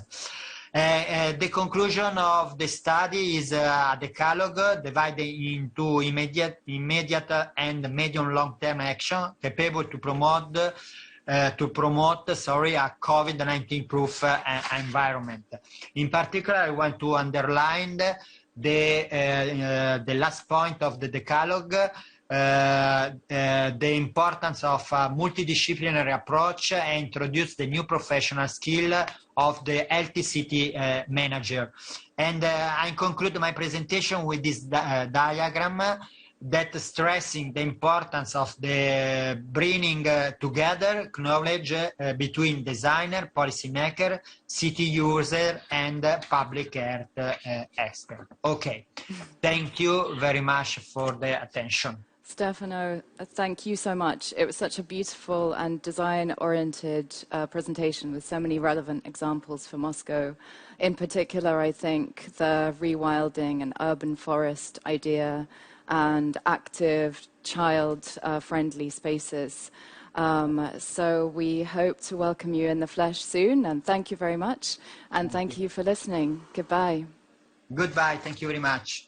The conclusion of the study is a decalogue divided into immediate and medium long-term action capable to promote a COVID-19 proof environment. In particular, I want to underline the last point of the decalogue, the importance of a multidisciplinary approach and introduce the new professional skill of the healthy city manager. And I conclude my presentation with this diagram that stressing the importance of the bringing together knowledge between designer, policymaker, city user, and public health expert. Okay, thank you very much for the attention. Stefano, thank you so much. It was such a beautiful and design-oriented presentation with so many relevant examples for Moscow. In particular, I think the rewilding and urban forest idea and active child-friendly spaces. So we hope to welcome you in the flesh soon, and thank you very much. And thank you for listening. Goodbye. Goodbye. Thank you very much.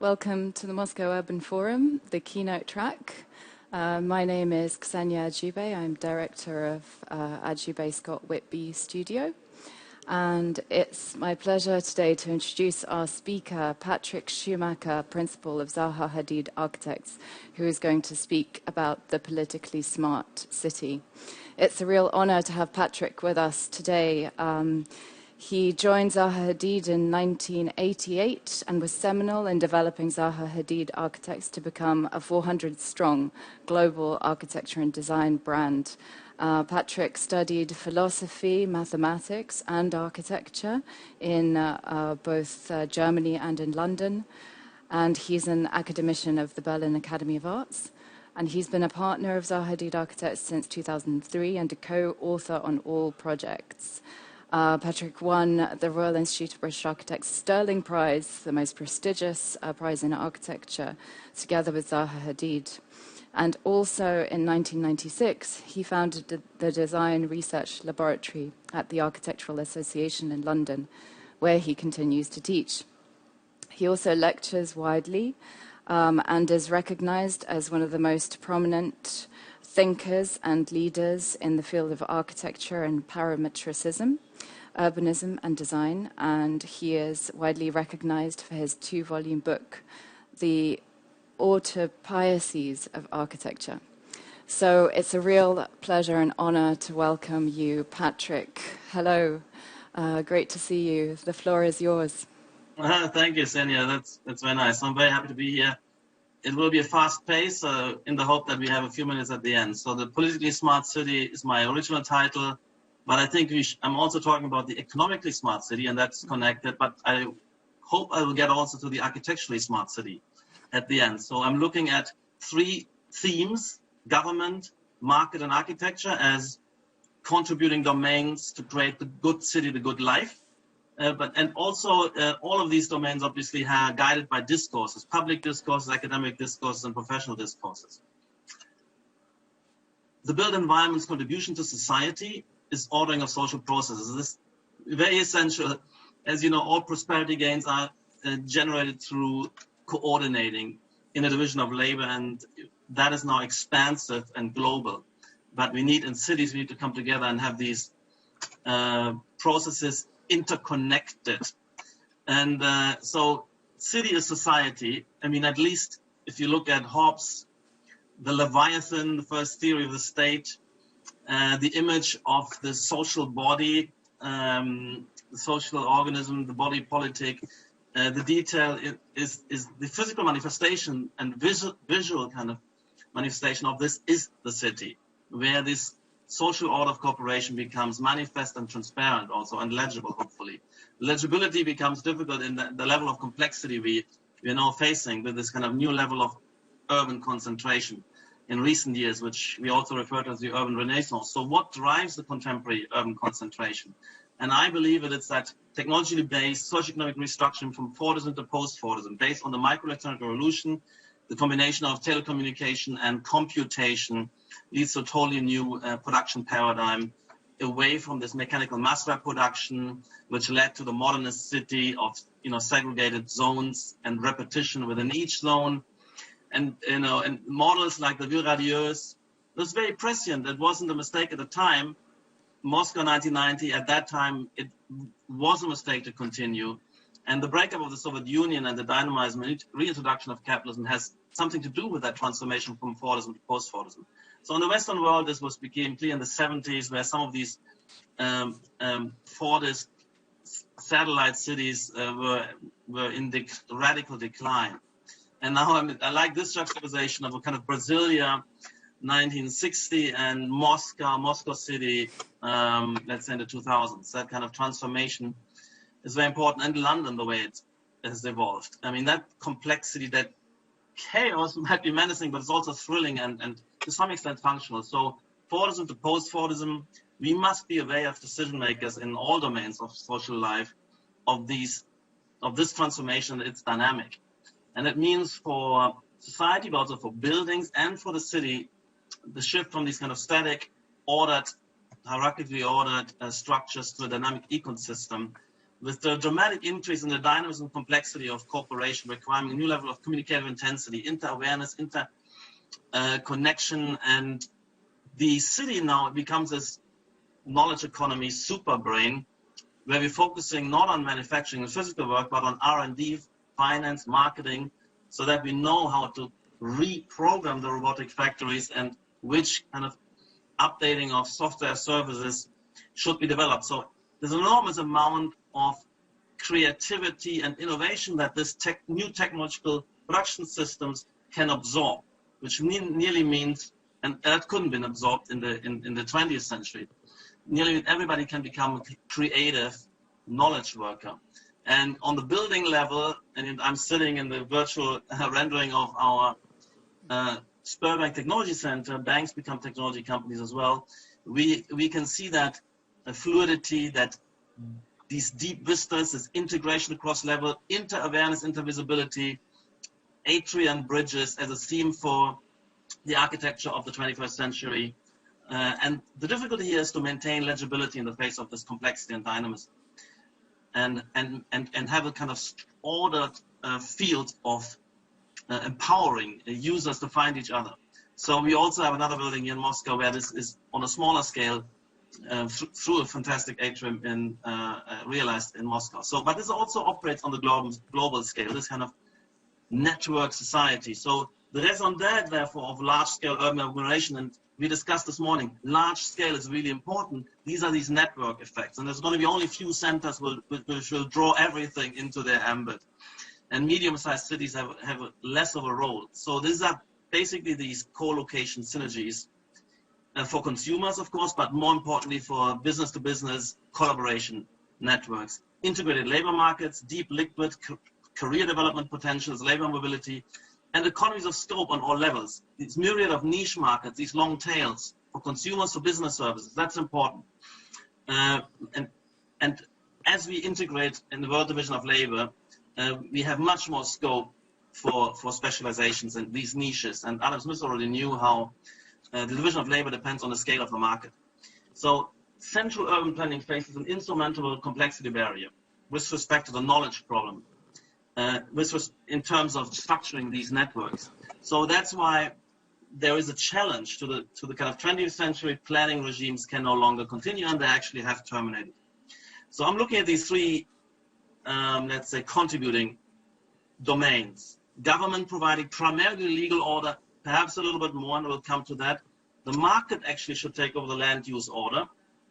Welcome to the Moscow Urban Forum, the keynote track. My name is Ksenia Adjube. I'm director of Adjube Scott Whitby Studio. And it's my pleasure today to introduce our speaker, Patrick Schumacher, principal of Zaha Hadid Architects, who is going to speak about the politically smart city. It's a real honor to have Patrick with us today. He joined Zaha Hadid in 1988 and was seminal in developing Zaha Hadid Architects to become a 400-strong global architecture and design brand. Patrick studied philosophy, mathematics, and architecture in both Germany and in London, and he's an academician of the Berlin Academy of Arts. And he's been a partner of Zaha Hadid Architects since 2003 and a co-author on all projects. Patrick won the Royal Institute of British Architects Sterling Prize, the most prestigious prize in architecture, together with Zaha Hadid. And also in 1996, he founded the Design Research Laboratory at the Architectural Association in London, where he continues to teach. He also lectures widely and is recognized as one of the most prominent thinkers and leaders in the field of architecture and parametricism, urbanism and design, and he is widely recognized for his 2-volume book, The Autopieces of Architecture. So it's a real pleasure and honor to welcome you, Patrick. Hello, great to see you. The floor is yours. Thank you, Senia. That's very nice. I'm very happy to be here. It will be a fast pace in the hope that we have a few minutes at the end. So the politically smart city is my original title, but I think I'm also talking about the economically smart city, and that's connected, but I hope I will get also to the architecturally smart city at the end. So I'm looking at 3 themes: government, market, and architecture as contributing domains to create the good city, the good life. And also all of these domains obviously are guided by discourses, public discourses, academic discourses, and professional discourses. The built environment's contribution to society is ordering of social processes. This is very essential. As you know, all prosperity gains are generated through coordinating in a division of labor, and that is now expansive and global. But we need, in cities, we need to come together and have these processes interconnected. And so city is society. I mean, at least if you look at Hobbes, the Leviathan, the first theory of the state, the image of the social body, the social organism, the body politic, the detail is the physical manifestation and visual kind of manifestation of this is the city, where this social order of cooperation becomes manifest and transparent also, and legible, hopefully. Legibility becomes difficult in the level of complexity we are now facing with this kind of new level of urban concentration in recent years, which we also refer to as the urban renaissance. So what drives the contemporary urban concentration? And I believe it's that technology-based socioeconomic restructuring from Fordism to post-Fordism, based on the microelectronic revolution, the combination of telecommunication and computation leads to a totally new production paradigm, away from this mechanical mass reproduction, which led to the modernist city of segregated zones and repetition within each zone, and and models like the Ville Radieuse. It was very prescient. It wasn't a mistake at the time. Moscow 1990, at that time, it was a mistake to continue. And the breakup of the Soviet Union and the dynamism and reintroduction of capitalism has something to do with that transformation from Fordism to post-Fordism. So in the Western world, this became clear in the 70s, where some of these Fordist satellite cities were in radical decline. And now I like this juxtaposition of a kind of Brasilia 1960 and Moscow City, let's say in the 2000s. That kind of transformation is very important. And London, the way it has evolved. I mean, that complexity, that chaos might be menacing, but it's also thrilling and to some extent functional. So Fordism to post-Fordism, we must be aware of decision makers in all domains of social life of this transformation. It's dynamic. And it means for society, but also for buildings and for the city, the shift from these kind of static, ordered, hierarchically ordered structures to a dynamic ecosystem with the dramatic increase in the dynamism and complexity of cooperation requiring a new level of communicative intensity, inter-awareness, inter-connection, and the city now becomes this knowledge economy super brain, where we're focusing not on manufacturing and physical work, but on R&D, finance, marketing, so that we know how to reprogram the robotic factories and which kind of updating of software services should be developed. So there's an enormous amount of creativity and innovation that this new technological production systems can absorb, which nearly means, and that couldn't have been absorbed in the 20th century. Nearly everybody can become a creative knowledge worker. And on the building level, and I'm sitting in the virtual rendering of our Sberbank Technology Center, banks become technology companies as well. We can see that fluidity, that these deep vistas, this integration across level, inter-awareness, inter-visibility, Adrian bridges as a theme for the architecture of the 21st century. And the difficulty here is to maintain legibility in the face of this complexity and dynamism, and have a kind of ordered field of empowering users to find each other. So we also have another building here in Moscow where this is on a smaller scale through a fantastic atrium realized in Moscow. So, but this also operates on the global scale, this kind of network society. So the raison d'etre, therefore, of large-scale urban agglomeration, and we discussed this morning, large scale is really important. These are these network effects, and there's going to be only a few centers which will draw everything into their ambit. And medium-sized cities have less of a role. So these are basically these co-location synergies for consumers, of course, but more importantly for business-to-business collaboration networks. Integrated labor markets, deep liquid career development potentials, labor mobility, and economies of scope on all levels. These myriad of niche markets, these long tails for consumers, for business services, that's important. And as we integrate in the World Division of Labor, we have much more scope for specializations in these niches. And Adam Smith already knew how the division of labor depends on the scale of the market. So central urban planning faces an insurmountable complexity barrier with respect to the knowledge problem, in terms of structuring these networks. So that's why there is a challenge to the kind of 20th century planning regimes can no longer continue, and they actually have terminated. So I'm looking at these three, let's say, contributing domains. Government providing primarily legal order, perhaps a little bit more, and we'll come to that. The market actually should take over the land use order.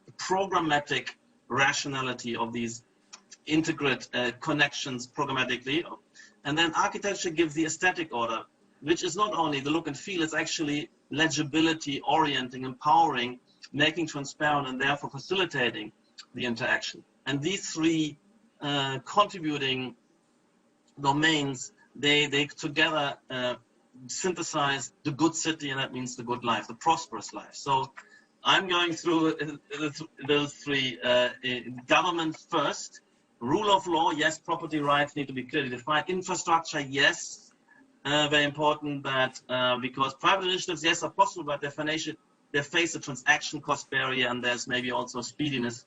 The programmatic rationality of these integrate connections programmatically. And then architecture gives the aesthetic order, which is not only the look and feel, it's actually legibility, orienting, empowering, making transparent, and therefore facilitating the interaction. And these three contributing domains, they together synthesize the good city, and that means the good life, the prosperous life. So I'm going through those three. Government first, rule of law, yes, property rights need to be clearly defined. Infrastructure, yes, very important that because private initiatives, yes, are possible, but they face a transaction cost barrier, and there's maybe also speediness.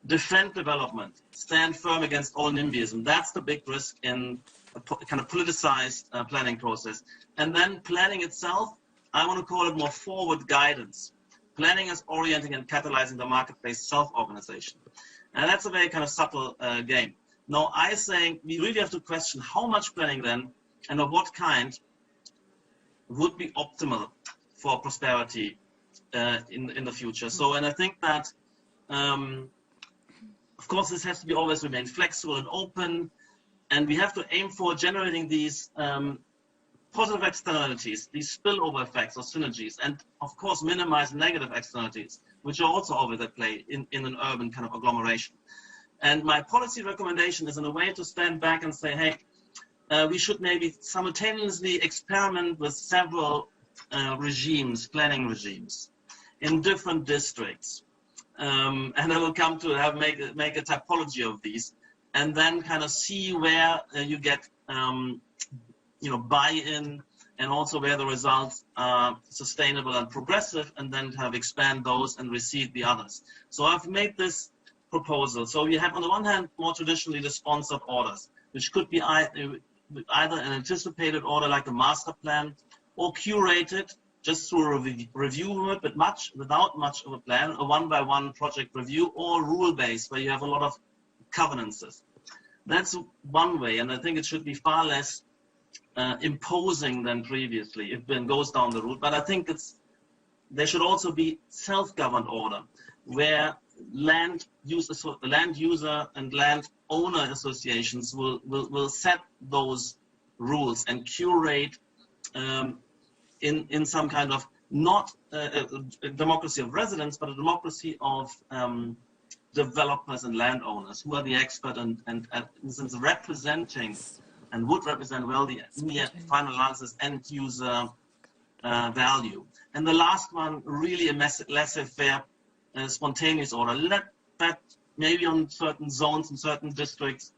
Defend development, stand firm against all NIMBYism. That's the big risk in a kind of politicized planning process. And then planning itself, I want to call it more forward guidance. Planning is orienting and catalyzing the market-based self-organization. And that's a very kind of subtle game. Now, I'm saying we really have to question how much planning then, and of what kind, would be optimal for prosperity in the future. So, and I think that, of course, this has to be always remain flexible and open, and we have to aim for generating these positive externalities, these spillover effects or synergies, and of course minimize negative externalities, which are also always at play in an urban kind of agglomeration. And my policy recommendation is in a way to stand back and say, hey, we should maybe simultaneously experiment with several regimes, planning regimes, in different districts. And I will come to make a typology of these, and then kind of see where you get buy-in, and also where the results are sustainable and progressive, and then kind of expand those and recede the others. So I've made this proposal. So you have, on the one hand, more traditionally the sponsored orders, which could be either an anticipated order like a master plan, or curated just through a review, but without much of a plan, a one-by-one project review, or rule-based, where you have a lot of covenances. That's one way, and I think it should be far less imposing than previously if it goes down the route. But I think there should also be self-governed order, where land user and land owner associations will set those rules and curate in some kind of not a democracy of residents, but a democracy of developers and landowners who are the expert and in the sense of representing and would represent well the final analysis end user value. And the last one, really a laissez-faire spontaneous order. Let that maybe on certain zones and certain districts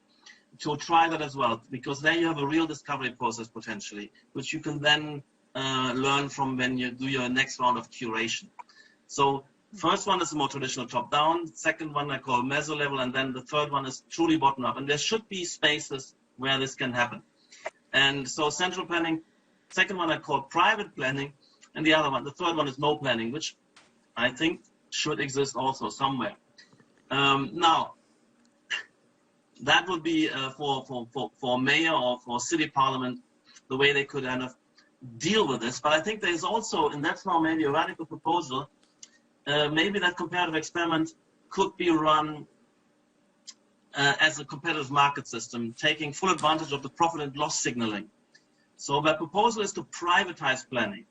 to try that as well, because there you have a real discovery process potentially, which you can then learn from when you do your next round of curation. So first one is a more traditional top-down, second one I call meso-level, and then the third one is truly bottom-up. And there should be spaces where this can happen. And so central planning, second one I call private planning, and the third one is no planning, which I think should exist also somewhere. Now, that would be for mayor or for city parliament, the way they could kind of deal with this. But I think there's also, and that's now maybe a radical proposal, maybe that comparative experiment could be run as a competitive market system, taking full advantage of the profit and loss signaling. So the proposal is to privatize planning.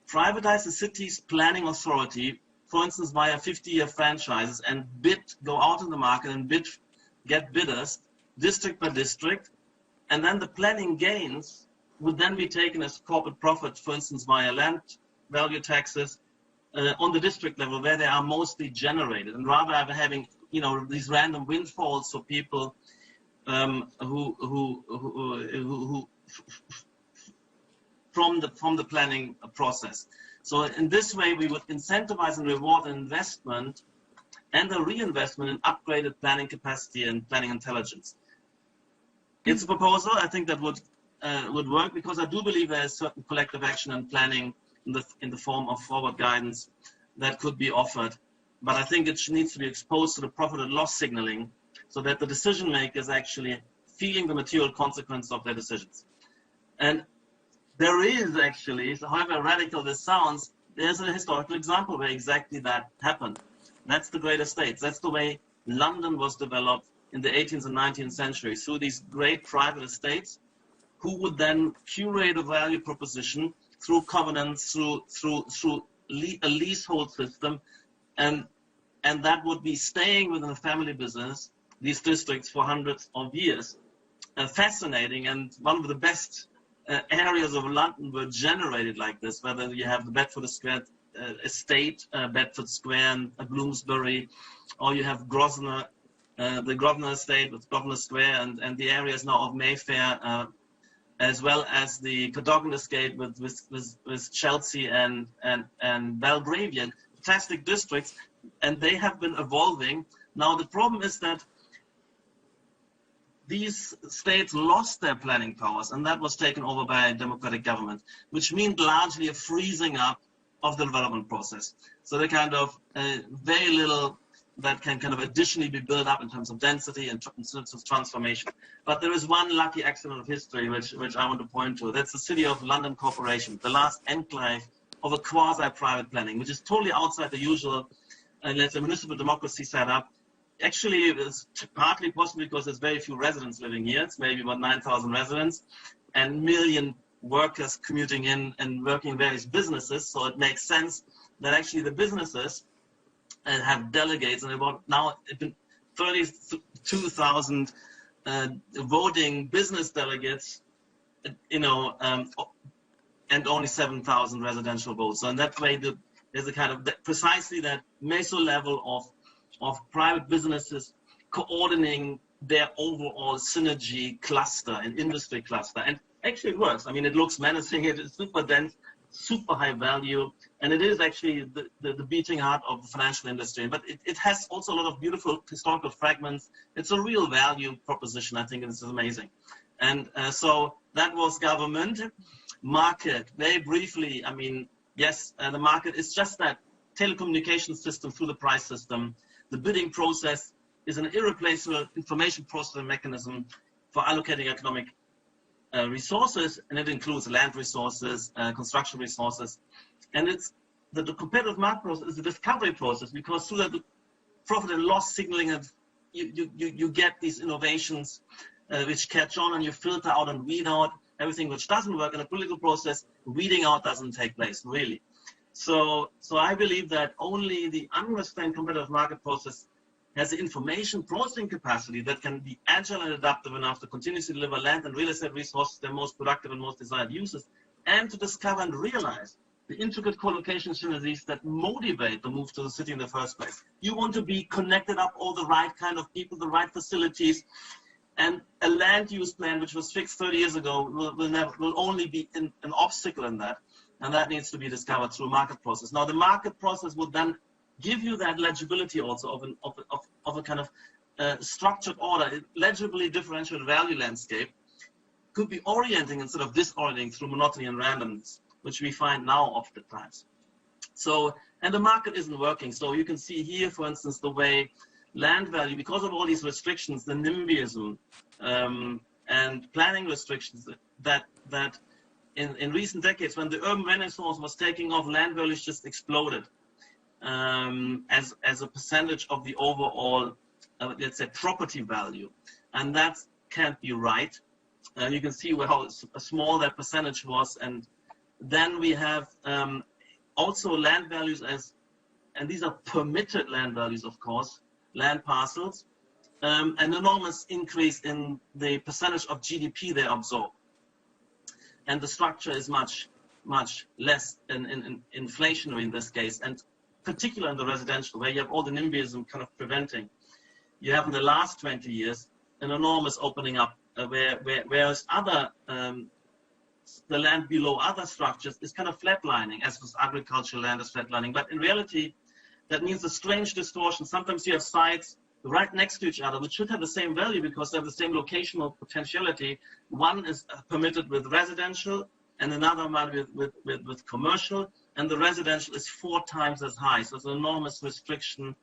Privatize the city's planning authority, for instance, via 50-year franchises, and go out in the market and get bidders, district by district, and then the planning gains would then be taken as corporate profit, for instance, via land value taxes on the district level, where they are mostly generated, and rather than having these random windfalls for people who from the planning process. So in this way, we would incentivize and reward an investment and a reinvestment in upgraded planning capacity and planning intelligence. It's a proposal, I think, that would work, because I do believe there is certain collective action and planning in the form of forward guidance that could be offered. But I think it needs to be exposed to the profit and loss signaling, so that the decision maker is actually feeling the material consequence of their decisions. And there is actually, so however radical this sounds, there's a historical example where exactly that happened. That's the great estates. That's the way London was developed in the 18th and 19th century, through these great private estates who would then curate a value proposition through covenants, through a leasehold system, and that would be staying within a family business, these districts, for hundreds of years. Fascinating, and one of the best areas of London were generated like this, whether you have the Bedford Square estate, Bedford Square and Bloomsbury, or you have Grosvenor, the Grosvenor estate with Grosvenor Square, and the areas now of Mayfair, as well as the Cadogan estate with Chelsea and Belgravian, fantastic districts, and they have been evolving. Now the problem is that these states lost their planning powers, and that was taken over by a democratic government, which means largely a freezing up of the development process. So they kind of very little that can kind of additionally be built up in terms of density and in terms of transformation. But there is one lucky accident of history which I want to point to. That's the City of London Corporation, the last enclave of a quasi-private planning, which is totally outside the usual, let's say, municipal democracy setup. Actually, it's partly possible because there's very few residents living here. It's maybe about 9,000 residents and million workers commuting in and working in various businesses. So it makes sense that actually the businesses have delegates, and about now 32,000 voting business delegates, and only 7,000 residential votes. So in that way, there's a kind of precisely that meso level of private businesses coordinating their overall synergy cluster and industry cluster. And actually it works. I mean, it looks menacing, it is super dense, super high value, and it is actually the beating heart of the financial industry. But it has also a lot of beautiful historical fragments. It's a real value proposition, I think, and it's amazing. And so that was government. Market, very briefly, I mean, yes, the market is just that telecommunication system through the price system. The bidding process is an irreplaceable information processing mechanism for allocating economic resources, and it includes land resources, construction resources. And it's the competitive market process is the discovery process, because through the profit and loss signaling, you get these innovations which catch on, and you filter out and weed out everything which doesn't work. In a political process, weeding out doesn't take place, really. So I believe that only the unrestrained competitive market process has the information processing capacity that can be agile and adaptive enough to continuously deliver land and real estate resources to their most productive and most desired uses, and to discover and realize the intricate co-location synergies that motivate the move to the city in the first place. You want to be connected up all the right kind of people, the right facilities, and a land use plan which was fixed 30 years ago will only be an obstacle in that, and that needs to be discovered through a market process. Now, the market process will then give you that legibility also of a kind of structured order, legibly differentiated value landscape, could be orienting instead of disorienting through monotony and randomness, which we find now oftentimes. So, and the market isn't working. So you can see here, for instance, the way land value, because of all these restrictions, the NIMBYism and planning restrictions, that in recent decades, when the urban renaissance was taking off, land values just exploded as a percentage of the overall, let's say, property value. And that can't be right. And you can see how small that percentage was. And then we have also land values and these are permitted land values, of course, land parcels, an enormous increase in the percentage of GDP they absorb. And the structure is much, much less inflationary in this case, and particularly in the residential, where you have all the NIMBYism kind of preventing. You have in the last 20 years an enormous opening up, whereas other, the land below other structures is kind of flatlining, as was agricultural land is flatlining. But in reality, that means a strange distortion. Sometimes you have sites right next to each other, which should have the same value because they have the same locational potentiality. One is permitted with residential and another one with commercial, and the residential is 4 times as high. So it's an enormous restriction,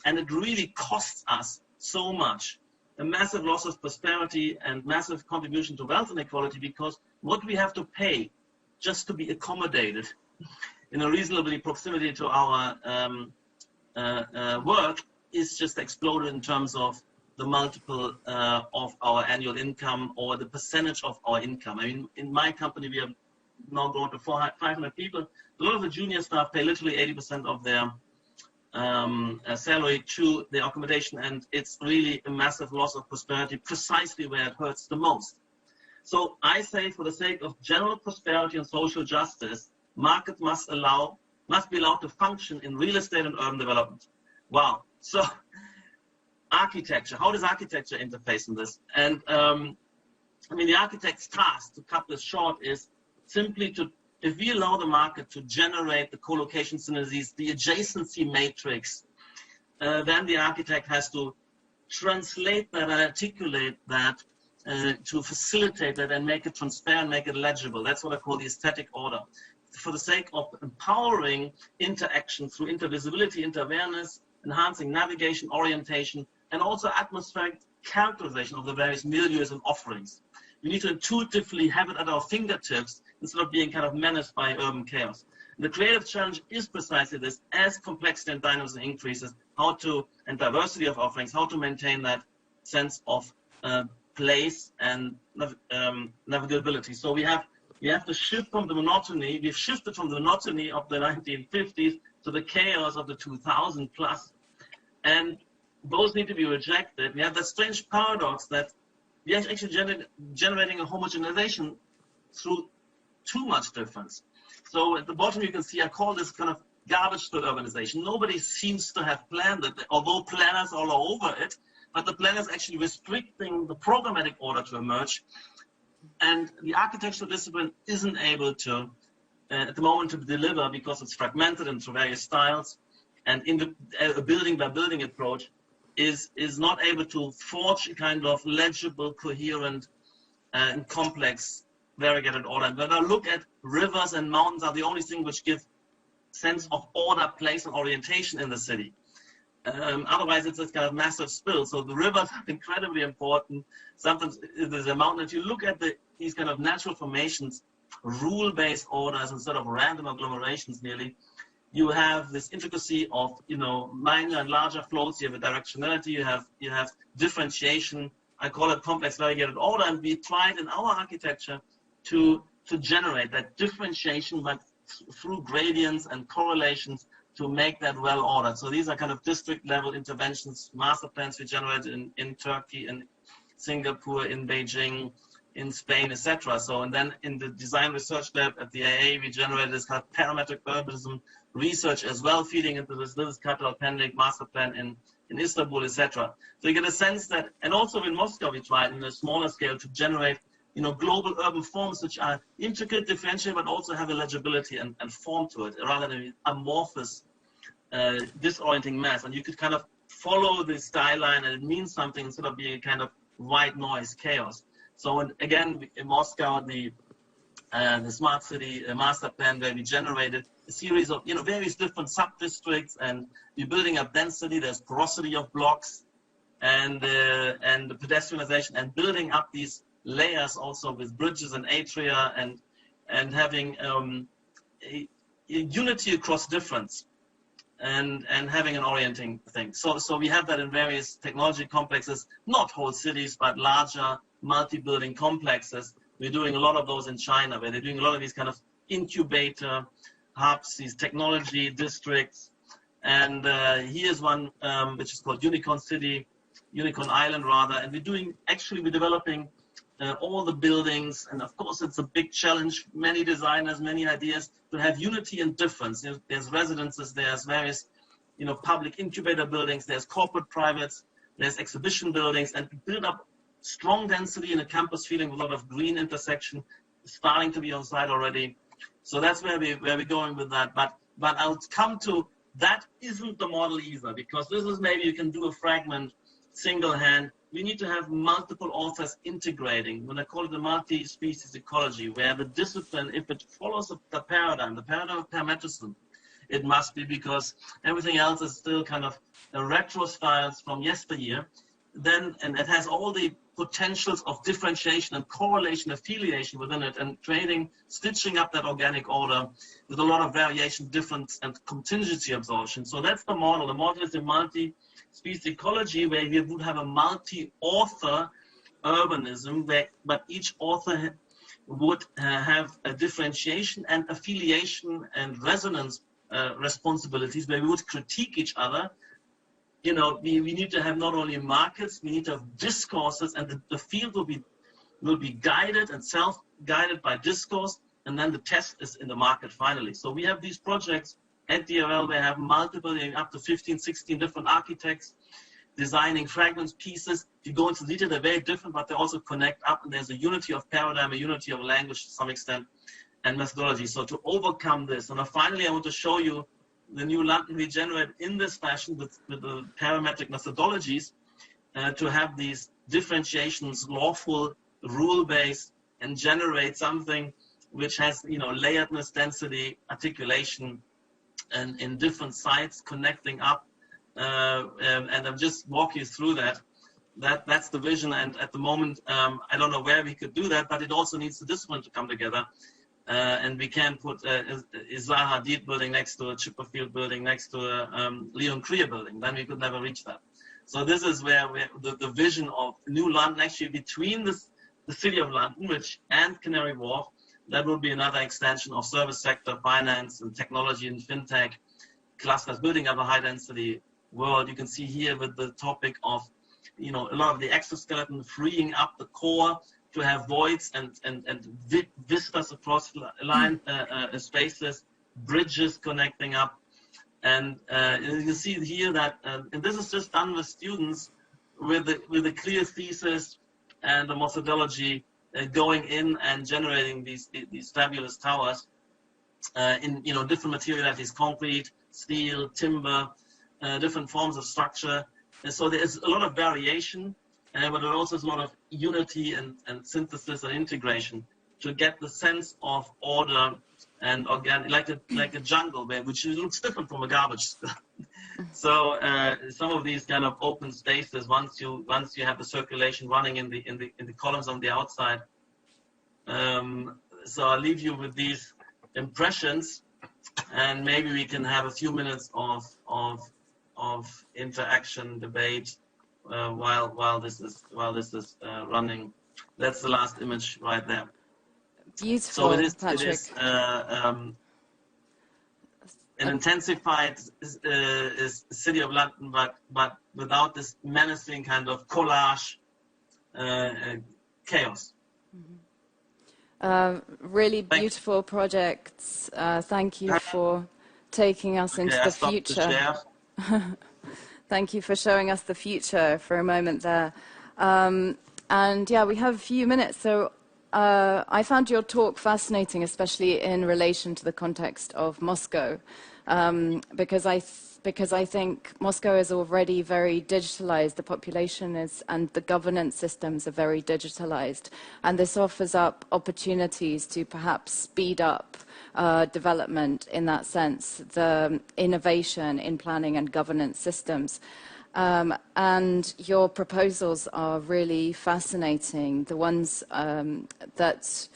and it really costs us so much. A massive loss of prosperity and massive contribution to wealth inequality, because what we have to pay just to be accommodated in a reasonably proximity to our work is just exploded in terms of the multiple of our annual income or the percentage of our income. I mean, in my company, we have now grown to 500 people. A lot of the junior staff pay literally 80% of their salary to the accommodation, and it's really a massive loss of prosperity, precisely where it hurts the most. So I say, for the sake of general prosperity and social justice, market must be allowed to function in real estate and urban development. Wow. So architecture, how does architecture interface in this? And I mean, the architect's task, to cut this short, is simply to, if we allow the market to generate the co-location synergies, the adjacency matrix, then the architect has to translate that and articulate that to facilitate that and make it transparent, make it legible. That's what I call the aesthetic order. For the sake of empowering interaction through intervisibility, inter-awareness, enhancing navigation, orientation, and also atmospheric characterization of the various milieus and offerings. We need to intuitively have it at our fingertips instead of being kind of menaced by urban chaos. And the creative challenge is precisely this: as complexity and dynamism increases, and diversity of offerings, how to maintain that sense of place and navigability. So we have to shift from the monotony. We've shifted from the monotony of the 1950s to the chaos of the 2000 plus. And those need to be rejected. We have that strange paradox that we are actually generating a homogenization through too much difference. So at the bottom you can see, I call this kind of garbage to urbanization. Nobody seems to have planned it, although planners are all over it, but the planners actually restricting the programmatic order to emerge. And the architectural discipline isn't able to at the moment to deliver because it's fragmented into various styles, and in the building by building approach is not able to forge a kind of legible, coherent, and complex variegated order. And when I look at rivers and mountains are the only thing which give sense of order, place, and orientation in the city. Otherwise, it's this kind of massive spill. So the rivers are incredibly important. Sometimes there's a mountain. If you look at these kind of natural formations, rule-based orders instead of random agglomerations nearly, you have this intricacy of, minor and larger flows. You have a directionality. You have differentiation. I call it complex variegated order, and we tried in our architecture to generate that differentiation, but through gradients and correlations to make that well ordered. So these are kind of district level interventions, master plans we generated in Turkey, in Singapore, in Beijing, in Spain, etc. So, and then in the design research lab at the AA, we generated this kind of parametric urbanism research as well, feeding into this capital pending master plan in Istanbul, etc. So you get a sense that, and also in Moscow, we tried in a smaller scale to generate global urban forms which are intricate, differentiated, but also have a legibility and form to it, rather than amorphous, disorienting mass. And you could kind of follow the style line, and it means something instead of being a kind of white noise chaos. So again, in Moscow, the smart city master plan, where we generated a series of various different sub-districts, and we're building up density. There's porosity of blocks, and the pedestrianization, and building up these layers also with bridges and atria, and having a unity across difference, and having an orienting thing. So we have that in various technology complexes, not whole cities, but larger multi-building complexes. We're doing a lot of those in China, where they're doing a lot of these kind of incubator hubs, these technology districts. And here's one which is called Unicorn Island rather. And we're developing all the buildings, and of course it's a big challenge, many designers, many ideas, to have unity and difference. There's residences, there's various public incubator buildings, there's corporate privates, there's exhibition buildings, and build up strong density in a campus feeling with a lot of green intersection starting to be on site already. So that's where we're going with that. But I'll come to that isn't the model either, because this is maybe you can do a fragment single hand. We need to have multiple authors integrating. When I call it the multi-species ecology, where the discipline, if it follows the paradigm of parametrism, it must be, because everything else is still kind of retro styles from yesteryear. And it has all the potentials of differentiation and correlation, affiliation within it, and stitching up that organic order with a lot of variation, difference, and contingency absorption. So that's the model. The model is a multi-species ecology, where you would have a multi-author urbanism, but each author would have a differentiation and affiliation and resonance responsibilities, where we would critique each other. We need to have not only markets, we need to have discourses, and the field will be guided and self-guided by discourse, and then the test is in the market finally. So we have these projects at DRL, where I have multiple, up to 15, 16 different architects designing fragments, pieces. If you go into detail, they're very different, but they also connect up, and there's a unity of paradigm, a unity of language to some extent, and methodology. So to overcome this, and finally I want to show you the new London we generate in this fashion with the parametric methodologies to have these differentiations, lawful, rule-based, and generate something which has, layeredness, density, articulation, and in different sites connecting up. And I'll just walk you through that. That's the vision. And at the moment, I don't know where we could do that, but it also needs the discipline to come together. And we can put a Zaha Hadid building next to a Chipperfield building, next to a Leon Krier building. Then we could never reach that. So this is where the vision of New London, actually between the city of London, and Canary Wharf, that will be another extension of service sector, finance, and technology, and fintech clusters, building up a high-density world. You can see here with the topic of, a lot of the exoskeleton, freeing up the core to have voids and vistas across line spaces, bridges connecting up. And you can see here that, and this is just done with students with a clear thesis and a methodology going in and generating these fabulous towers. in different materialities: concrete, steel, timber, different forms of structure. And so there is a lot of variation, but there also is a lot of unity and synthesis and integration to get the sense of order and organic, like a jungle, which looks different from a garbage. So some of these kind of open spaces, once you have the circulation running in the columns on the outside. So I'll leave you with these impressions, and maybe we can have a few minutes of interaction, debate while this is running. That's the last image right there. Beautiful, so it is an intensified city of London, but without this menacing kind of collage chaos. Really beautiful projects. Thank you for taking us into the future. Thank you for showing us the future for a moment there. And yeah, we have a few minutes. So I found your talk fascinating, especially in relation to the context of Moscow, because I think Moscow is already very digitalized. The population is, and the governance systems are very digitalized, and this offers up opportunities to perhaps speed up development in that sense, the innovation in planning and governance systems. And your proposals are really fascinating. The ones that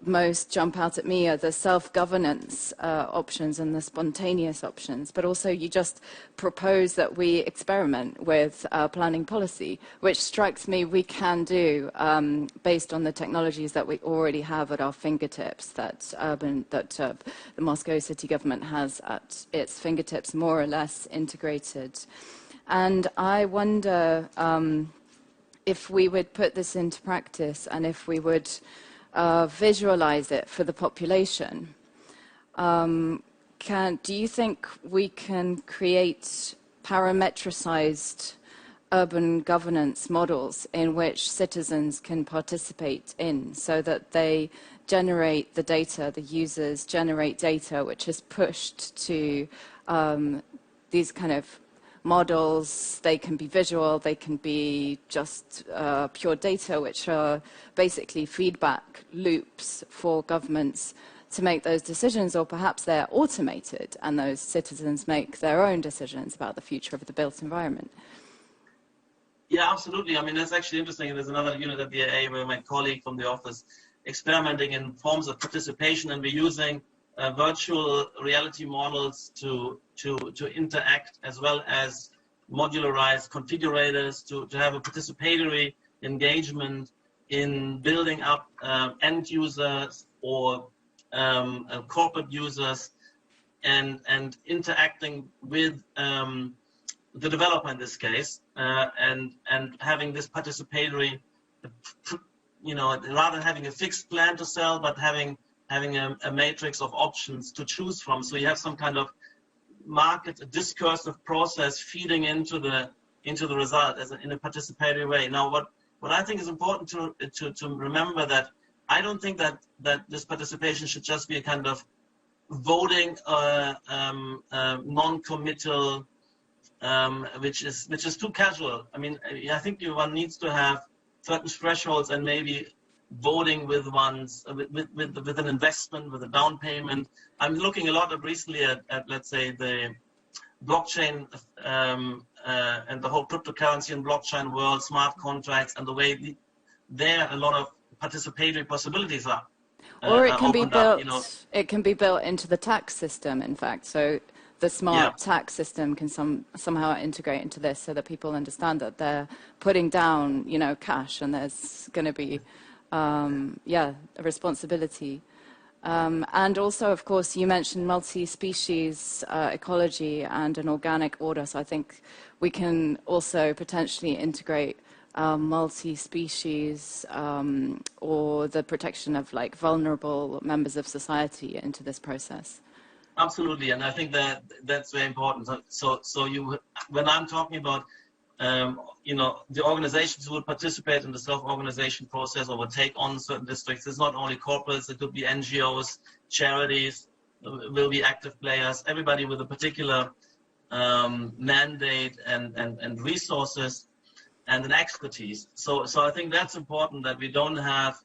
most jump out at me are the self-governance options and the spontaneous options, but also you just propose that we experiment with planning policy, which strikes me we can do based on the technologies that we already have at our fingertips, that the Moscow city government has at its fingertips, more or less integrated. And I wonder if we would put this into practice and if we would visualize it for the population. Do you think we can create parametricized urban governance models in which citizens can participate in, so that they generate the data, the users generate data which is pushed to these kind of models? They can be visual, they can be just pure data, which are basically feedback loops for governments to make those decisions, or perhaps they're automated and those citizens make their own decisions about the future of the built environment. Yeah, absolutely. I mean, that's actually interesting. There's another unit at the AA where my colleague from the office experimenting in forms of participation, and we're using virtual reality models to interact, as well as modularized configurators to have a participatory engagement in building up end users or corporate users, and interacting with the developer in this case, and having this participatory, rather than having a fixed plan to sell, but having a matrix of options to choose from. So you have some kind of market, a discursive process feeding into the result in a participatory way. Now, what I think is important to remember, that I don't think that this participation should just be a kind of voting, non-committal, which is too casual. I mean, I think one needs to have certain thresholds, and maybe voting with an investment, with a down payment. I'm looking a lot recently at let's say the blockchain and the whole cryptocurrency and blockchain world, smart contracts, and the way there a lot of participatory possibilities are. Or it can be built. It can be built into the tax system, in fact. So the smart tax system can somehow integrate into this, so that people understand that they're putting down, cash, and there's going to be a responsibility. And also, of course, you mentioned multi-species ecology and an organic order. So I think we can also potentially integrate multi-species or the protection of vulnerable members of society into this process. Absolutely, and I think that's very important. So when I'm talking about the organizations who will participate in the self-organization process or will take on certain districts, it's not only corporates, it could be NGOs, charities, will be active players, everybody with a particular mandate and resources and an expertise. So I think that's important, that we don't have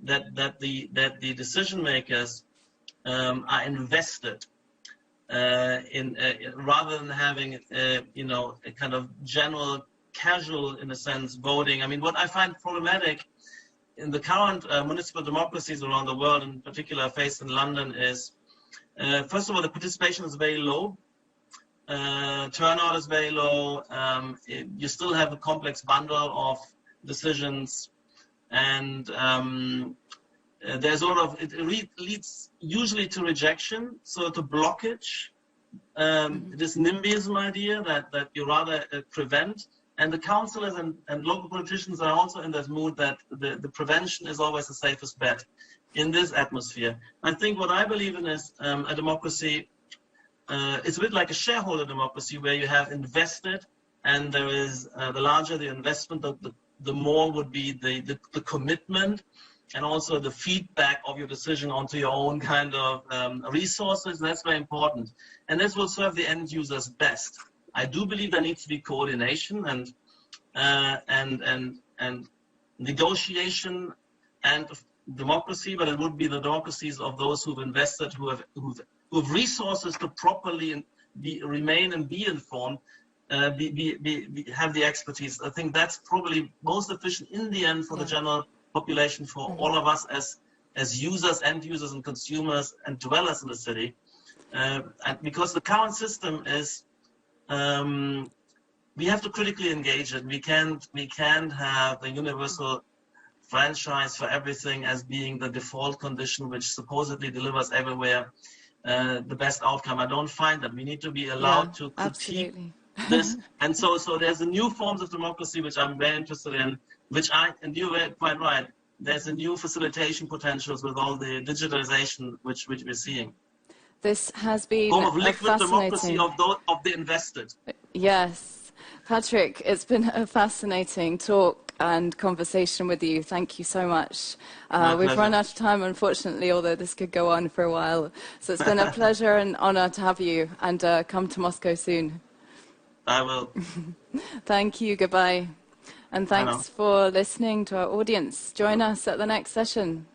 that the decision makers are invested in rather than having a kind of general casual, in a sense, voting. I mean, what I find problematic in the current municipal democracies around the world, in particular faced in London, is first of all, the participation is very low. Turnout is very low. You still have a complex bundle of decisions, and there's a lot of, it leads usually to rejection, so to blockage, this NIMBYism idea that you rather prevent. And the councillors and local politicians are also in that mood that the prevention is always the safest bet in this atmosphere. I think what I believe in is a democracy. It's a bit like a shareholder democracy where you have invested, and there is the larger the investment, the more would be the commitment and also the feedback of your decision onto your own kind of resources. That's very important, and this will serve the end users best. I do believe there needs to be coordination and negotiation and democracy, but it would be the democracies of those who've invested, who have resources to properly remain and be informed, have the expertise. I think that's probably most efficient in the end for the general population, for all of us as users, end users and consumers and dwellers in the city. And because the current system is, we have to critically engage it. We can't have a universal franchise for everything as being the default condition, which supposedly delivers everywhere the best outcome. I don't find that. We need to be allowed to critique this. And so there's a new forms of democracy which I'm very interested in, and you were quite right, there's a new facilitation potentials with all the digitalization which we're seeing. This has been form of liquid democracy fascinating of the invested. Yes. Patrick, it's been a fascinating talk and conversation with you. Thank you so much. We've run out of time, unfortunately, although this could go on for a while. So it's been a pleasure and honor to have you, and come to Moscow soon. I will. Thank you. Goodbye. And thanks for listening to our audience. Join us at the next session.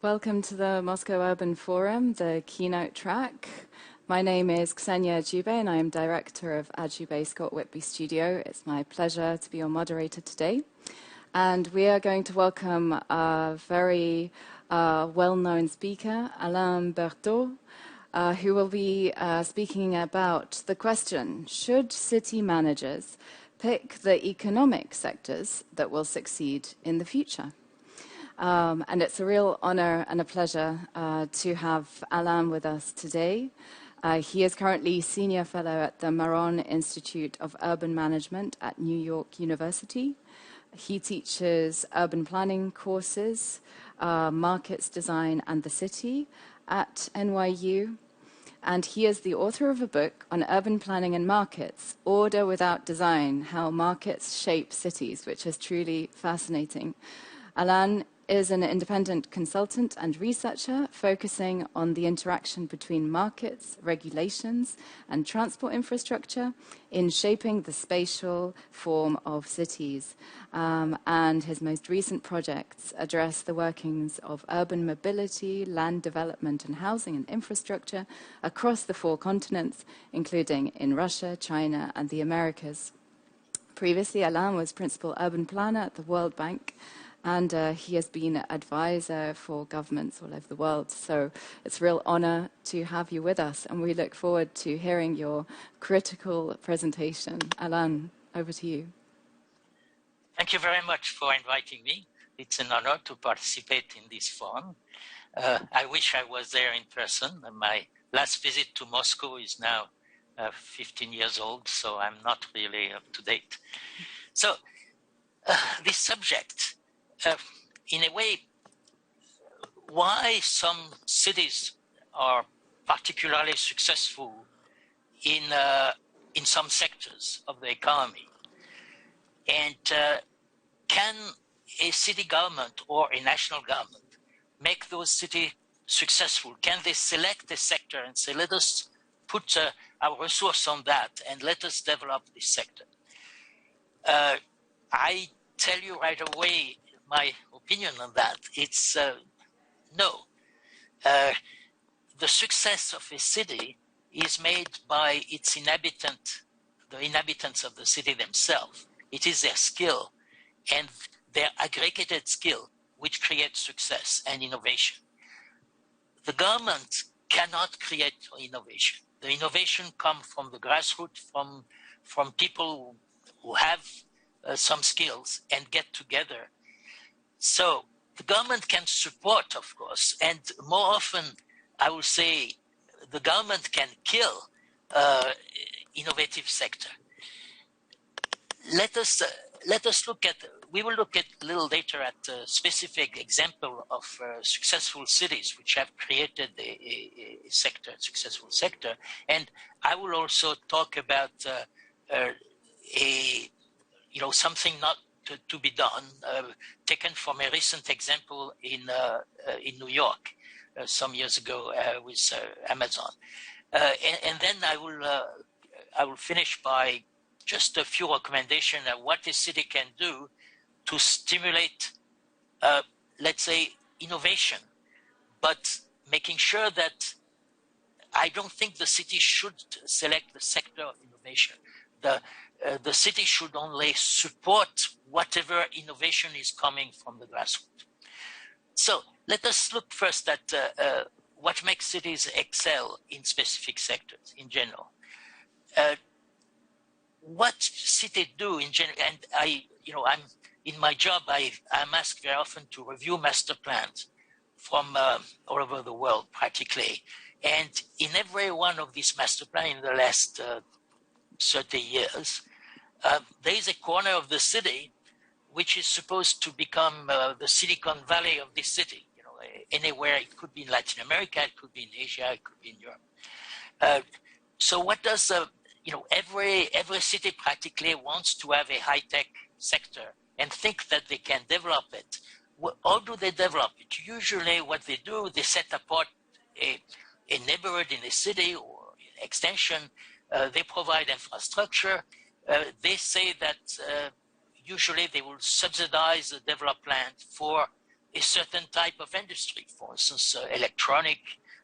Welcome to the Moscow Urban Forum, the keynote track. My name is Ksenia Ajube, and I am director of Ajube Scott Whitby Studio. It's my pleasure to be your moderator today. And we are going to welcome a very well-known speaker, Alain Berthaud, who will be speaking about the question, should city managers pick the economic sectors that will succeed in the future? And it's a real honor and a pleasure to have Alain with us today. He is currently Senior Fellow at the Marron Institute of Urban Management at New York University. He teaches urban planning courses, markets design and the city at NYU. And he is the author of a book on urban planning and markets, Order Without Design, How Markets Shape Cities, which is truly fascinating. Alain is an independent consultant and researcher focusing on the interaction between markets, regulations, and transport infrastructure in shaping the spatial form of cities. And his most recent projects address the workings of urban mobility, land development, and housing and infrastructure across the 4 continents, including in Russia, China, and the Americas. Previously, Alain was principal urban planner at the World Bank, and he has been an advisor for governments all over the world. So it's a real honor to have you with us, and we look forward to hearing your critical presentation. Alain, over to you. Thank you very much for inviting me. It's an honor to participate in this forum. I wish I was there in person. My last visit to Moscow is now 15 years old, so I'm not really up to date. So this subject, in a way, why some cities are particularly successful in some sectors of the economy, and can a city government or a national government make those cities successful? Can they select a sector and say, let us put our resource on that and let us develop this sector? I tell you right away my opinion on that. It's no. The success of a city is made by its inhabitants, the inhabitants of the city themselves. It is their skill and their aggregated skill which creates success and innovation. The government cannot create innovation. The innovation comes from the grassroots, from people who have some skills and get together. So the government can support, of course, and more often, I will say, the government can kill innovative sector. Let us look at. We will look at a little later at a specific example of successful cities which have created a sector, successful sector, and I will also talk about something not to be done, taken from a recent example in New York some years ago with Amazon, and then I will finish by just a few recommendations of what a city can do to stimulate, let's say, innovation, but making sure that I don't think the city should select the sector of innovation. The city should only support whatever innovation is coming from the grassroots. So let us look first at what makes cities excel in specific sectors in general. What cities do in general, and I'm in my job, I'm asked very often to review master plans from all over the world, practically. And in every one of these master plans in the last 30 years, there is a corner of the city which is supposed to become the Silicon Valley of this city. Anywhere, it could be in Latin America, it could be in Asia, it could be in Europe. So what does every city practically wants to have a high-tech sector and think that they can develop it. How do they develop it? Usually what they do, they set apart a neighborhood in a city or extension. They provide infrastructure. They say that usually they will subsidize the development for a certain type of industry, for instance, electronic,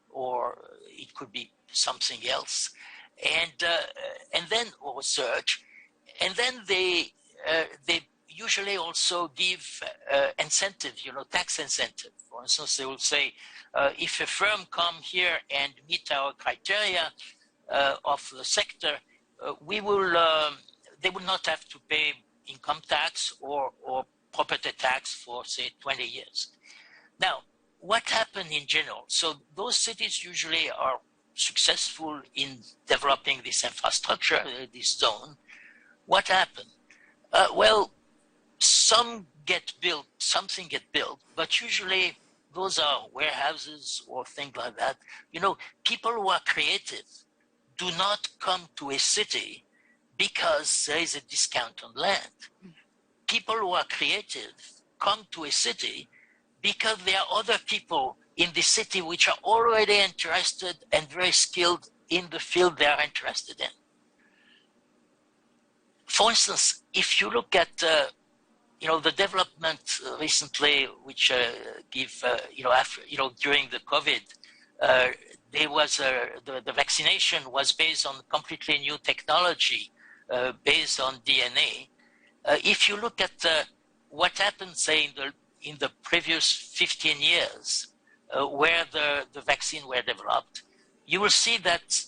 or it could be something else, and then research, and then they usually also give incentives, tax incentive. For instance, they will say, if a firm come here and meet our criteria of the sector, they will not have to pay income tax or property tax for, say, 20 years. Now, what happened in general? So those cities usually are successful in developing this infrastructure, this zone. What happened? Well, something get built, but usually those are warehouses or things like that. People who are creative do not come to a city because there is a discount on land. People who are creative come to a city because there are other people in the city which are already interested and very skilled in the field they are interested in. For instance, if you look at the development recently, which during the COVID, there was the vaccination was based on completely new technology, based on DNA. If you look at what happened, say, in the previous 15 years, where the vaccine were developed, you will see that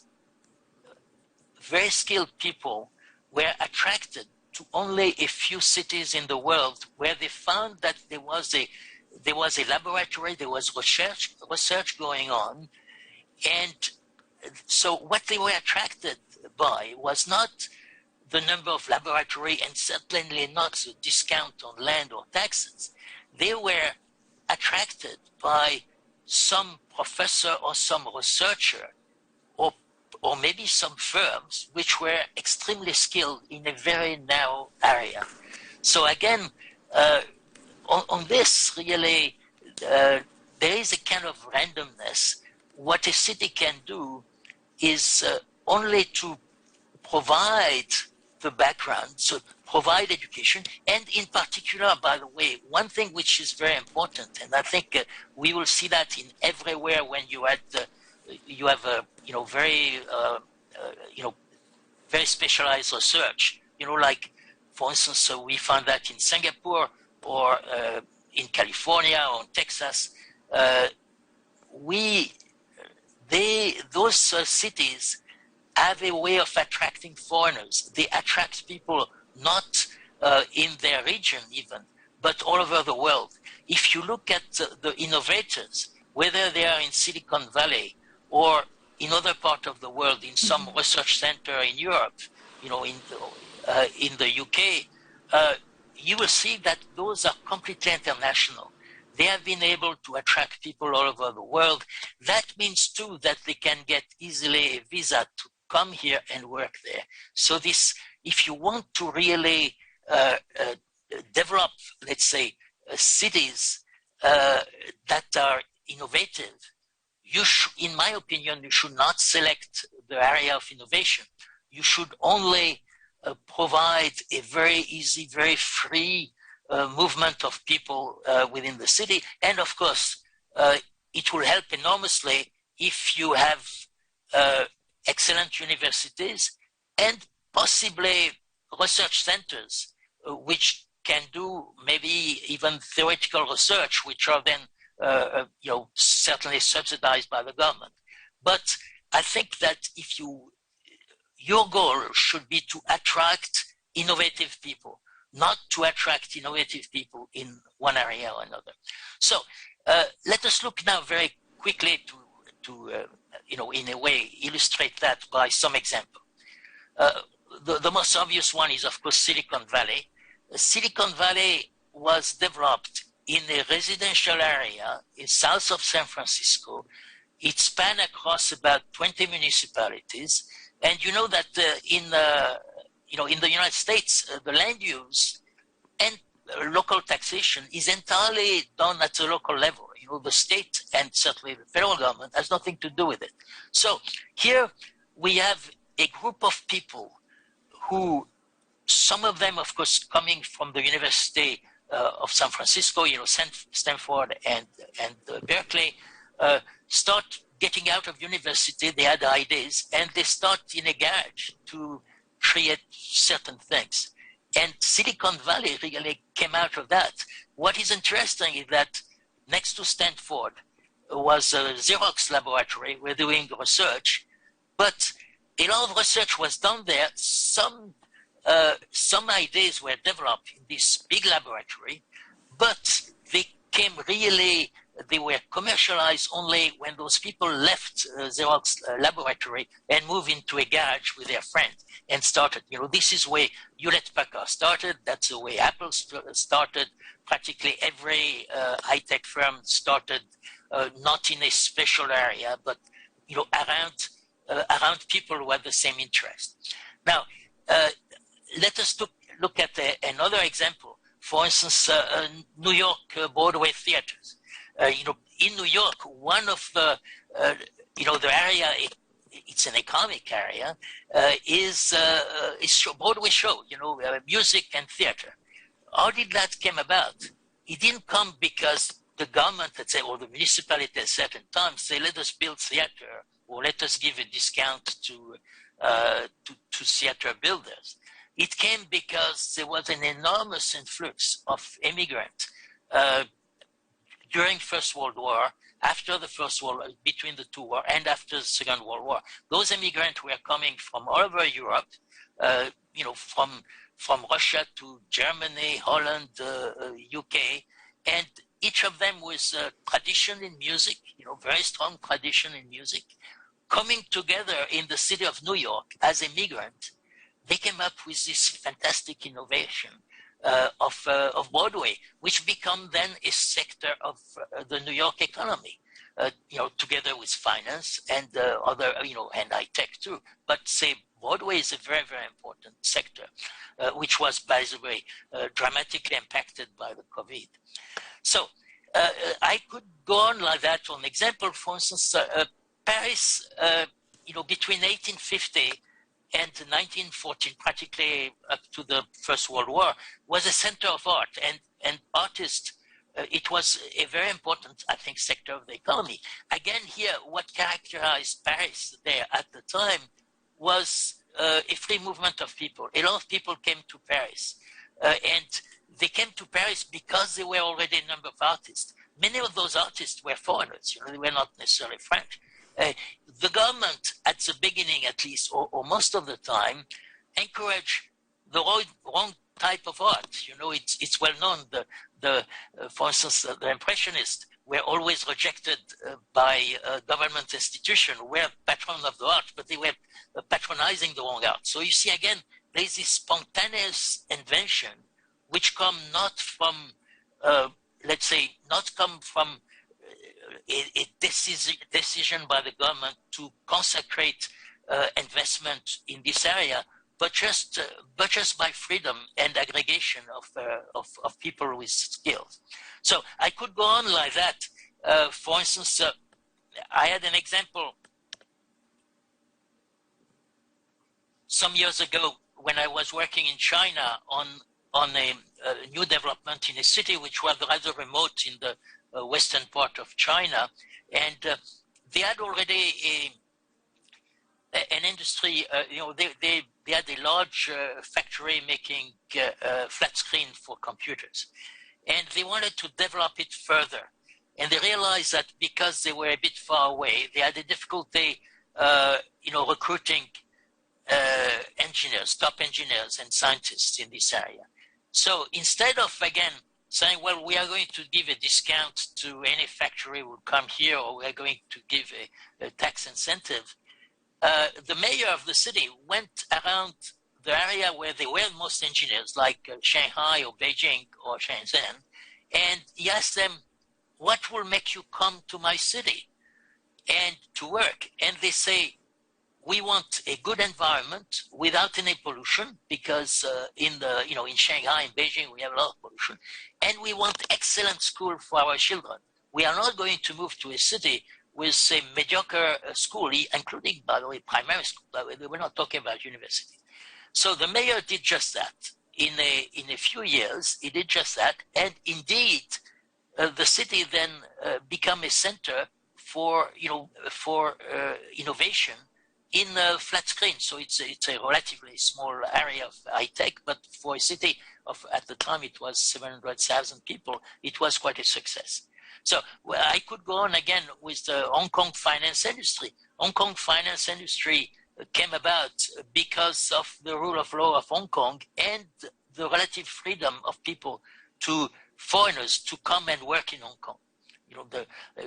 very skilled people were attracted to only a few cities in the world where they found that there was a laboratory, there was research going on. And so what they were attracted by was not the number of laboratory and certainly not the discount on land or taxes. They were attracted by some professor or some researcher or maybe some firms which were extremely skilled in a very narrow area. So again, on this, really, there is a kind of randomness. What a city can do is only to provide the background, so provide education, and in particular, by the way, one thing which is very important, and I think we will see that in everywhere when you have very specialized research. Like, for instance, we found that in Singapore or in California or in Texas. Those cities have a way of attracting foreigners. They attract people not in their region even, but all over the world. If you look at the innovators, whether they are in Silicon Valley or in other part of the world, in some research center in Europe, in the UK, you will see that those are completely international. They have been able to attract people all over the world. That means too that they can get easily a visa to come here and work there. So this, if you want to really develop, let's say, cities that are innovative, in my opinion, you should not select the area of innovation. You should only provide a very easy, very free movement of people within the city. And of course, it will help enormously if you have excellent universities and possibly research centers, which can do maybe even theoretical research, which are then certainly subsidized by the government. But I think that your goal should be to attract innovative people, not to attract innovative people in one area or another. So let us look now very quickly to in a way, illustrate that by some example. The most obvious one is, of course, Silicon Valley. Silicon Valley was developed in a residential area in south of San Francisco. It spanned across about 20 municipalities. And you know that in the United States, the land use and local taxation is entirely done at the local level. The state and certainly the federal government has nothing to do with it. So here we have a group of people who, some of them, of course, coming from the university San Francisco, Stanford and Berkeley, start getting out of university. They had ideas, and they start in a garage to create certain things. And Silicon Valley really came out of that. What is interesting is that next to Stanford was a Xerox laboratory. We're doing research, but a lot of research was done there. Some ideas were developed in this big laboratory, but they were commercialized only when those people left Xerox laboratory and moved into a garage with their friends and started. This is where Hewlett-Packard started. That's the way Apple started. Practically every high-tech firm started not in a special area, but around people who had the same interest. Now, let us look at another example. For instance, New York Broadway theaters. In New York, one of the area, it's an economic area, is Broadway show, music and theater. How did that come about? It didn't come because the government had said, or the municipality at certain times say, let us build theater, or let us give a discount to theater builders. It came because there was an enormous influx of immigrants during First World War, after the First World War, between the two wars, and after the Second World War. Those immigrants were coming from all over Europe, from Russia to Germany, Holland, UK, and each of them with tradition in music, very strong tradition in music, coming together in the city of New York as immigrants. They came up with this fantastic innovation of Broadway, which became then a sector of the New York economy, together with finance and other, and high tech too. But say Broadway is a very, very important sector, which was, by the way, dramatically impacted by the COVID. So I could go on like that. On example, for instance, Paris, between 1850 and 1914, practically up to the First World War, was a center of art, and artists, it was a very important, I think, sector of the economy. Again, here, what characterized Paris there at the time was a free movement of people. A lot of people came to Paris, and they came to Paris because there were already a number of artists. Many of those artists were foreigners, they were not necessarily French. The government, at the beginning at least, or most of the time, encouraged the wrong type of art. It's well known. For instance, the Impressionists were always rejected by government institutions, who were patrons of the art, but they were patronizing the wrong art. So you see, again, there's this spontaneous invention, which come not from, a decision by the government to consecrate investment in this area, but just by freedom and aggregation of people with skills. So I could go on like that. For instance, I had an example some years ago when I was working in China on a new development in a city which was rather remote in the western part of China, and they had already an industry. They had a large factory making flat screen for computers, and they wanted to develop it further. And they realized that because they were a bit far away, they had a difficulty, recruiting engineers, top engineers and scientists in this area. So instead of, again, saying, well, we are going to give a discount to any factory who will come here, or we are going to give a tax incentive, the mayor of the city went around the area where there were most engineers, like Shanghai or Beijing or Shenzhen, and he asked them, what will make you come to my city and to work? And they say, we want a good environment without any pollution, because in Shanghai and Beijing we have a lot of pollution, and we want excellent school for our children. We are not going to move to a city with a mediocre school, including, by the way, primary school. By the way, we're not talking about university. So the mayor did just that. in a few years, it did just that, and indeed, the city then became a center for innovation in flat screen. So it's a relatively small area of high tech, but for a city of, at the time it was 700,000 people, it was quite a success. So I could go on again with the Hong Kong finance industry. Hong Kong finance industry came about because of the rule of law of Hong Kong and the relative freedom of people, to foreigners, to come and work in Hong Kong. You know,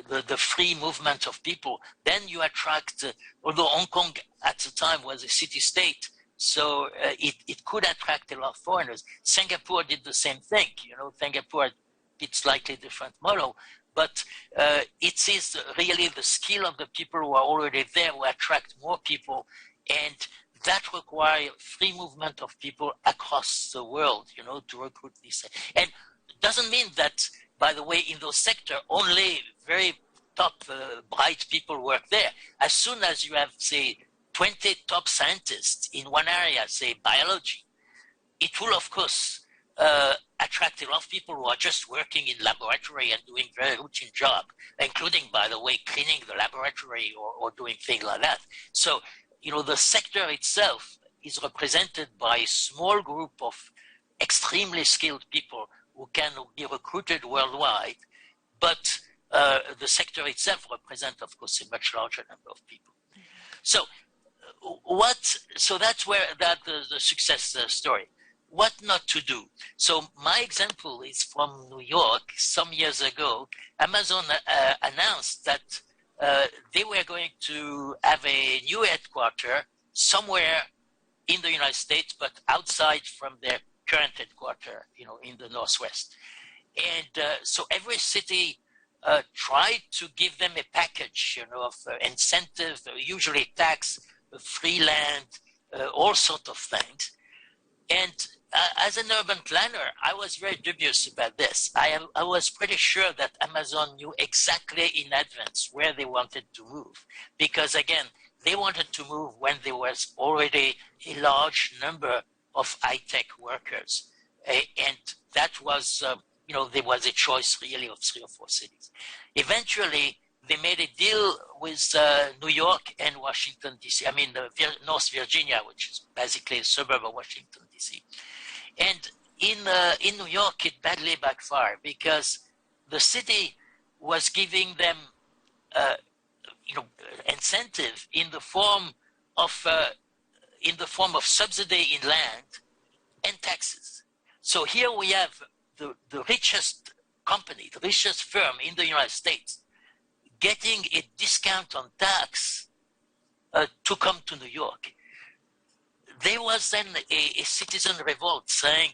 the free movement of people. Then you attract, although Hong Kong at the time was a city-state, so it could attract a lot of foreigners. Singapore did the same thing. You know, Singapore, it's slightly different model, but it is really the skill of the people who are already there who attract more people, and that requires free movement of people across the world, you know, to recruit these. And it doesn't mean that, by the way, in those sectors, only very top bright people work there. As soon as you have, say, 20 top scientists in one area, say biology, it will, of course, attract a lot of people who are just working in laboratory and doing very routine job, including, by the way, cleaning the laboratory or doing things like that. So, you know, the sector itself is represented by a small group of extremely skilled people who can be recruited worldwide, but the sector itself represents, of course, a much larger number of people. So, so that's where the success story. What not to do? So my example is from New York. Some years ago, Amazon announced that they were going to have a new headquarters somewhere in the United States, but outside from their current headquarters, you know, in the Northwest. And so every city tried to give them a package, you know, of incentives, usually tax, free land, all sorts of things. And as an urban planner, I was very dubious about this. I was pretty sure that Amazon knew exactly in advance where they wanted to move, because again, they wanted to move when there was already a large number of high-tech workers. And that was, you know, there was a choice really of 3 or 4 cities. Eventually, they made a deal with New York and Washington, D.C. I mean, North Virginia, which is basically a suburb of Washington, D.C. And in New York, it badly backfired because the city was giving them, you know, incentive in the form of subsidy in land and taxes. So here we have the richest company, the richest firm in the United States, getting a discount on tax to come to New York. There was then a citizen revolt saying,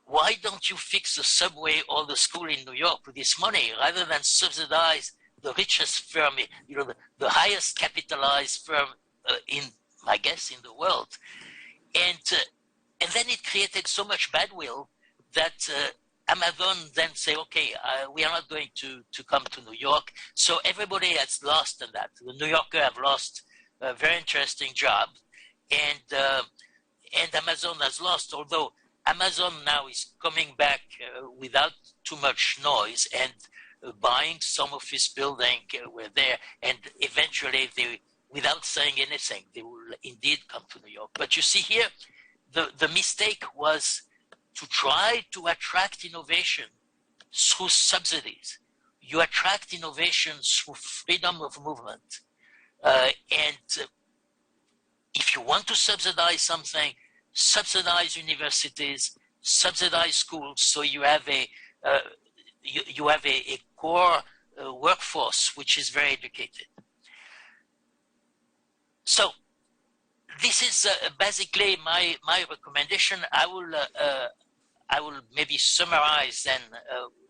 why don't you fix the subway or the school in New York with this money rather than subsidize the richest firm, you know, the highest capitalized firm in, I guess, in the world. And then it created so much badwill that Amazon then say, okay, we are not going to come to New York. So everybody has lost in that. The New Yorker have lost a very interesting job, and Amazon has lost, although Amazon now is coming back without too much noise and buying some of his building were there, and eventually they, without saying anything, they will indeed come to New York. But you see here, the mistake was to try to attract innovation through subsidies. You attract innovation through freedom of movement. And if you want to subsidize something, subsidize universities, subsidize schools, so you have a core workforce which is very educated. So this is basically my recommendation. I will maybe summarize then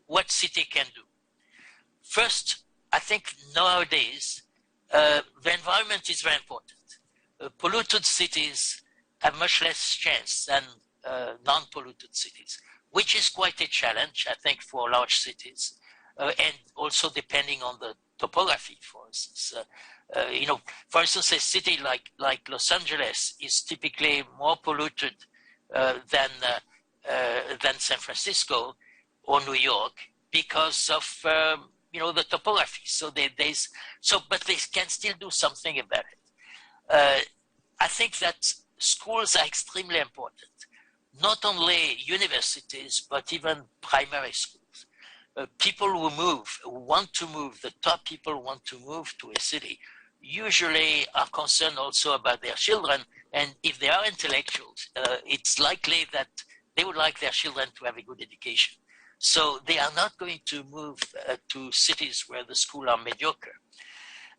what city can do. First, I think nowadays the environment is very important. Polluted cities have much less chance than non-polluted cities, which is quite a challenge, I think, for large cities, and also depending on the topography, for instance. You know, for instance, a city like Los Angeles is typically more polluted than than San Francisco or New York because of the topography. So but they can still do something about it. I think that schools are extremely important, not only universities, but even primary schools. People who want to move, the top people who want to move to a city, usually are concerned also about their children. And if they are intellectuals, it's likely that they would like their children to have a good education. So they are not going to move to cities where the schools are mediocre.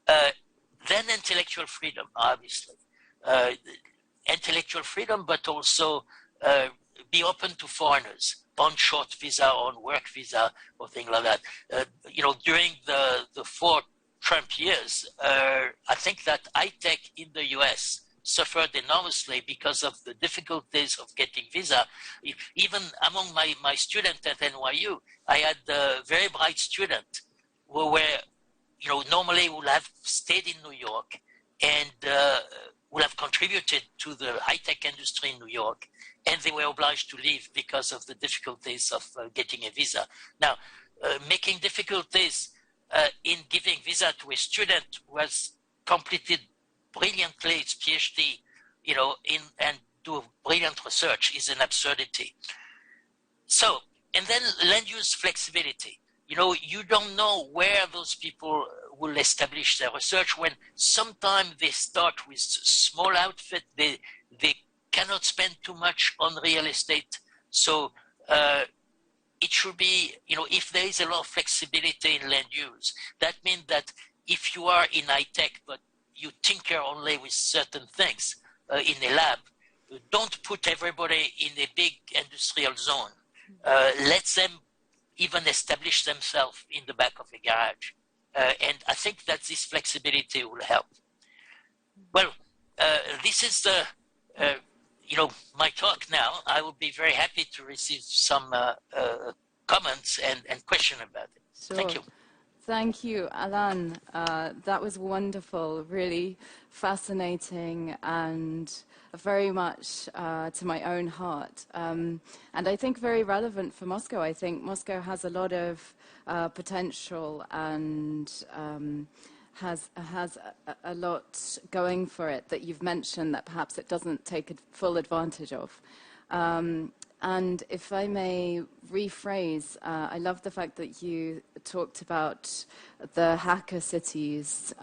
Then intellectual freedom, obviously. Intellectual freedom, but also be open to foreigners on short visa, on work visa, or things like that. During the 4 Trump years, I think that high-tech in the US suffered enormously because of the difficulties of getting visa. Even among my students at NYU, I had a very bright student who were, normally would have stayed in New York and would have contributed to the high-tech industry in New York, and they were obliged to leave because of the difficulties of getting a visa. Now, making difficulties in giving visa to a student who has completed brilliantly its PhD, and do brilliant research is an absurdity. So, and then land use flexibility. You don't know where those people will establish their research when sometimes they start with small outfit, they cannot spend too much on real estate. So it should be, if there is a lot of flexibility in land use, that means that if you are in high tech, but you tinker only with certain things in a lab, don't put everybody in a big industrial zone. Let them even establish themselves in the back of a garage. And I think that this flexibility will help. Well, this is my talk now. I will be very happy to receive some comments and questions about it. Sure. Thank you. Thank you, Alan. That was wonderful, really fascinating, and very much to my own heart. And I think very relevant for Moscow. I think Moscow has a lot of potential and has a lot going for it that you've mentioned that perhaps it doesn't take full advantage of. And if I may rephrase, I love the fact that you talked about the hacker cities,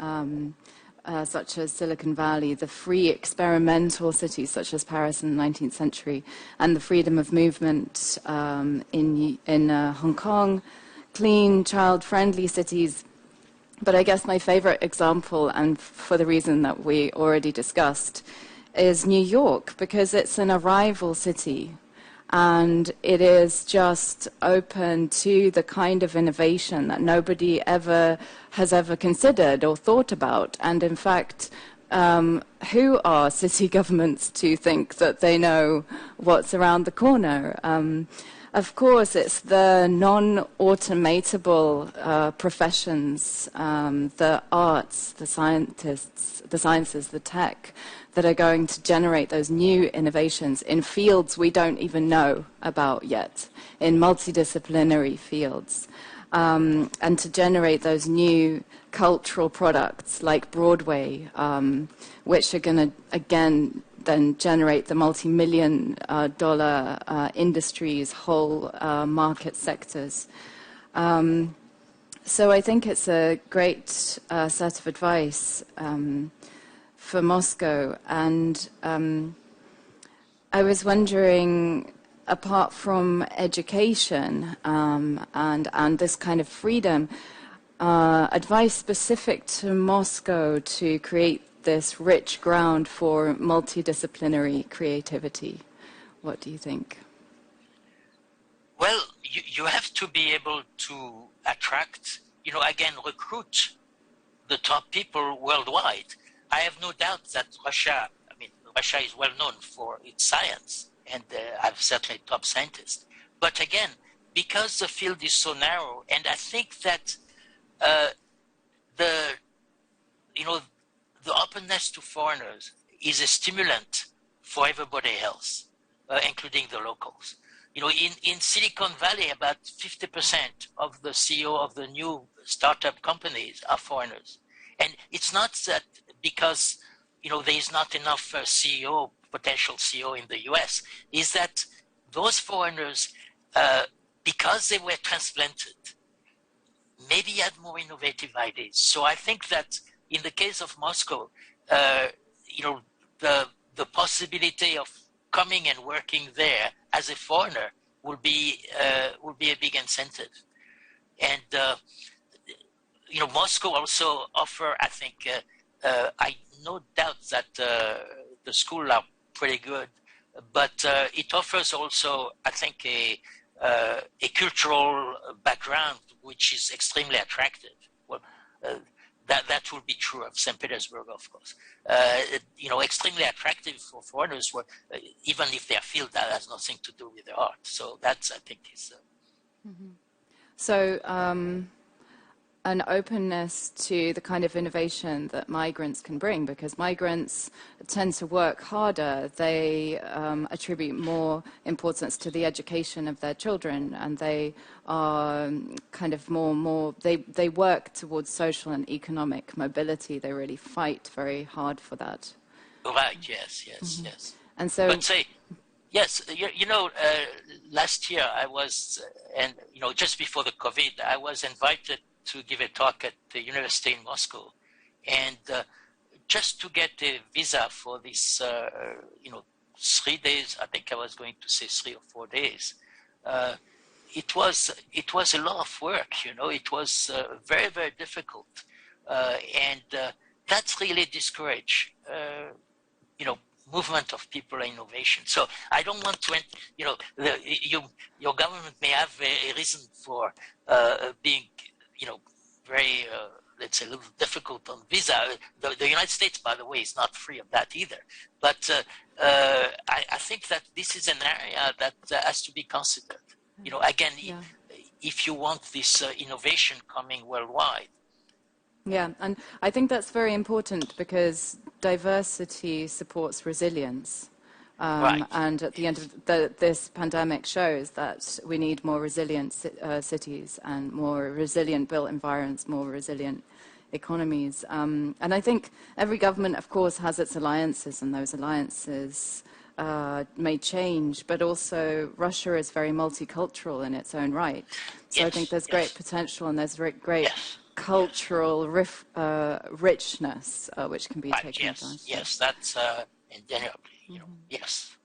such as Silicon Valley, the free experimental cities such as Paris in the 19th century, and the freedom of movement in Hong Kong, clean, child-friendly cities. But I guess my favorite example, and for the reason that we already discussed, is New York, because it's an arrival city. And it is just open to the kind of innovation that nobody has ever considered or thought about. And in fact, who are city governments to think that they know what's around the corner? Of course, it's the non-automatable professions, the arts, the scientists, the sciences, the tech, that are going to generate those new innovations in fields we don't even know about yet, in multidisciplinary fields, and to generate those new cultural products like Broadway, which are going to, again, then generate the multi-million dollar industries, whole market sectors. So I think it's a great set of advice for Moscow. And I was wondering, apart from education and this kind of freedom, advice specific to Moscow to create this rich ground for multidisciplinary creativity. What do you think? Well, you have to be able to attract, again, recruit the top people worldwide. I have no doubt that Russia is well known for its science, and have certainly top scientists. But again, because the field is so narrow, and I think that the openness to foreigners is a stimulant for everybody else, including the locals. in Silicon Valley, about 50% of the CEO of the new startup companies are foreigners. And it's not that because, there is not enough potential CEO in the US, is that those foreigners, because they were transplanted, maybe had more innovative ideas. So I think that in the case of Moscow, the possibility of coming and working there as a foreigner will be a big incentive. And Moscow also offer, I think, I no doubt that the schools are pretty good, but it offers also, I think, a cultural background which is extremely attractive. Well, that will be true of St. Petersburg, of course. Extremely attractive for foreigners, even if their field that has nothing to do with the art. So that's, I think, is. So an openness to the kind of innovation that migrants can bring, because migrants tend to work harder. They attribute more importance to the education of their children, and they are kind of they work towards social and economic mobility. They really fight very hard for that. Right, yes. And so, but say, yes, last year I was, and just before the COVID, I was invited to give a talk at the university in Moscow, and just to get a visa for this, 3 days. I think I was going to say 3 or 4 days. It was a lot of work. It was very, very difficult, and that's really discouraged. Movement of people and innovation. So I don't want to, your government may have a reason for being, very, let's say, a little difficult on visa. The United States, by the way, is not free of that either. But I think that this is an area that has to be considered. Again, if you want this innovation coming worldwide. Yeah, and I think that's very important because diversity supports resilience. Right. And at the end of this pandemic shows that we need more resilient cities and more resilient built environments, more resilient economies. And I think every government, of course, has its alliances, and those alliances may change, but also Russia is very multicultural in its own right. So I think there's great potential, and there's great cultural richness which can be taken advantage of. Yes, that's indeniably, yes.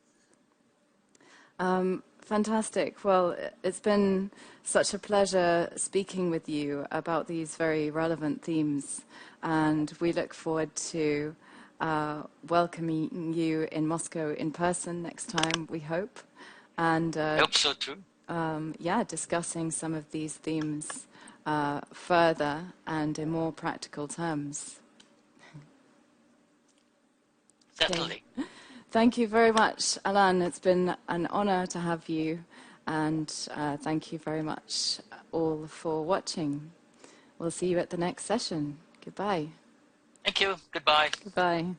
Fantastic. Well, it's been such a pleasure speaking with you about these very relevant themes, and we look forward to welcoming you in Moscow in person next time, we hope. And I hope so too. Discussing some of these themes further and in more practical terms. Certainly. Okay. Thank you very much, Alan. It's been an honor to have you, and thank you very much all for watching. We'll see you at the next session. Goodbye. Thank you. Goodbye. Goodbye.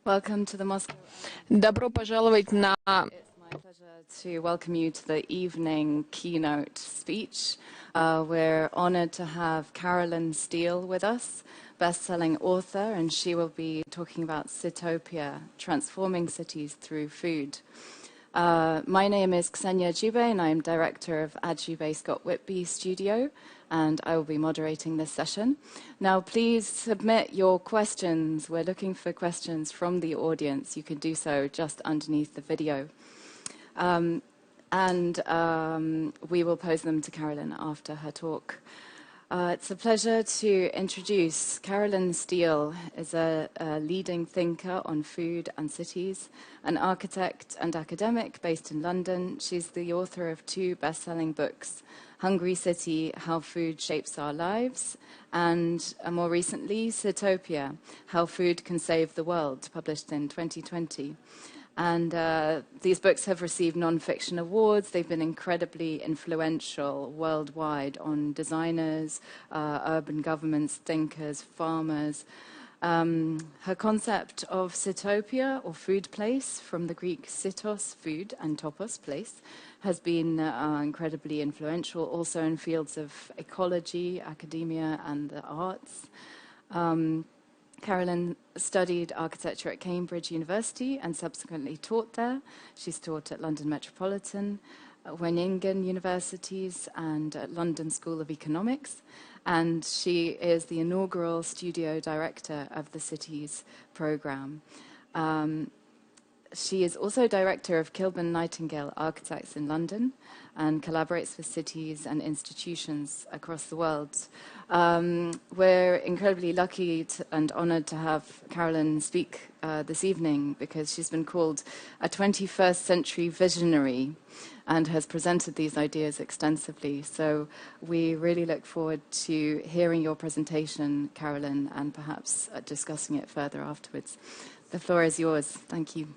Welcome to the Moscow. Добро пожаловать на... It's my pleasure to welcome you to the evening keynote speech. We're honored to have Carolyn Steele with us, best-selling author, and she will be talking about Citopia, transforming cities through food. My name is Ksenia Jube, and I'm director of Adjube Scott Whitby Studio, and I will be moderating this session. Now, please submit your questions. We're looking for questions from the audience. You can do so just underneath the video. We will pose them to Carolyn after her talk. It's a pleasure to introduce Carolyn Steele, is a leading thinker on food and cities, an architect and academic based in London. She's the author of 2 best-selling books, Hungry City, How Food Shapes Our Lives, and more recently, Citopia, How Food Can Save the World, published in 2020. And these books have received non-fiction awards. They've been incredibly influential worldwide on designers, urban governments, thinkers, farmers. Her concept of Citopia, or food place, from the Greek sitos, food, and topos, place, has been incredibly influential, also in fields of ecology, academia, and the arts. Carolyn studied architecture at Cambridge University and subsequently taught there. She's taught at London Metropolitan, Wageningen Universities, and at London School of Economics. And she is the inaugural studio director of the Cities programme. She is also director of Kilburn Nightingale Architects in London and collaborates with cities and institutions across the world. We're incredibly lucky and honoured to have Carolyn speak this evening because she's been called a 21st century visionary and has presented these ideas extensively. So we really look forward to hearing your presentation, Carolyn, and perhaps discussing it further afterwards. The floor is yours. Thank you.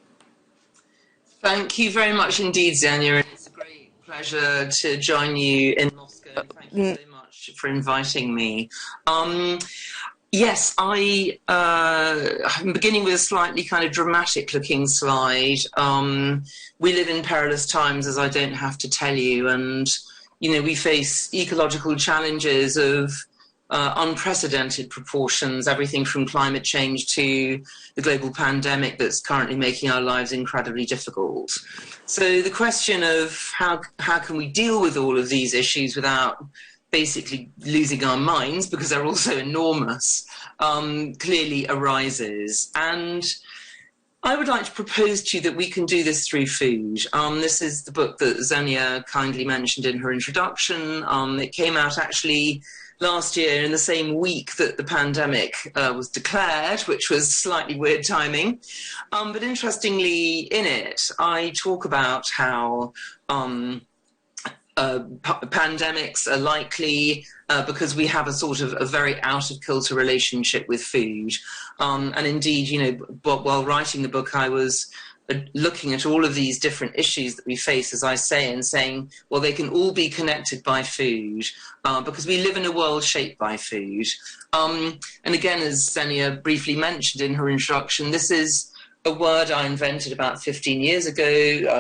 Thank you very much indeed, Xenia. It's a great pleasure to join you in Moscow. Thank you so much for inviting me. Yes, I'm beginning with a slightly kind of dramatic-looking slide. We live in perilous times, as I don't have to tell you, and we face ecological challenges of unprecedented proportions, everything from climate change to the global pandemic that's currently making our lives incredibly difficult. So the question of how can we deal with all of these issues without basically losing our minds, because they're also enormous, clearly arises. And I would like to propose to you that we can do this through food. This is the book that Xenia kindly mentioned in her introduction. It came out actually last year in the same week that the pandemic was declared, which was slightly weird timing. But interestingly, in it, I talk about how pandemics are likely because we have a sort of a very out-of-kilter relationship with food. And indeed, while writing the book, I was looking at all of these different issues that we face, as I say, and saying, well, they can all be connected by food because we live in a world shaped by food. And again, as Xenia briefly mentioned in her introduction, this is a word I invented about 15 years ago,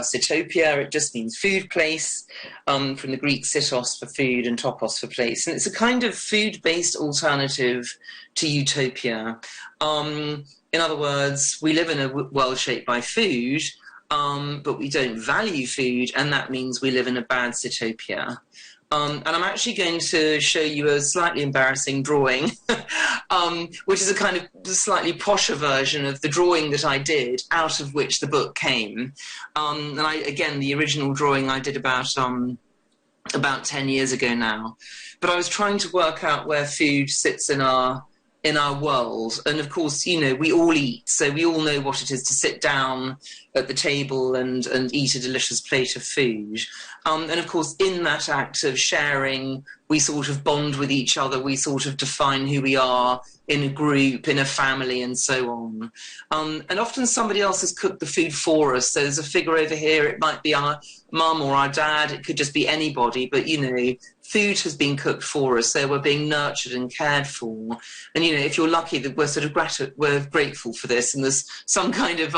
Citopia. It just means food place, from the Greek sitos for food and topos for place. And it's a kind of food-based alternative to utopia. In other words, we live in a world shaped by food, but we don't value food, and that means we live in a bad Citopia. And I'm actually going to show you a slightly embarrassing drawing, which is a kind of slightly posher version of the drawing that I did, out of which the book came. And again, the original drawing I did about 10 years ago now. But I was trying to work out where food sits in our world. And of course, we all eat, so we all know what it is to sit down at the table and eat a delicious plate of food. And of course, in that act of sharing, we sort of bond with each other, we sort of define who we are in a group, in a family, and so on. And often somebody else has cooked the food for us. So there's a figure over here, it might be our mum or our dad, it could just be anybody, but food has been cooked for us, so we're being nurtured and cared for. And, you know, if you're lucky, that we're sort of we're grateful for this, and there's some kind of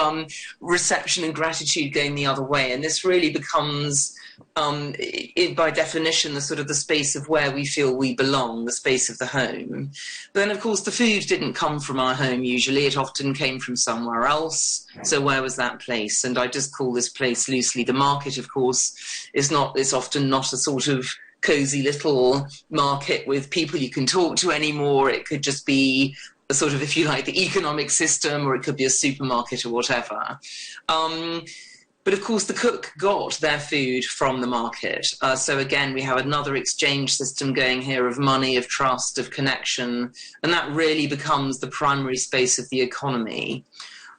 reception and gratitude going the other way. And this really becomes, by definition, the sort of the space of where we feel we belong, the space of the home. But then, of course, the food didn't come from our home usually. It often came from somewhere else. So where was that place? And I just call this place loosely the market, of course. It's often not a sort of cozy little market with people you can talk to anymore. It could just be a sort of, if you like, the economic system, or it could be a supermarket or whatever. But of course, the cook got their food from the market. So again, we have another exchange system going here of money, of trust, of connection, and that really becomes the primary space of the economy.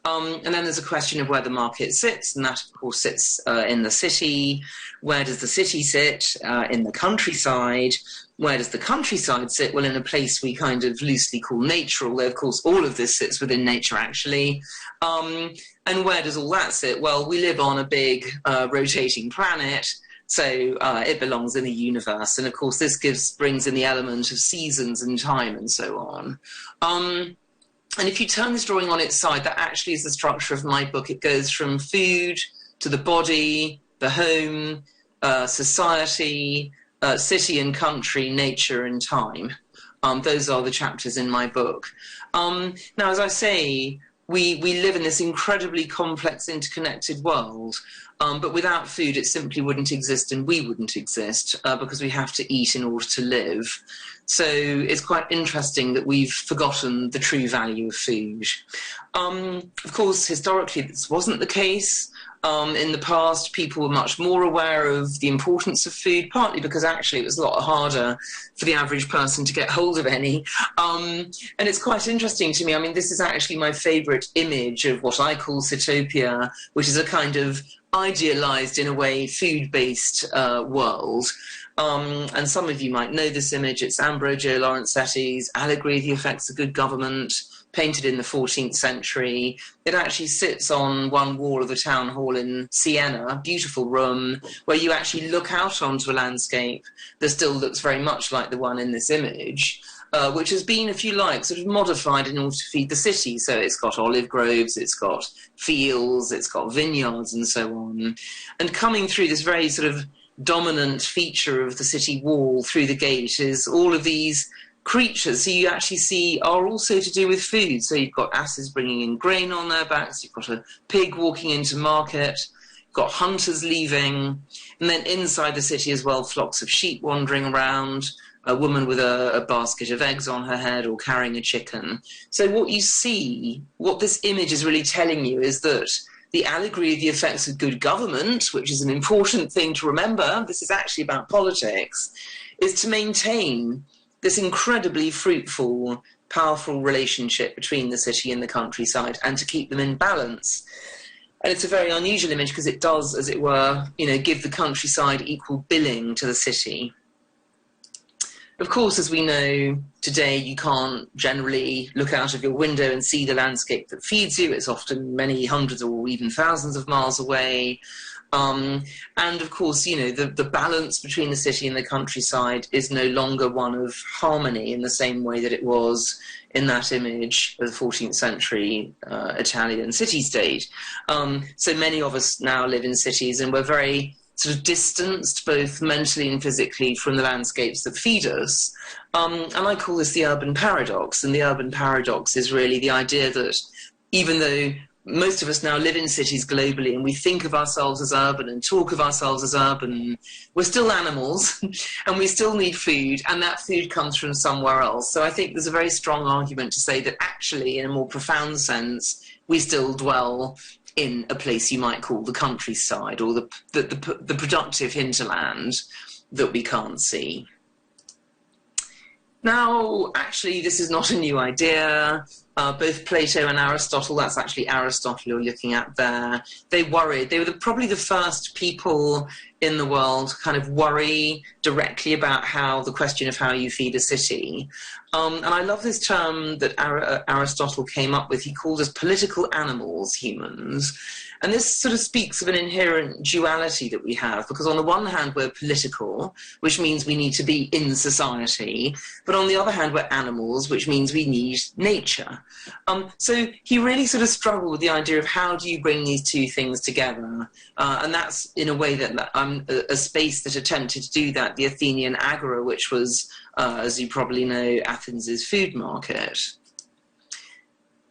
And then there's a question of where the market sits, and that, of course, sits in the city. Where does the city sit? In the countryside. Where does the countryside sit? Well, in a place we kind of loosely call nature, although, of course, all of this sits within nature, actually. And where does all that sit? Well, we live on a big rotating planet, so it belongs in the universe. And, of course, this brings in the element of seasons and time and so on. And if you turn this drawing on its side, that actually is the structure of my book. It goes from food to the body, the home, society, city and country, nature and time. Those are the chapters in my book. Now, as I say, we live in this incredibly complex, interconnected world. But without food, it simply wouldn't exist, and we wouldn't exist because we have to eat in order to live. So it's quite interesting that we've forgotten the true value of food. Of course, historically, this wasn't the case. In the past, people were much more aware of the importance of food, partly because actually it was a lot harder for the average person to get hold of any. And it's quite interesting to me. I mean, this is actually my favourite image of what I call Citopia, which is a kind of idealised, in a way, food-based world. And some of you might know this image. It's Ambrogio Lorenzetti's Allegory of the Effects of Good Government, painted in the 14th century. It actually sits on one wall of the town hall in Siena, a beautiful room where you actually look out onto a landscape that still looks very much like the one in this image, which has been, if you like, sort of modified in order to feed the city. So it's got olive groves, it's got fields, it's got vineyards and so on. And coming through this very sort of dominant feature of the city wall through the gate is all of these creatures who you actually see are also to do with food. So you've got asses bringing in grain on their backs, you've got a pig walking into market, you've got hunters leaving, and then inside the city as well, flocks of sheep wandering around, a woman with a basket of eggs on her head or carrying a chicken. So what you see, what this image is really telling you is that the allegory of the effects of good government, which is an important thing to remember, this is actually about politics, is to maintain this incredibly fruitful, powerful relationship between the city and the countryside, and to keep them in balance. And it's a very unusual image because it does, as it were, you know, give the countryside equal billing to the city. Of course, as we know today, you can't generally look out of your window and see the landscape that feeds you. It's often many hundreds or even thousands of miles away. And of course, you know, the balance between the city and the countryside is no longer one of harmony in the same way that it was in that image of the 14th century Italian city-state. So many of us now live in cities, and we're very sort of distanced, both mentally and physically, from the landscapes that feed us. And I call this the urban paradox. And the urban paradox is really the idea that even though most of us now live in cities globally and we think of ourselves as urban and talk of ourselves as urban, we're still animals and we still need food, and that food comes from somewhere else. So I think there's a very strong argument to say that actually, in a more profound sense, we still dwell in a place you might call the countryside, or the productive hinterland that we can't see. Now, actually, this is not a new idea. Both Plato and Aristotle, that's actually Aristotle you're looking at there, they were probably the first people in the world kind of worry directly about how the question of how you feed a city. And I love this term that Aristotle came up with. He called us political animals, humans. And this sort of speaks of an inherent duality that we have, because on the one hand, we're political, which means we need to be in society. But on the other hand, we're animals, which means we need nature. So he really sort of struggled with the idea of how do you bring these two things together? And that's in a way that a space that attempted to do that, the Athenian Agora, which was, as you probably know, Athens's food market.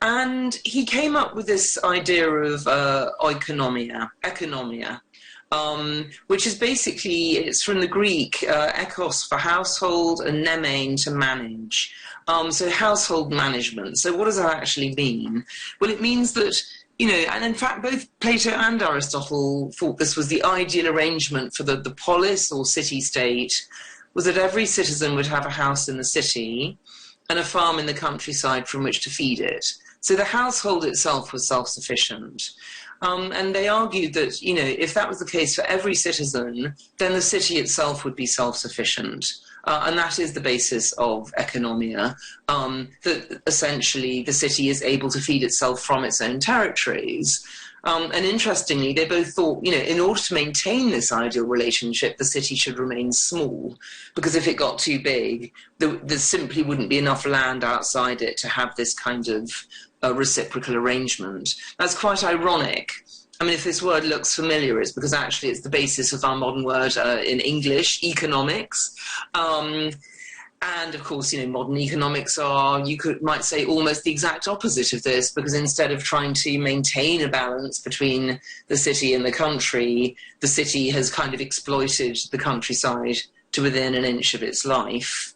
And he came up with this idea of oikonomia, which is basically, it's from the Greek, ekos for household and nemein to manage. So household management. So what does that actually mean? Well, it means that, you know, and in fact, both Plato and Aristotle thought this was the ideal arrangement for the polis or city-state, was that every citizen would have a house in the city and a farm in the countryside from which to feed it. So the household itself was self-sufficient. And they argued that, you know, if that was the case for every citizen, then the city itself would be self-sufficient. And that is the basis of economia, that essentially the city is able to feed itself from its own territories. And interestingly, they both thought, you know, in order to maintain this ideal relationship, the city should remain small, because if it got too big, there simply wouldn't be enough land outside it to have this kind of reciprocal arrangement. That's quite ironic. I mean, if this word looks familiar, it's because actually it's the basis of our modern word in English, economics. And of course, you know, modern economics are, might say, almost the exact opposite of this, because instead of trying to maintain a balance between the city and the country, the city has kind of exploited the countryside to within an inch of its life.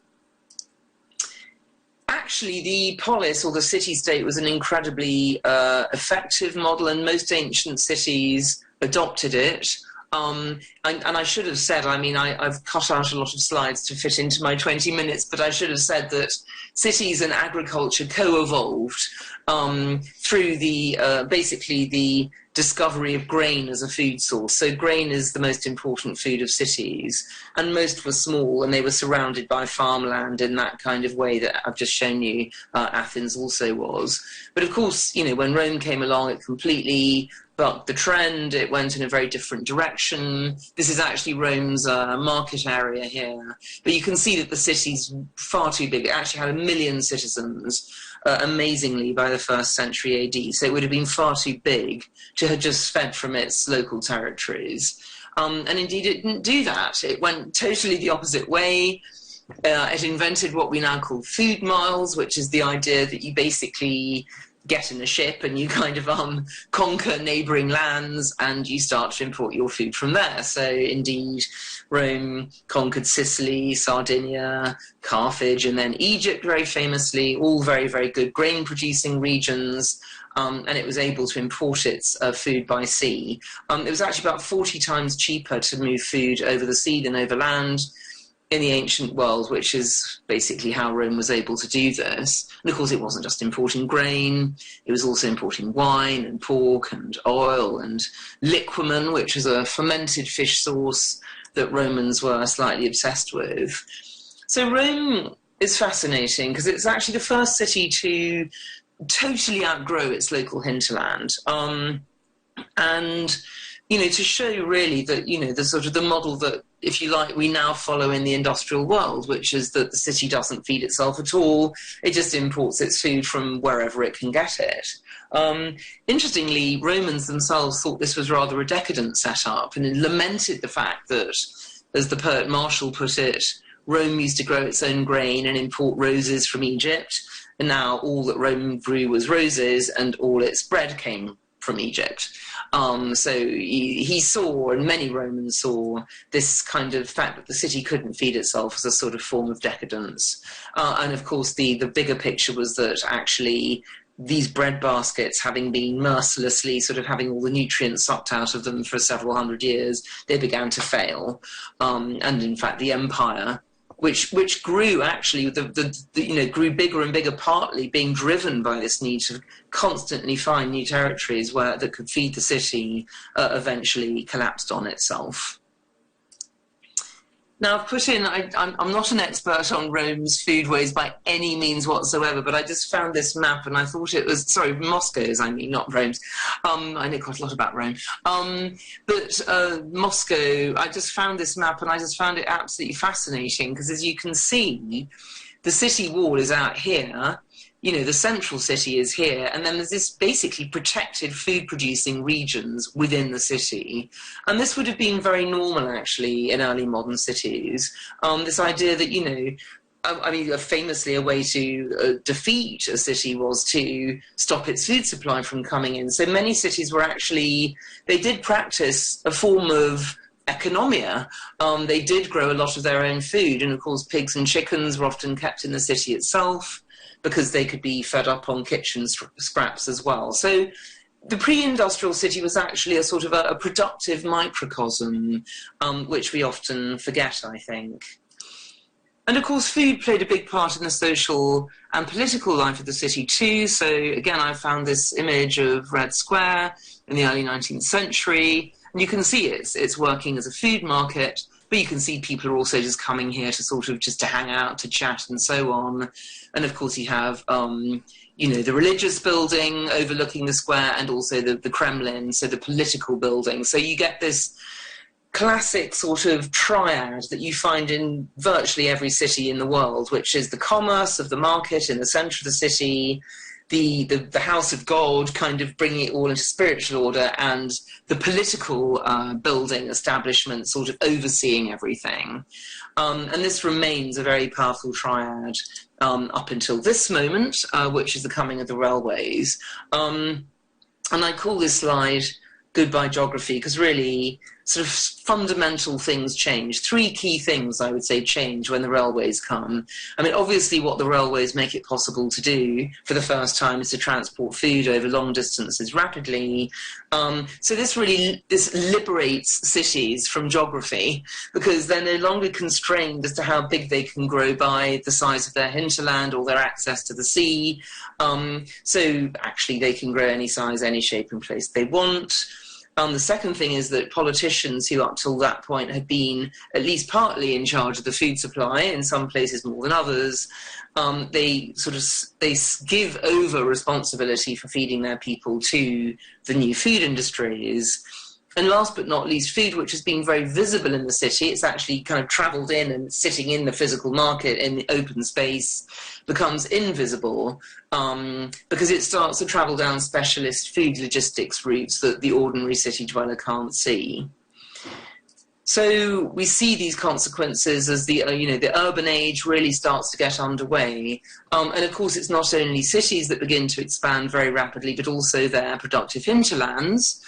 Actually, the polis, or the city-state, was an incredibly effective model, and most ancient cities adopted it. And I should have said, I mean, I've cut out a lot of slides to fit into my 20 minutes, but I should have said that cities and agriculture co-evolved through basically the discovery of grain as a food source. So grain is the most important food of cities, and most were small, and they were surrounded by farmland in that kind of way that I've just shown you Athens also was. But of course, you know, when Rome came along, it completely bucked the trend. It went in a very different direction. This is actually Rome's market area here. But you can see that the city's far too big. It actually had 1 million citizens, amazingly, by the 1st century AD. So it would have been far too big to have just fed from its local territories. And indeed, it didn't do that. It went totally the opposite way. It invented what we now call food miles, which is the idea that you basically get in a ship and you kind of conquer neighbouring lands and you start to import your food from there. So indeed, Rome conquered Sicily, Sardinia, Carthage, and then Egypt very famously, all very, very good grain-producing regions, and it was able to import its food by sea. It was actually about 40 times cheaper to move food over the sea than over land in the ancient world, which is basically how Rome was able to do this. And of course, it wasn't just importing grain, it was also importing wine and pork and oil and liquamen, which is a fermented fish sauce that Romans were slightly obsessed with. So Rome is fascinating because it's actually the first city to totally outgrow its local hinterland. And, you know, to show really that, you know, the sort of the model that, if you like, we now follow in the industrial world, which is that the city doesn't feed itself at all. It just imports its food from wherever it can get it. Interestingly, Romans themselves thought this was rather a decadent setup and lamented the fact that, as the poet Martial put it, Rome used to grow its own grain and import roses from Egypt, and now all that Rome grew was roses and all its bread came from Egypt. So he saw, and many Romans saw, this kind of fact that the city couldn't feed itself as a sort of form of decadence. And of course, the bigger picture was that actually these bread baskets, having been mercilessly sort of having all the nutrients sucked out of them for several hundred years, they began to fail. And in fact, the empire, which grew actually, grew bigger and bigger, partly being driven by this need to constantly find new territories that could feed the city, eventually collapsed on itself. Now, I've put in, I'm not an expert on Rome's foodways by any means whatsoever, but I just found this map and I thought it was, sorry, Moscow's, I mean, not Rome's. I know quite a lot about Rome. But Moscow, I just found this map and I just found it absolutely fascinating because as you can see, the city wall is out here. You know, the central city is here, and then there's this basically protected food-producing regions within the city. And this would have been very normal, actually, in early modern cities. This idea that, you know, I mean, famously a way to defeat a city was to stop its food supply from coming in. So many cities were actually, they did practice a form of economia. They did grow a lot of their own food, and of course pigs and chickens were often kept in the city itself, because they could be fed up on kitchen scraps as well. So the pre-industrial city was actually a sort of a productive microcosm, which we often forget, I think. And of course, food played a big part in the social and political life of the city too. So again, I found this image of Red Square in the early 19th century. And you can see it's working as a food market, but you can see people are also just coming here to sort of just to hang out, to chat and so on. And of course you have, you know, the religious building overlooking the square and also the Kremlin, so the political building. So you get this classic sort of triad that you find in virtually every city in the world, which is the commerce of the market in the centre of the city, the house of God kind of bringing it all into spiritual order, and the political building establishment sort of overseeing everything. And this remains a very powerful triad up until this moment, which is the coming of the railways. And I call this slide Goodbye Geography because really sort of fundamental things change. Three key things, I would say, change when the railways come. I mean, obviously what the railways make it possible to do for the first time is to transport food over long distances rapidly. So this liberates cities from geography because they're no longer constrained as to how big they can grow by the size of their hinterland or their access to the sea. So actually they can grow any size, any shape and place they want. The second thing is that politicians who up till that point had been at least partly in charge of the food supply, in some places more than others, they give over responsibility for feeding their people to the new food industries. And last but not least, food, which has been very visible in the city, it's actually kind of travelled in and sitting in the physical market in the open space, becomes invisible because it starts to travel down specialist food logistics routes that the ordinary city dweller can't see. So we see these consequences as the urban age really starts to get underway. And of course, it's not only cities that begin to expand very rapidly, but also their productive hinterlands.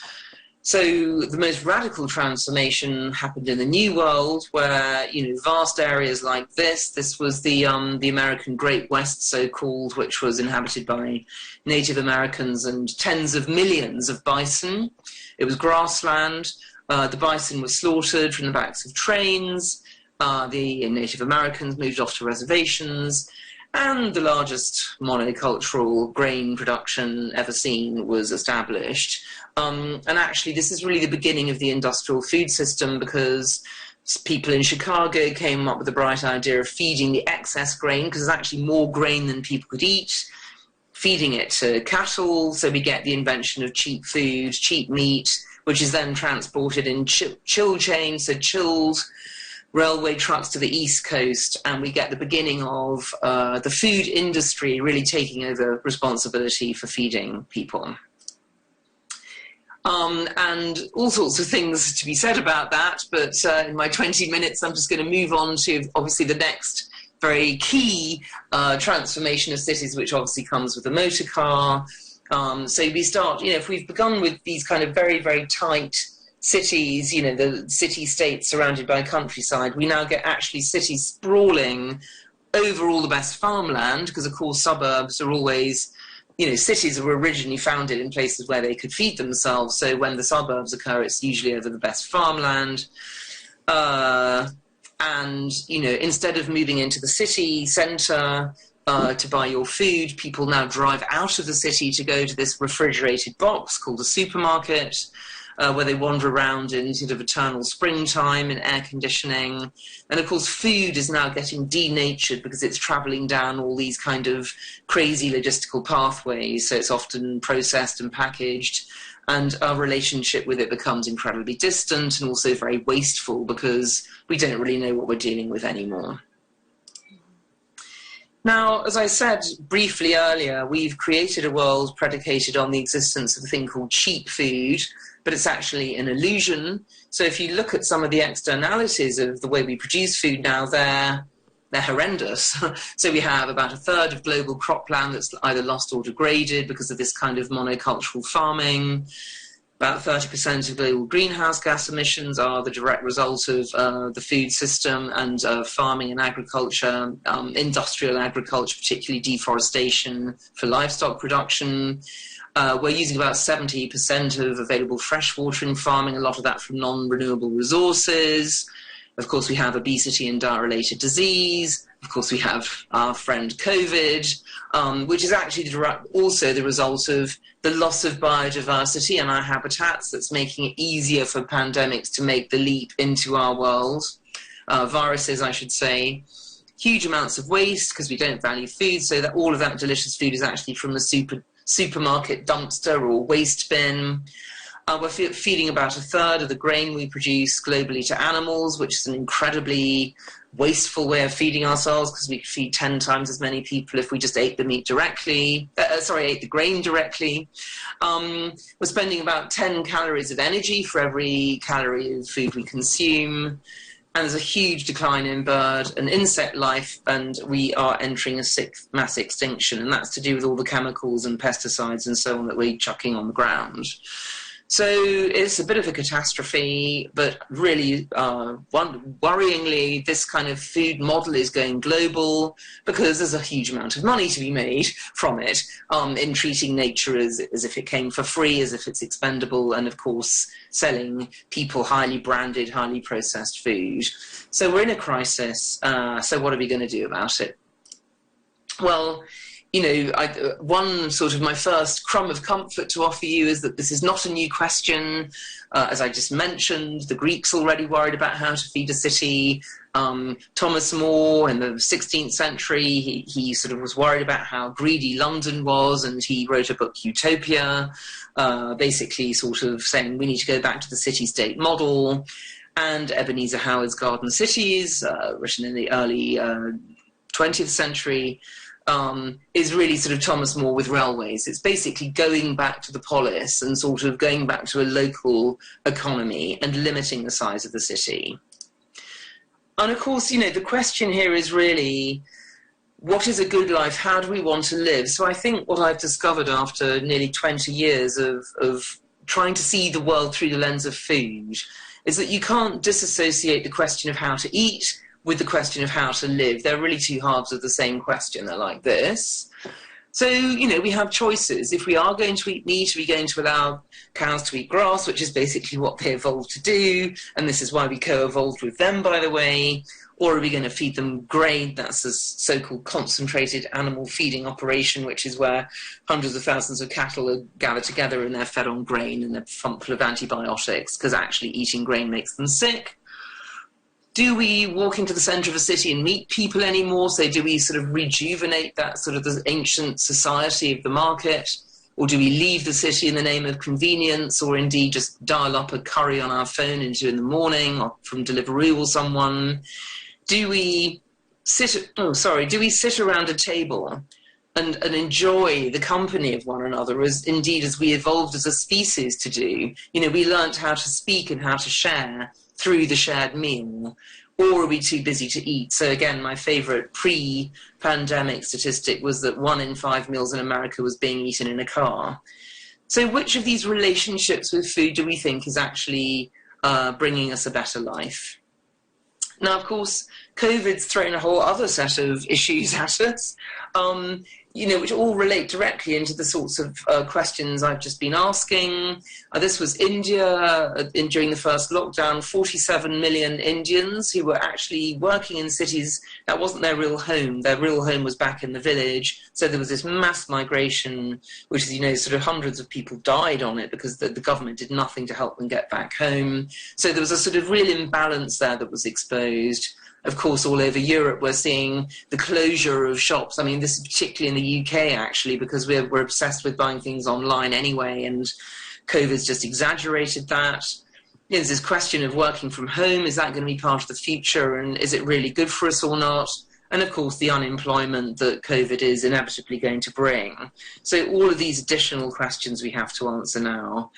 So the most radical transformation happened in the New World, where vast areas like this was the American Great West, so-called, which was inhabited by Native Americans and tens of millions of bison. It was grassland. The bison were slaughtered from the backs of trains. The Native Americans moved off to reservations. And the largest monocultural grain production ever seen was established. And actually, this is really the beginning of the industrial food system because people in Chicago came up with the bright idea of feeding the excess grain, because there's actually more grain than people could eat, feeding it to cattle. So we get the invention of cheap food, cheap meat, which is then transported in chill chains, so chilled railway trucks to the East Coast, and we get the beginning of the food industry really taking over responsibility for feeding people. And all sorts of things to be said about that, but in my 20 minutes I'm just going to move on to obviously the next very key transformation of cities, which obviously comes with the motor car. So we start, if we've begun with these kind of very, very tight cities, the city-states surrounded by countryside, we now get actually cities sprawling over all the best farmland, because of course suburbs are always, cities were originally founded in places where they could feed themselves, so when the suburbs occur it's usually over the best farmland. And, instead of moving into the city centre to buy your food, people now drive out of the city to go to this refrigerated box called a supermarket. where they wander around in sort of eternal springtime in air conditioning. And of course, food is now getting denatured because it's traveling down all these kind of crazy logistical pathways. So it's often processed and packaged. And our relationship with it becomes incredibly distant and also very wasteful because we don't really know what we're dealing with anymore. Now, as I said briefly earlier, we've created a world predicated on the existence of a thing called cheap food, but it's actually an illusion. So if you look at some of the externalities of the way we produce food now, they're horrendous. So we have about 1/3 of global cropland that's either lost or degraded because of this kind of monocultural farming. About 30% of global greenhouse gas emissions are the direct result of the food system and farming and agriculture, industrial agriculture, particularly deforestation for livestock production. We're using about 70% of available freshwater in farming, a lot of that from non-renewable resources. Of course, we have obesity and diet-related disease. Of course, we have our friend COVID, which is actually also the result of the loss of biodiversity and our habitats that's making it easier for pandemics to make the leap into our world. Viruses, I should say. Huge amounts of waste because we don't value food, so that all of that delicious food is actually from a supermarket dumpster or waste bin. We're feeding about 1/3 of the grain we produce globally to animals, which is an incredibly wasteful way of feeding ourselves because we could feed 10 times as many people if we just ate the meat directly, ate the grain directly. We're spending about 10 calories of energy for every calorie of food we consume. And there's a huge decline in bird and insect life, and we are entering a 6th mass extinction. And that's to do with all the chemicals and pesticides and so on that we're chucking on the ground. So it's a bit of a catastrophe, but really worryingly, this kind of food model is going global because there's a huge amount of money to be made from it in treating nature as if it came for free, as if it's expendable, and of course, selling people highly branded, highly processed food. So we're in a crisis. So what are we going to do about it? Well, you know, one sort of my first crumb of comfort to offer you is that this is not a new question. As I just mentioned, the Greeks already worried about how to feed a city. Thomas More in the 16th century, he sort of was worried about how greedy London was, and he wrote a book, Utopia, basically sort of saying we need to go back to the city-state model. And Ebenezer Howard's Garden Cities, written in the early 20th century, is really sort of Thomas More with railways. It's basically going back to the polis and sort of going back to a local economy and limiting the size of the city. And of course, you know, the question here is really, what is a good life? How do we want to live? So I think what I've discovered after nearly 20 years of trying to see the world through the lens of food is that you can't disassociate the question of how to eat with the question of how to live. They're really two halves of the same question. They're like this. So, you know, we have choices. If we are going to eat meat, are we going to allow cows to eat grass, which is basically what they evolved to do, and this is why we co-evolved with them, by the way, or are we going to feed them grain? That's a so-called concentrated animal feeding operation, which is where hundreds of thousands of cattle are gathered together and they're fed on grain and they're pumped full of antibiotics because actually eating grain makes them sick. Do we walk into the centre of a city and meet people anymore? So do we sort of rejuvenate that sort of the ancient society of the market? Or do we leave the city in the name of convenience, or indeed just dial up a curry on our phone and do in the morning, or from Deliveroo or someone? Do we sit around a table and enjoy the company of one another, as indeed as we evolved as a species to do? You know, we learnt how to speak and how to share through the shared meal, or are we too busy to eat? So again, my favourite pre-pandemic statistic was that 1 in 5 meals in America was being eaten in a car. So which of these relationships with food do we think is actually bringing us a better life? Now, of course, COVID's thrown a whole other set of issues at us, you know, which all relate directly into the sorts of questions I've just been asking. This was India during the first lockdown, 47 million Indians who were actually working in cities that wasn't their real home. Their real home was back in the village. So there was this mass migration, which is, you know, sort of hundreds of people died on it because the government did nothing to help them get back home. So there was a sort of real imbalance there that was exposed. Of course, all over Europe, we're seeing the closure of shops. I mean, this is particularly in the UK, actually, because we're obsessed with buying things online anyway, and COVID's just exaggerated that. You know, there's this question of working from home. Is that going to be part of the future, and is it really good for us or not? And, of course, the unemployment that COVID is inevitably going to bring. So all of these additional questions we have to answer now.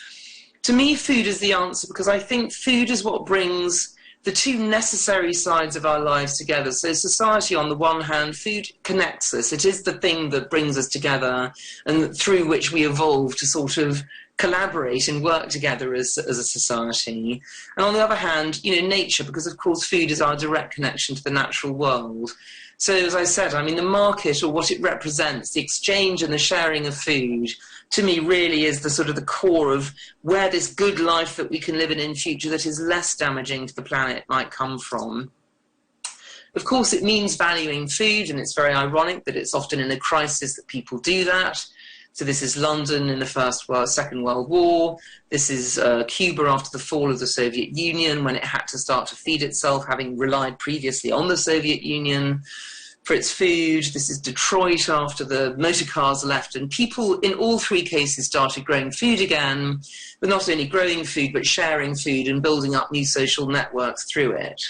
To me, food is the answer, because I think food is what brings the two necessary sides of our lives together. So society, on the one hand, food connects us. It is the thing that brings us together and through which we evolve to sort of collaborate and work together as a society. And on the other hand, you know, nature, because of course food is our direct connection to the natural world. So as I said, I mean, the market, or what it represents, the exchange and the sharing of food, to me really is the sort of the core of where this good life that we can live in future that is less damaging to the planet might come from. Of course, it means valuing food, and it's very ironic that it's often in a crisis that people do that. So this is London in the Second World War. This is Cuba after the fall of the Soviet Union, when it had to start to feed itself, having relied previously on the Soviet Union for its food. This is Detroit after the motor cars left, and people in all three cases started growing food again, but not only growing food, but sharing food and building up new social networks through it.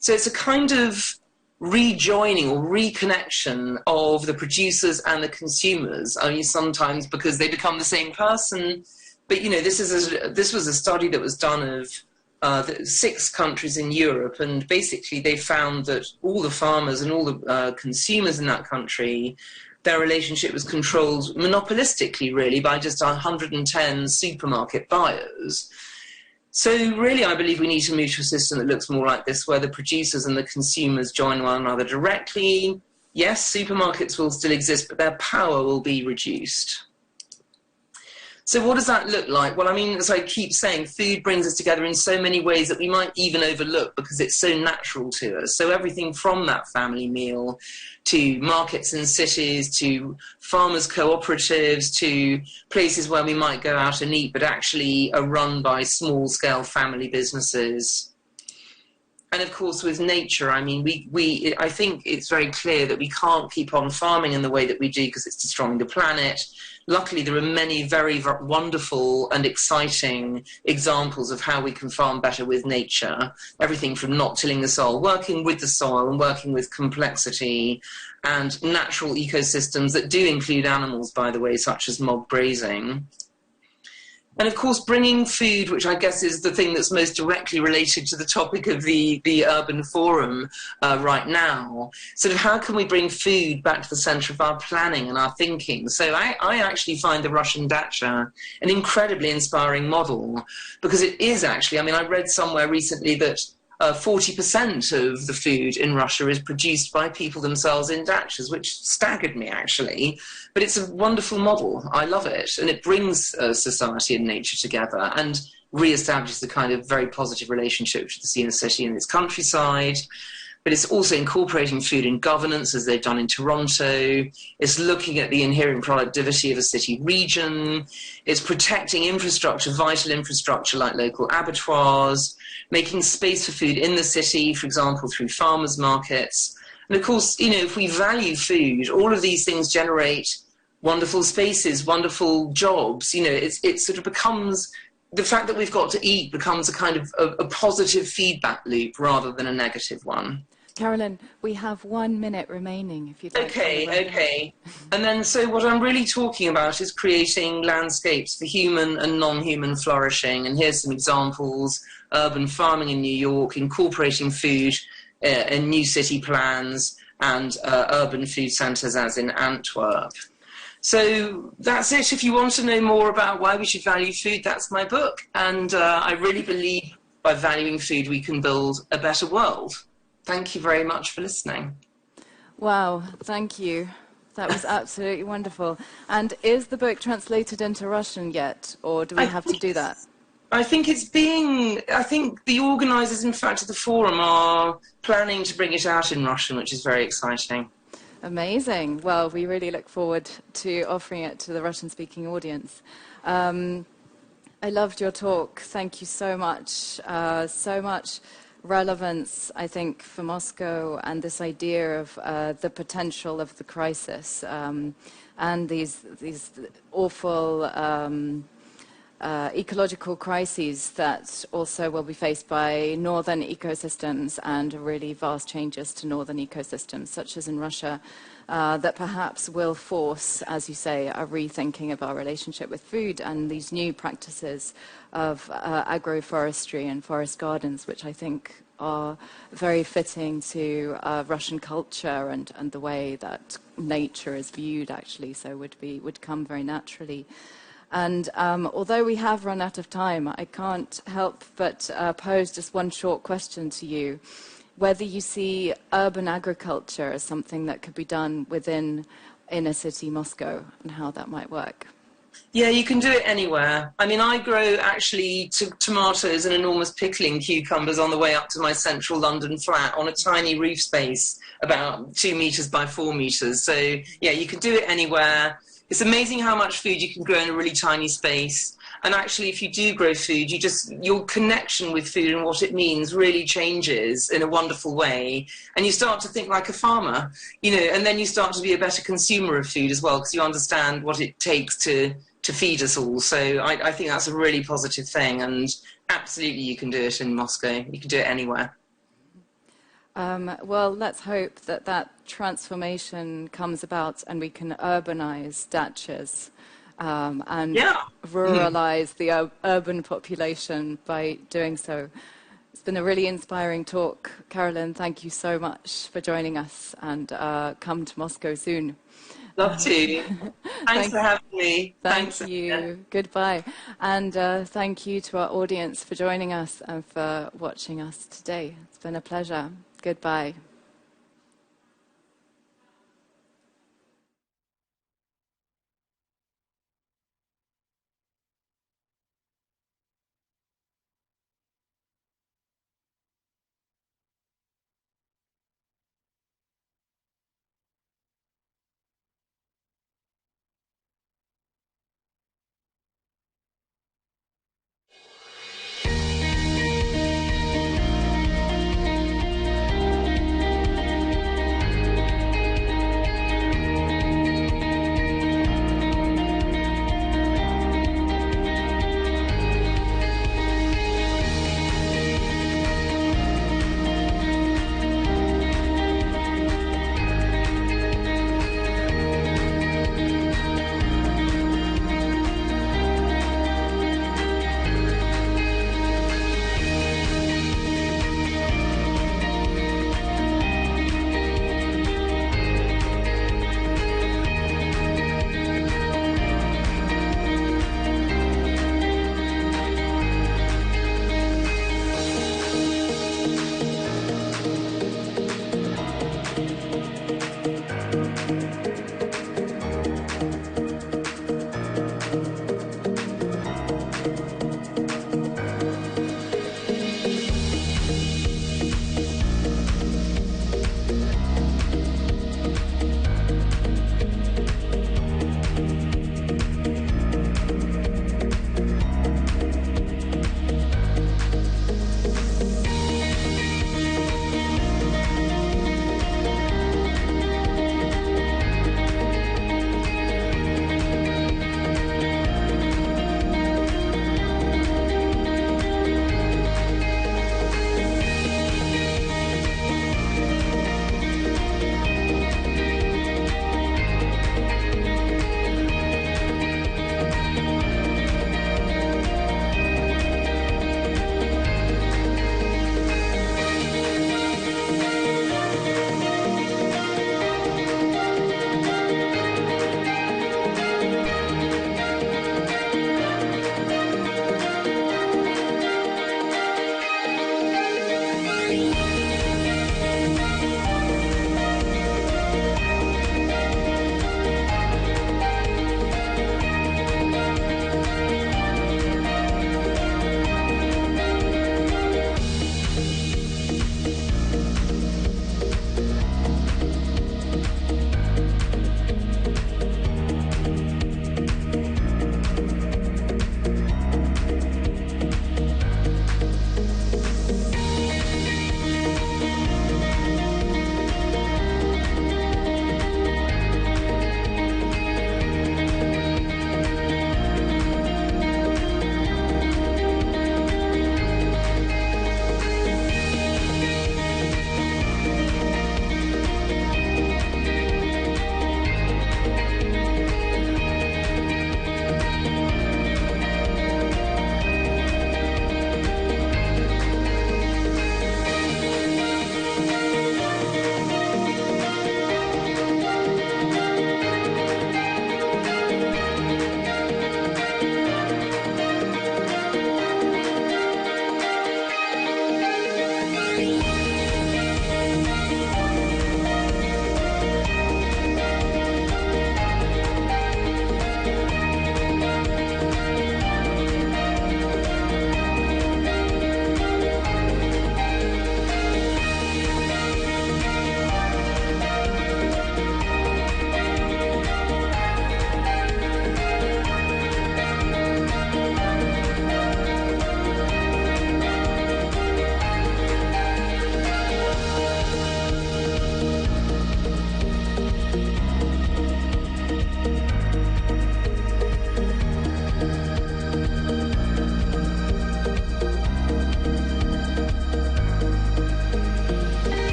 So it's a kind of rejoining or reconnection of the producers and the consumers, only sometimes because they become the same person. But, you know, this was a study that was done of 6 countries in Europe, and basically they found that all the farmers and all the consumers in that country, their relationship was controlled monopolistically, really, by just 110 supermarket buyers. So really, I believe we need to move to a system that looks more like this, where the producers and the consumers join one another directly. Yes, supermarkets will still exist, but their power will be reduced. So what does that look like? Well, I mean, as I keep saying, food brings us together in so many ways that we might even overlook because it's so natural to us. So everything from that family meal to markets and cities, to farmers' cooperatives, to places where we might go out and eat, but actually are run by small-scale family businesses. And of course, with nature, I mean, I think it's very clear that we can't keep on farming in the way that we do because it's destroying the planet. Luckily, there are many very wonderful and exciting examples of how we can farm better with nature. Everything from not tilling the soil, working with the soil and working with complexity and natural ecosystems that do include animals, by the way, such as mob grazing. And of course, bringing food, which I guess is the thing that's most directly related to the topic of the Urban Forum right now. Sort of how can we bring food back to the centre of our planning and our thinking? So I actually find the Russian dacha an incredibly inspiring model, because it is actually, I mean, I read somewhere recently that 40% of the food in Russia is produced by people themselves in dachas, which staggered me, actually. But it's a wonderful model. I love it. And it brings society and nature together and re-establishes a kind of very positive relationship to the inner city and its countryside. But it's also incorporating food in governance, as they've done in Toronto. It's looking at the inherent productivity of a city region. It's protecting infrastructure, vital infrastructure like local abattoirs, making space for food in the city, for example, through farmers' markets. And of course, you know, if we value food, all of these things generate wonderful spaces, wonderful jobs. You know, it sort of becomes, the fact that we've got to eat becomes a kind of a positive feedback loop rather than a negative one. Carolyn, we have 1 minute remaining, if you'd like. Okay. And then, so what I'm really talking about is creating landscapes for human and non-human flourishing. And here's some examples: urban farming in New York, incorporating food in new city plans, and urban food centres as in Antwerp. So that's it. If you want to know more about why we should value food, that's my book. And I really believe by valuing food, we can build a better world. thank you very much for listening. Wow, thank you. That was absolutely wonderful. And is the book translated into Russian yet, or do we have to do that? I think the organisers, in fact, of the forum are planning to bring it out in Russian, which is very exciting. Amazing. Well, we really look forward to offering it to the Russian-speaking audience. I loved your talk. Thank you so much. So much relevance, I think, for Moscow and this idea of the potential of the crisis and these awful ecological crises that also will be faced by northern ecosystems and really vast changes to northern ecosystems, such as in Russia, that perhaps will force, as you say, a rethinking of our relationship with food and these new practices of agroforestry and forest gardens, which I think are very fitting to Russian culture and the way that nature is viewed, actually, so would come very naturally. And although we have run out of time, I can't help but pose just one short question to you, whether you see urban agriculture as something that could be done within inner city Moscow and how that might work. Yeah, you can do it anywhere. I mean, I grow actually tomatoes and enormous pickling cucumbers on the way up to my central London flat on a tiny roof space, about 2 meters by 4 meters. So yeah, you can do it anywhere. It's amazing how much food you can grow in a really tiny space. And actually, if you do grow food, your connection with food and what it means really changes in a wonderful way. And you start to think like a farmer, and then you start to be a better consumer of food as well, because you understand what it takes to feed us all. So I think that's a really positive thing. And absolutely, you can do it in Moscow. You can do it anywhere. Well, let's hope that transformation comes about and we can urbanize dachas and ruralize the urban population by doing so. It's been a really inspiring talk. Carolyn, thank you so much for joining us, and come to Moscow soon. Love to. Thanks for having me. Thank you. Goodbye. And thank you to our audience for joining us and for watching us today. It's been a pleasure. Goodbye.